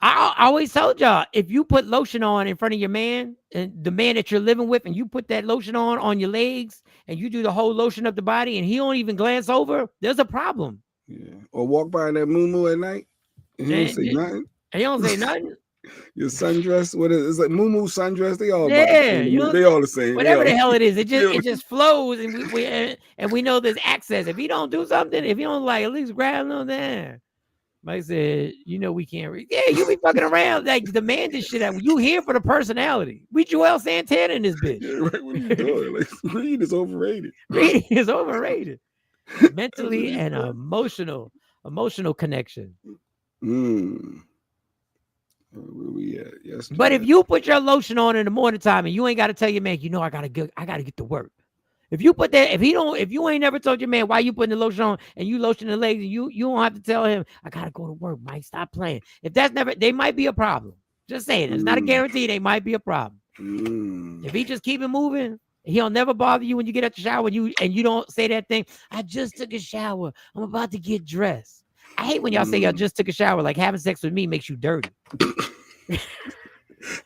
[SPEAKER 4] I always told y'all, if you put lotion on in front of your man and the man that you're living with, and you put that lotion on your legs and you do the whole lotion up the body and he don't even glance over, there's a problem.
[SPEAKER 6] Yeah. Or walk by that moo at night and he don't say nothing.
[SPEAKER 4] And he don't say nothing.
[SPEAKER 6] Your sundress, what is it? It's like Moo sundress. They all
[SPEAKER 4] Yeah,
[SPEAKER 6] about the same.
[SPEAKER 4] you know,
[SPEAKER 6] They all the same.
[SPEAKER 4] whatever the hell it is, it
[SPEAKER 6] all-
[SPEAKER 4] just flows, and we know there's access. If you don't do something, if you don't like, at least grab them there. Mike said, you know, we can't read. Yeah, you be fucking around like demanding shit out. You here for the personality. We Joel Santana in this bitch.
[SPEAKER 6] Yeah, right, what are you doing? Like, reading is overrated.
[SPEAKER 4] Reading is overrated. Mentally and emotional connection.
[SPEAKER 6] Where we at? Yes.
[SPEAKER 4] But if you put your lotion on in the morning time and you ain't got to tell your man, you know, I gotta get to work. If you put that, if you ain't never told your man why you putting the lotion on and you lotion the legs, and you don't have to tell him, I gotta go to work, Mike. Stop playing. If that's never, they might be a problem. Just saying, it's not a guarantee. They might be a problem. If he just keep it moving, he'll never bother you when you get out the shower and you don't say that thing. I just took a shower. I'm about to get dressed. I hate when y'all say y'all just took a shower. Like having sex with me makes you dirty.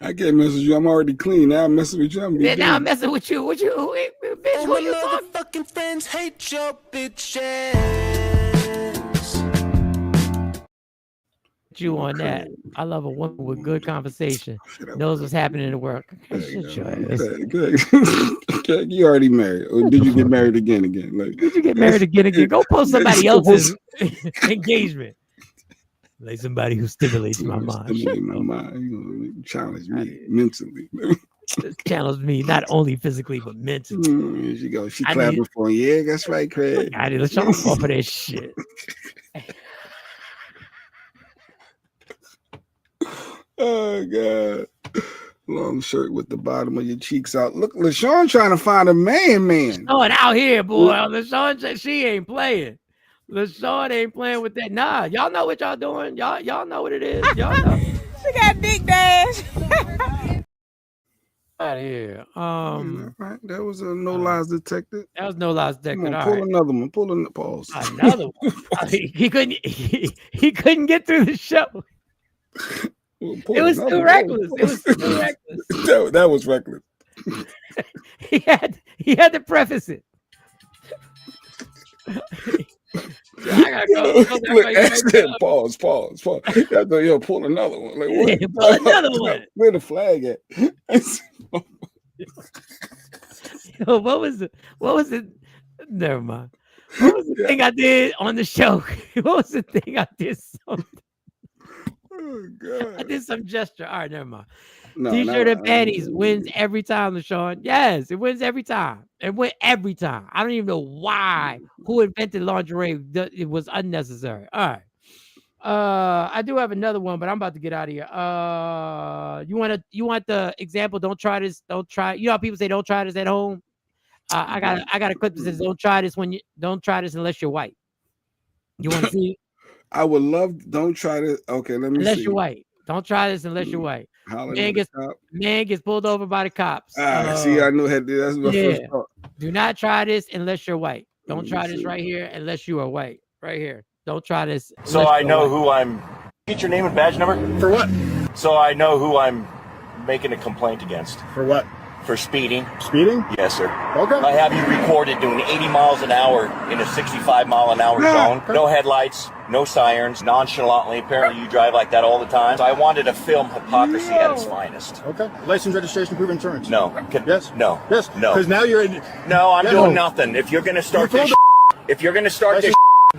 [SPEAKER 6] I can't mess with you. I'm already clean. Now I'm messing with you.
[SPEAKER 4] Now I'm messing with you. Bitch, who you talking?
[SPEAKER 5] Fucking friends hate your bitches.
[SPEAKER 4] You on that? I love a woman with good conversation, knows what's happening in the world.
[SPEAKER 6] Good. You already married, or did you get married again? Like,
[SPEAKER 4] did you get married again? Go post somebody else's engagement. Like somebody who stimulates my mind.
[SPEAKER 6] Stimulate my mind. You know, challenge me mentally.
[SPEAKER 4] Challenge me not only physically but mentally.
[SPEAKER 6] She goes. She clapping for you. Yeah, that's right, Craig.
[SPEAKER 4] I need to show off of that shit.
[SPEAKER 6] Oh God. Long shirt with the bottom of your cheeks out. Look, LaShawn trying to find a man.
[SPEAKER 4] LaShawn out here, boy. LaShawn, she ain't playing. LaShawn ain't playing with that. Nah, y'all know what y'all doing. Y'all know what it is. Y'all know.
[SPEAKER 15] She got dick dash.
[SPEAKER 4] Out of here.
[SPEAKER 6] Right. That was a no lies detected.
[SPEAKER 4] That was no lies detected.
[SPEAKER 6] Pull another one. Pull in the pause.
[SPEAKER 4] Another one. He couldn't get through the show. It was too reckless.
[SPEAKER 6] That was reckless.
[SPEAKER 4] he had to preface it. I gotta go.
[SPEAKER 6] Look, pause. Yo, pull another one. Like, what?
[SPEAKER 4] Yeah, pull another one.
[SPEAKER 6] Where the flag at?
[SPEAKER 4] Yo, what was it? Never mind. What was the thing I did on the show? What was the thing I did?
[SPEAKER 6] Oh God!
[SPEAKER 4] I did some gesture. All right, never mind.
[SPEAKER 6] No,
[SPEAKER 4] T-shirt and panties wins every time, LaShawn. Yes, it wins every time. It went every time. I don't even know why. Who invented lingerie? It was unnecessary. All right. I do have another one, but I'm about to get out of here. You want the example? Don't try this. Don't try. You know how people say don't try this at home. I got a clip that says don't try this unless you're white. You want to see it?
[SPEAKER 6] I would love. Don't try this. Okay, let me.
[SPEAKER 4] Unless
[SPEAKER 6] see.
[SPEAKER 4] you're white. Don't try this unless you're white. Man gets pulled over by the cops.
[SPEAKER 6] See, I knew that's my first thought.
[SPEAKER 4] Do not try this unless you're white. Don't try this right here unless you are white. Right here. Don't try this.
[SPEAKER 16] So I know who I'm. Get your name and badge number.
[SPEAKER 17] For what?
[SPEAKER 16] So I know who I'm making a complaint against.
[SPEAKER 17] For what?
[SPEAKER 16] For speeding.
[SPEAKER 17] Speeding?
[SPEAKER 16] Yes, sir.
[SPEAKER 17] Okay.
[SPEAKER 16] I have you recorded doing 80 miles an hour in a 65 mile an hour zone. No headlights, no sirens, nonchalantly. Apparently you drive like that all the time. So I wanted to film hypocrisy at its finest.
[SPEAKER 17] Okay. License, registration, proof of insurance.
[SPEAKER 16] No.
[SPEAKER 17] Yes.
[SPEAKER 16] No.
[SPEAKER 17] Yes.
[SPEAKER 16] No.
[SPEAKER 17] Because now you're in.
[SPEAKER 16] No, I'm doing nothing. If you're going to start this,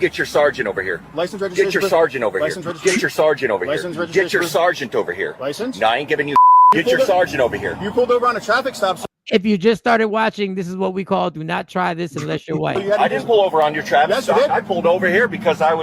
[SPEAKER 16] get your sergeant over here.
[SPEAKER 17] License, registration.
[SPEAKER 16] Get your sergeant over here. Get your sergeant over here.
[SPEAKER 17] License, registration.
[SPEAKER 16] Get your sergeent over here.
[SPEAKER 17] License?
[SPEAKER 16] No, I ain't giving you. Get your sergeant over here.
[SPEAKER 17] You pulled over on a traffic stop.
[SPEAKER 4] If you just started watching, this is what we call do not try this unless you're white.
[SPEAKER 16] I didn't pull over on your traffic stop. I pulled over here because I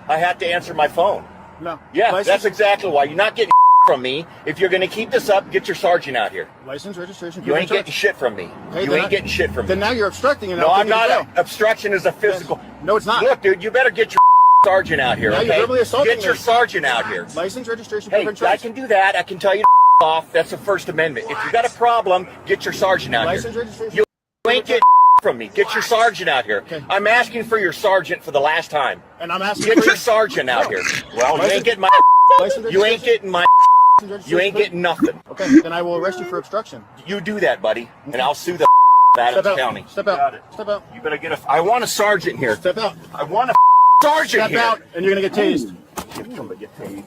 [SPEAKER 16] had to answer my phone.
[SPEAKER 17] No.
[SPEAKER 16] Yeah, that's exactly why. You're not getting from me. If you're going to keep this up, get your sergeant out here.
[SPEAKER 17] License, registration.
[SPEAKER 16] You ain't getting shit from me.
[SPEAKER 17] Hey,
[SPEAKER 16] you ain't getting shit from me.
[SPEAKER 17] Then now you're obstructing. And
[SPEAKER 16] no, I'm not. Obstruction is a physical.
[SPEAKER 17] No, it's not.
[SPEAKER 16] Look, dude, you better get your sergeant out here.
[SPEAKER 17] Now
[SPEAKER 16] Okay?
[SPEAKER 17] you're verbally assaulting
[SPEAKER 16] Get your sergeant out here.
[SPEAKER 17] License, registration.
[SPEAKER 16] Hey, I can do that. I can tell you off. That's the First Amendment. If you got a problem, get your sergeant out
[SPEAKER 17] License,
[SPEAKER 16] here.
[SPEAKER 17] registration.
[SPEAKER 16] You ain't getting from me. Get your sergeant out here.
[SPEAKER 17] Okay.
[SPEAKER 16] I'm asking for your sergeant for the last time.
[SPEAKER 17] And I'm asking
[SPEAKER 16] Get
[SPEAKER 17] for
[SPEAKER 16] your sergeant out here. Well, you ain't getting my. You ain't getting my. You ain't getting nothing.
[SPEAKER 17] Okay, then I will arrest you for obstruction.
[SPEAKER 16] You do that, buddy, and I'll sue the Adams County.
[SPEAKER 17] Step out. Step out.
[SPEAKER 16] You better get a. I want a sergeant here.
[SPEAKER 17] Step out.
[SPEAKER 16] I want a sergeant
[SPEAKER 17] Step
[SPEAKER 16] here.
[SPEAKER 17] out, and you're gonna get tased.
[SPEAKER 16] Somebody get tased.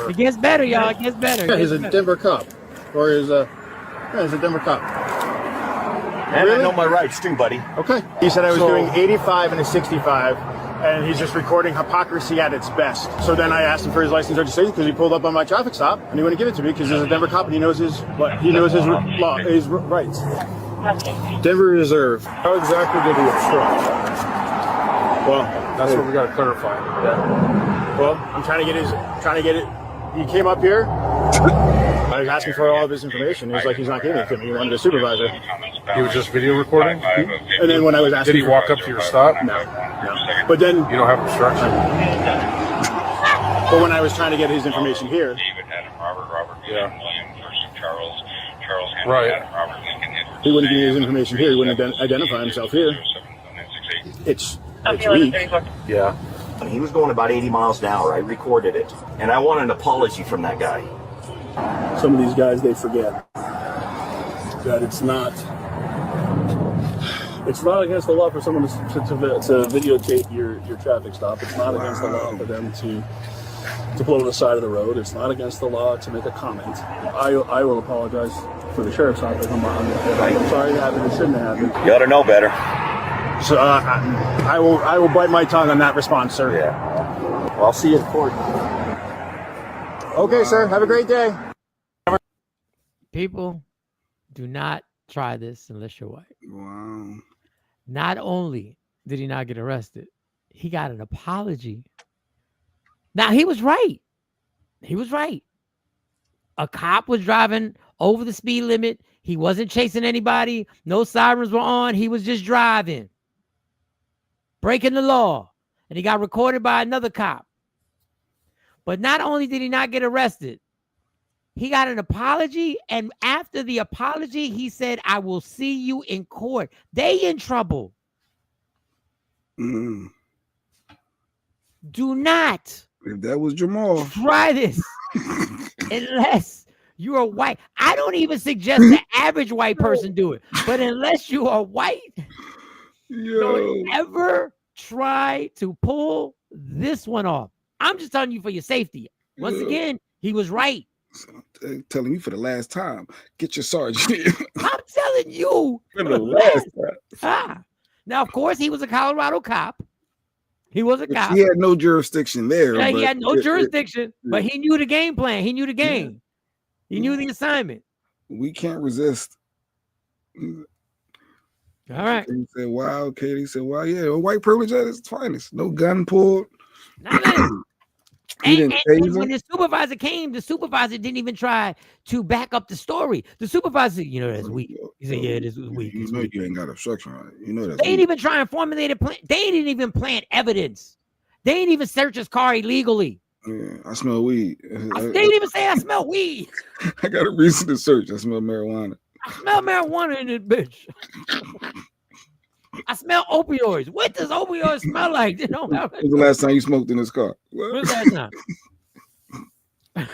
[SPEAKER 4] It gets better, y'all. It gets better.
[SPEAKER 17] Yeah, he's a Denver cop. Or he's a Denver cop.
[SPEAKER 16] And I know my rights too, buddy.
[SPEAKER 17] Okay. He said I was doing 85 and a 65, and he's just recording hypocrisy at its best. So then I asked him for his license registration because he pulled up on my traffic stop, and he wouldn't give it to me because he's a Denver cop and he knows his law, his rights. Denver Reserve.
[SPEAKER 18] How exactly did he obstruct?
[SPEAKER 17] Well,
[SPEAKER 18] that's what we got to clarify.
[SPEAKER 17] Yeah. Well, I'm trying to get it. He came up here. I was asking for all of his information. He was like, he's not giving it to me. He wanted a supervisor.
[SPEAKER 18] He was just video recording?
[SPEAKER 17] And then when I was asking...
[SPEAKER 18] Did he walk up to your stop?
[SPEAKER 17] No. But then...
[SPEAKER 18] You don't have obstruction?
[SPEAKER 17] But when I was trying to get his information here...
[SPEAKER 18] Yeah. Right.
[SPEAKER 17] He wouldn't give me his information here. He wouldn't identify himself here. It's weak.
[SPEAKER 18] Yeah.
[SPEAKER 16] He was going about 80 miles an hour. I recorded it. And I want an apology from that guy.
[SPEAKER 17] Some of these guys, they forget that it's not against the law for someone to videotape your traffic stop. It's not against the law for them to pull on the side of the road. It's not against the law to make a comment. I will apologize for the sheriff's office. I'm sorry it happened. It shouldn't have happened.
[SPEAKER 16] You ought to know better.
[SPEAKER 17] So I will bite my tongue on that response, sir.
[SPEAKER 16] Yeah. Well, I'll see you in court.
[SPEAKER 17] Okay, sir. Have a great day.
[SPEAKER 4] People, do not try this unless you're white.
[SPEAKER 6] Wow.
[SPEAKER 4] Not only did he not get arrested, he got an apology. Now, he was right. He was right. A cop was driving over the speed limit. He wasn't chasing anybody. No sirens were on. He was just driving, breaking the law. And he got recorded by another cop. But not only did he not get arrested, he got an apology. And after the apology, he said, I will see you in court. They in trouble.
[SPEAKER 6] Mm.
[SPEAKER 4] Do not.
[SPEAKER 6] If that was Jamal.
[SPEAKER 4] Try this. Unless you are white. I don't even suggest the average white person do it. But unless you are white, don't ever try to pull this one off. I'm just telling you for your safety. Once again, he was right.
[SPEAKER 6] Telling you for the last time, get your sergeant.
[SPEAKER 4] I'm telling you
[SPEAKER 6] for the last time.
[SPEAKER 4] Now, of course, he was a Colorado cop. He was a cop.
[SPEAKER 6] He had no jurisdiction there.
[SPEAKER 4] Yeah, he had no jurisdiction, but he knew the game plan. He knew the game. He knew the assignment.
[SPEAKER 6] We can't resist.
[SPEAKER 4] All right.
[SPEAKER 6] He said, wow, Katie said, wow, yeah, white privilege at its finest. No gun pulled.
[SPEAKER 4] And when the supervisor came, the supervisor didn't even try to back up the story. The supervisor said, that's weak. He said, yeah, this was weak.
[SPEAKER 6] You know you ain't got obstruction, right? You know that.
[SPEAKER 4] They didn't even try and formulate a plan. They didn't even plant evidence. They didn't even search his car illegally.
[SPEAKER 6] Yeah, I smell weed.
[SPEAKER 4] They didn't even say I smell weed.
[SPEAKER 6] I got a reason to search. I smell marijuana.
[SPEAKER 4] I smell marijuana in this bitch. I smell opioids. What does opioids smell like? They don't have it.
[SPEAKER 6] When was the last time you smoked in this car?
[SPEAKER 4] When was the last time?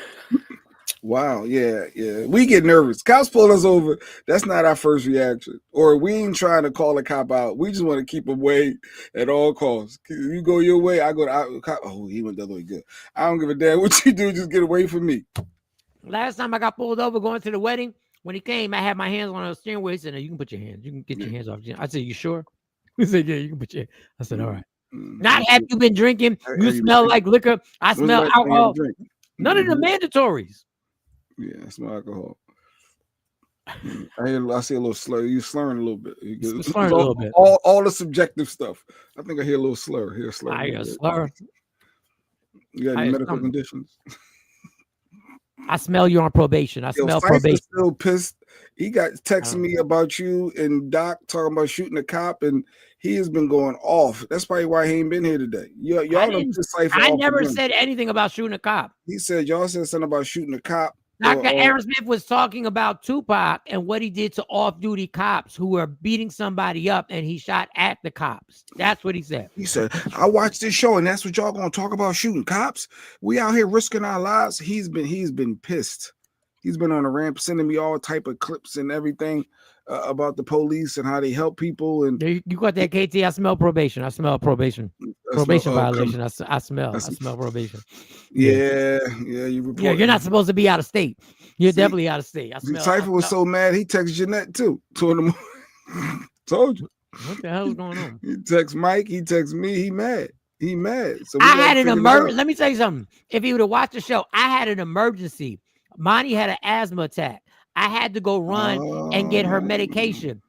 [SPEAKER 6] Wow, yeah. We get nervous. Cops pull us over. That's not our first reaction. Or we ain't trying to call a cop out. We just want to keep away at all costs. You go your way, I go to cop. Oh, he went the other way. Good. I don't give a damn what you do. Just get away from me.
[SPEAKER 4] Last time I got pulled over going to the wedding, when he came, I had my hands on the steering wheel. He said, no, you can put your hands. You can get your hands off. I said, you sure? He said, yeah, you can put your hands. I said, all right. Not have you been drinking. You smell like liquor. I smell alcohol. None of the mandatories.
[SPEAKER 6] Yeah, I smell alcohol. I see a little slur. You slurring a little bit.
[SPEAKER 4] Slurring a little bit.
[SPEAKER 6] All the subjective stuff. I think I hear a little slur. Hear a slur.
[SPEAKER 4] I hear a slur.
[SPEAKER 6] You got any medical conditions?
[SPEAKER 4] I smell you on probation. I smell probation.
[SPEAKER 6] Still pissed. He got texting me about you and Doc talking about shooting a cop, and he has been going off. That's probably why he ain't been here today.
[SPEAKER 4] I never said anything about shooting a cop.
[SPEAKER 6] He said y'all said something about shooting a cop.
[SPEAKER 4] Dr. Aaron Smith was talking about Tupac and what he did to off-duty cops who were beating somebody up, and he shot at the cops. That's what he said.
[SPEAKER 6] He said, I watched this show, and that's what y'all gonna talk about, shooting cops? We out here risking our lives. He's been pissed. He's been on a ramp, sending me all type of clips and everything about the police and how they help people. And
[SPEAKER 4] you got that, KT? I smell probation. I smell probation. Probation violation. I smell probation.
[SPEAKER 6] Yeah. You report.
[SPEAKER 4] Yeah, you're not supposed to be out of state. You're definitely out of state. I smell.
[SPEAKER 6] Cypher was so mad he texted Jeanette too. 2 in the morning. Told you.
[SPEAKER 4] What the hell is going on?
[SPEAKER 6] He texts Mike. He texts me. He mad. So
[SPEAKER 4] I had an emergency. Let me tell you something. If you would have watched the show, I had an emergency. Monty had an asthma attack. I had to go run and get her medication.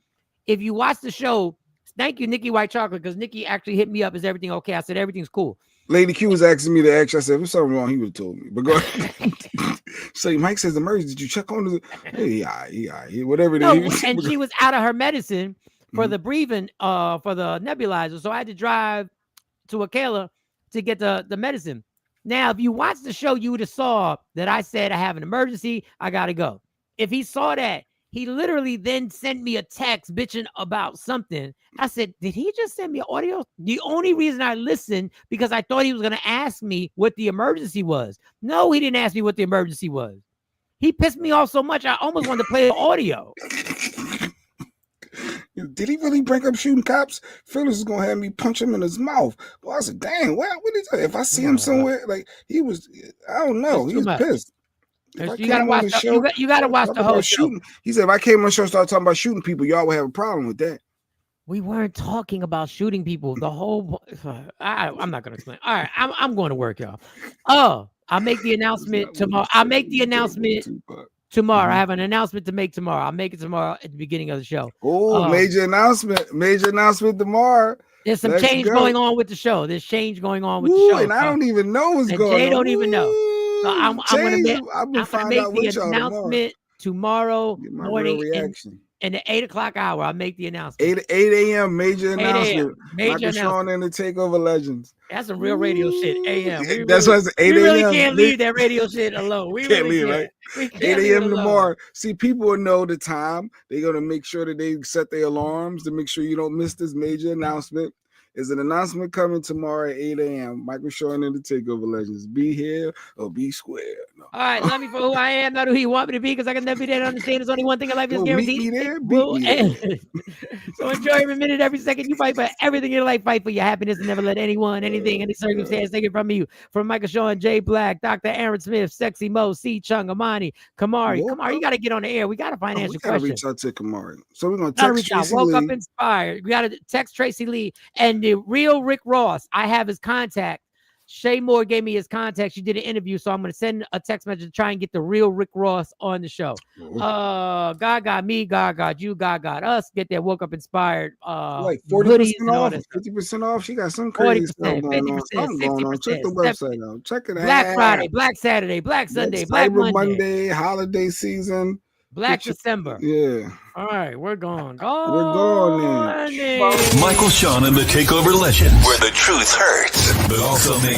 [SPEAKER 4] If you watch the show, thank you, Nikki White Chocolate, because Nikki actually hit me up. Is everything okay? I said, everything's cool.
[SPEAKER 6] Lady Q was asking me to ask. I said, if there's something wrong, he would have told me. But go ahead. Say, Mike says emergency. Did you check on the? Yeah, whatever it is.
[SPEAKER 4] And she was out of her medicine for the breathing, for the nebulizer. So I had to drive to Akela to get the medicine. Now, if you watch the show, you would have saw that I said I have an emergency. I got to go. If he saw that, he literally then sent me a text bitching about something. I said, did he just send me an audio? The only reason I listened because I thought he was going to ask me what the emergency was. No, he didn't ask me what the emergency was. He pissed me off so much, I almost wanted to play the audio.
[SPEAKER 6] Did he really bring up shooting cops? Phyllis is gonna have me punch him in his mouth. Well, I said, dang, what is that? If I see him somewhere, like he was, I don't know, he was pissed.
[SPEAKER 4] You gotta watch the show. You gotta watch the whole show.
[SPEAKER 6] He said, if I came on the show and started talking about shooting people, y'all would have a problem with that.
[SPEAKER 4] We weren't talking about shooting people. The whole I'm not gonna explain. All right, I'm going to work, y'all. Oh, I'll make the announcement tomorrow. I'll make the announcement tomorrow. I have an announcement to make tomorrow. I'll make it tomorrow at the beginning of the show.
[SPEAKER 6] Oh, major announcement tomorrow.
[SPEAKER 4] There's some change going on with the show. There's change going on with the show.
[SPEAKER 6] And I don't even know what's going on.
[SPEAKER 4] They don't even know. So I'm going to make the announcement tomorrow morning in the 8 o'clock hour. I'll make the announcement.
[SPEAKER 6] 8 a.m. Major announcement.
[SPEAKER 4] Major announcement.
[SPEAKER 6] Sean and the Takeover Legends.
[SPEAKER 4] That's some real radio shit. AM.
[SPEAKER 6] That's why it's 8 a.m.
[SPEAKER 4] We really can't leave that radio shit alone. We
[SPEAKER 6] can't
[SPEAKER 4] really
[SPEAKER 6] leave,
[SPEAKER 4] can't.
[SPEAKER 6] Right? 8 a.m. tomorrow. See, people will know the time. They're going to make sure that they set their alarms to make sure you don't miss this major announcement. There's an announcement coming tomorrow at 8 a.m. Michael Sean and the Takeover Legends. Be here or be square. No.
[SPEAKER 4] All right, love me for who I am, not who you want me to be, because I can never be there to understand. There's only one thing in life is guaranteed.
[SPEAKER 6] Meet me there, beat me there.
[SPEAKER 4] So enjoy every minute, every second. You fight for everything in your life. Fight for your happiness and never let anyone, anything, any circumstance take it from you. From Michael Sean, Jay Black, Dr. Aaron Smith, Sexy Mo, C. Chung, Amani, Kamari. Kamari, you got to get on the air. We got a financial question.
[SPEAKER 6] We got to reach out to Kamari. So we're going to text Tracy
[SPEAKER 4] Woke
[SPEAKER 6] Lee.
[SPEAKER 4] up inspired. We got to text Tracy Lee and the real Rick Ross. I have his contact. Shay Moore gave me his contact. She did an interview, so I'm going to send a text message to try and get the real Rick Ross on the show. God got me, God got you, God got us. Get that Woke Up Inspired.
[SPEAKER 6] Like 40% off, 50% off. She got some crazy stuff going on. Something going on. Check the website out. Check it out.
[SPEAKER 4] Black Friday, Black Saturday, Black Sunday, Black
[SPEAKER 6] Monday, holiday season.
[SPEAKER 4] Black December.
[SPEAKER 6] Yeah.
[SPEAKER 4] All right, we're gone.
[SPEAKER 3] We're going in. Michael Sean and the Takeover Legends, where the truth hurts, but also makes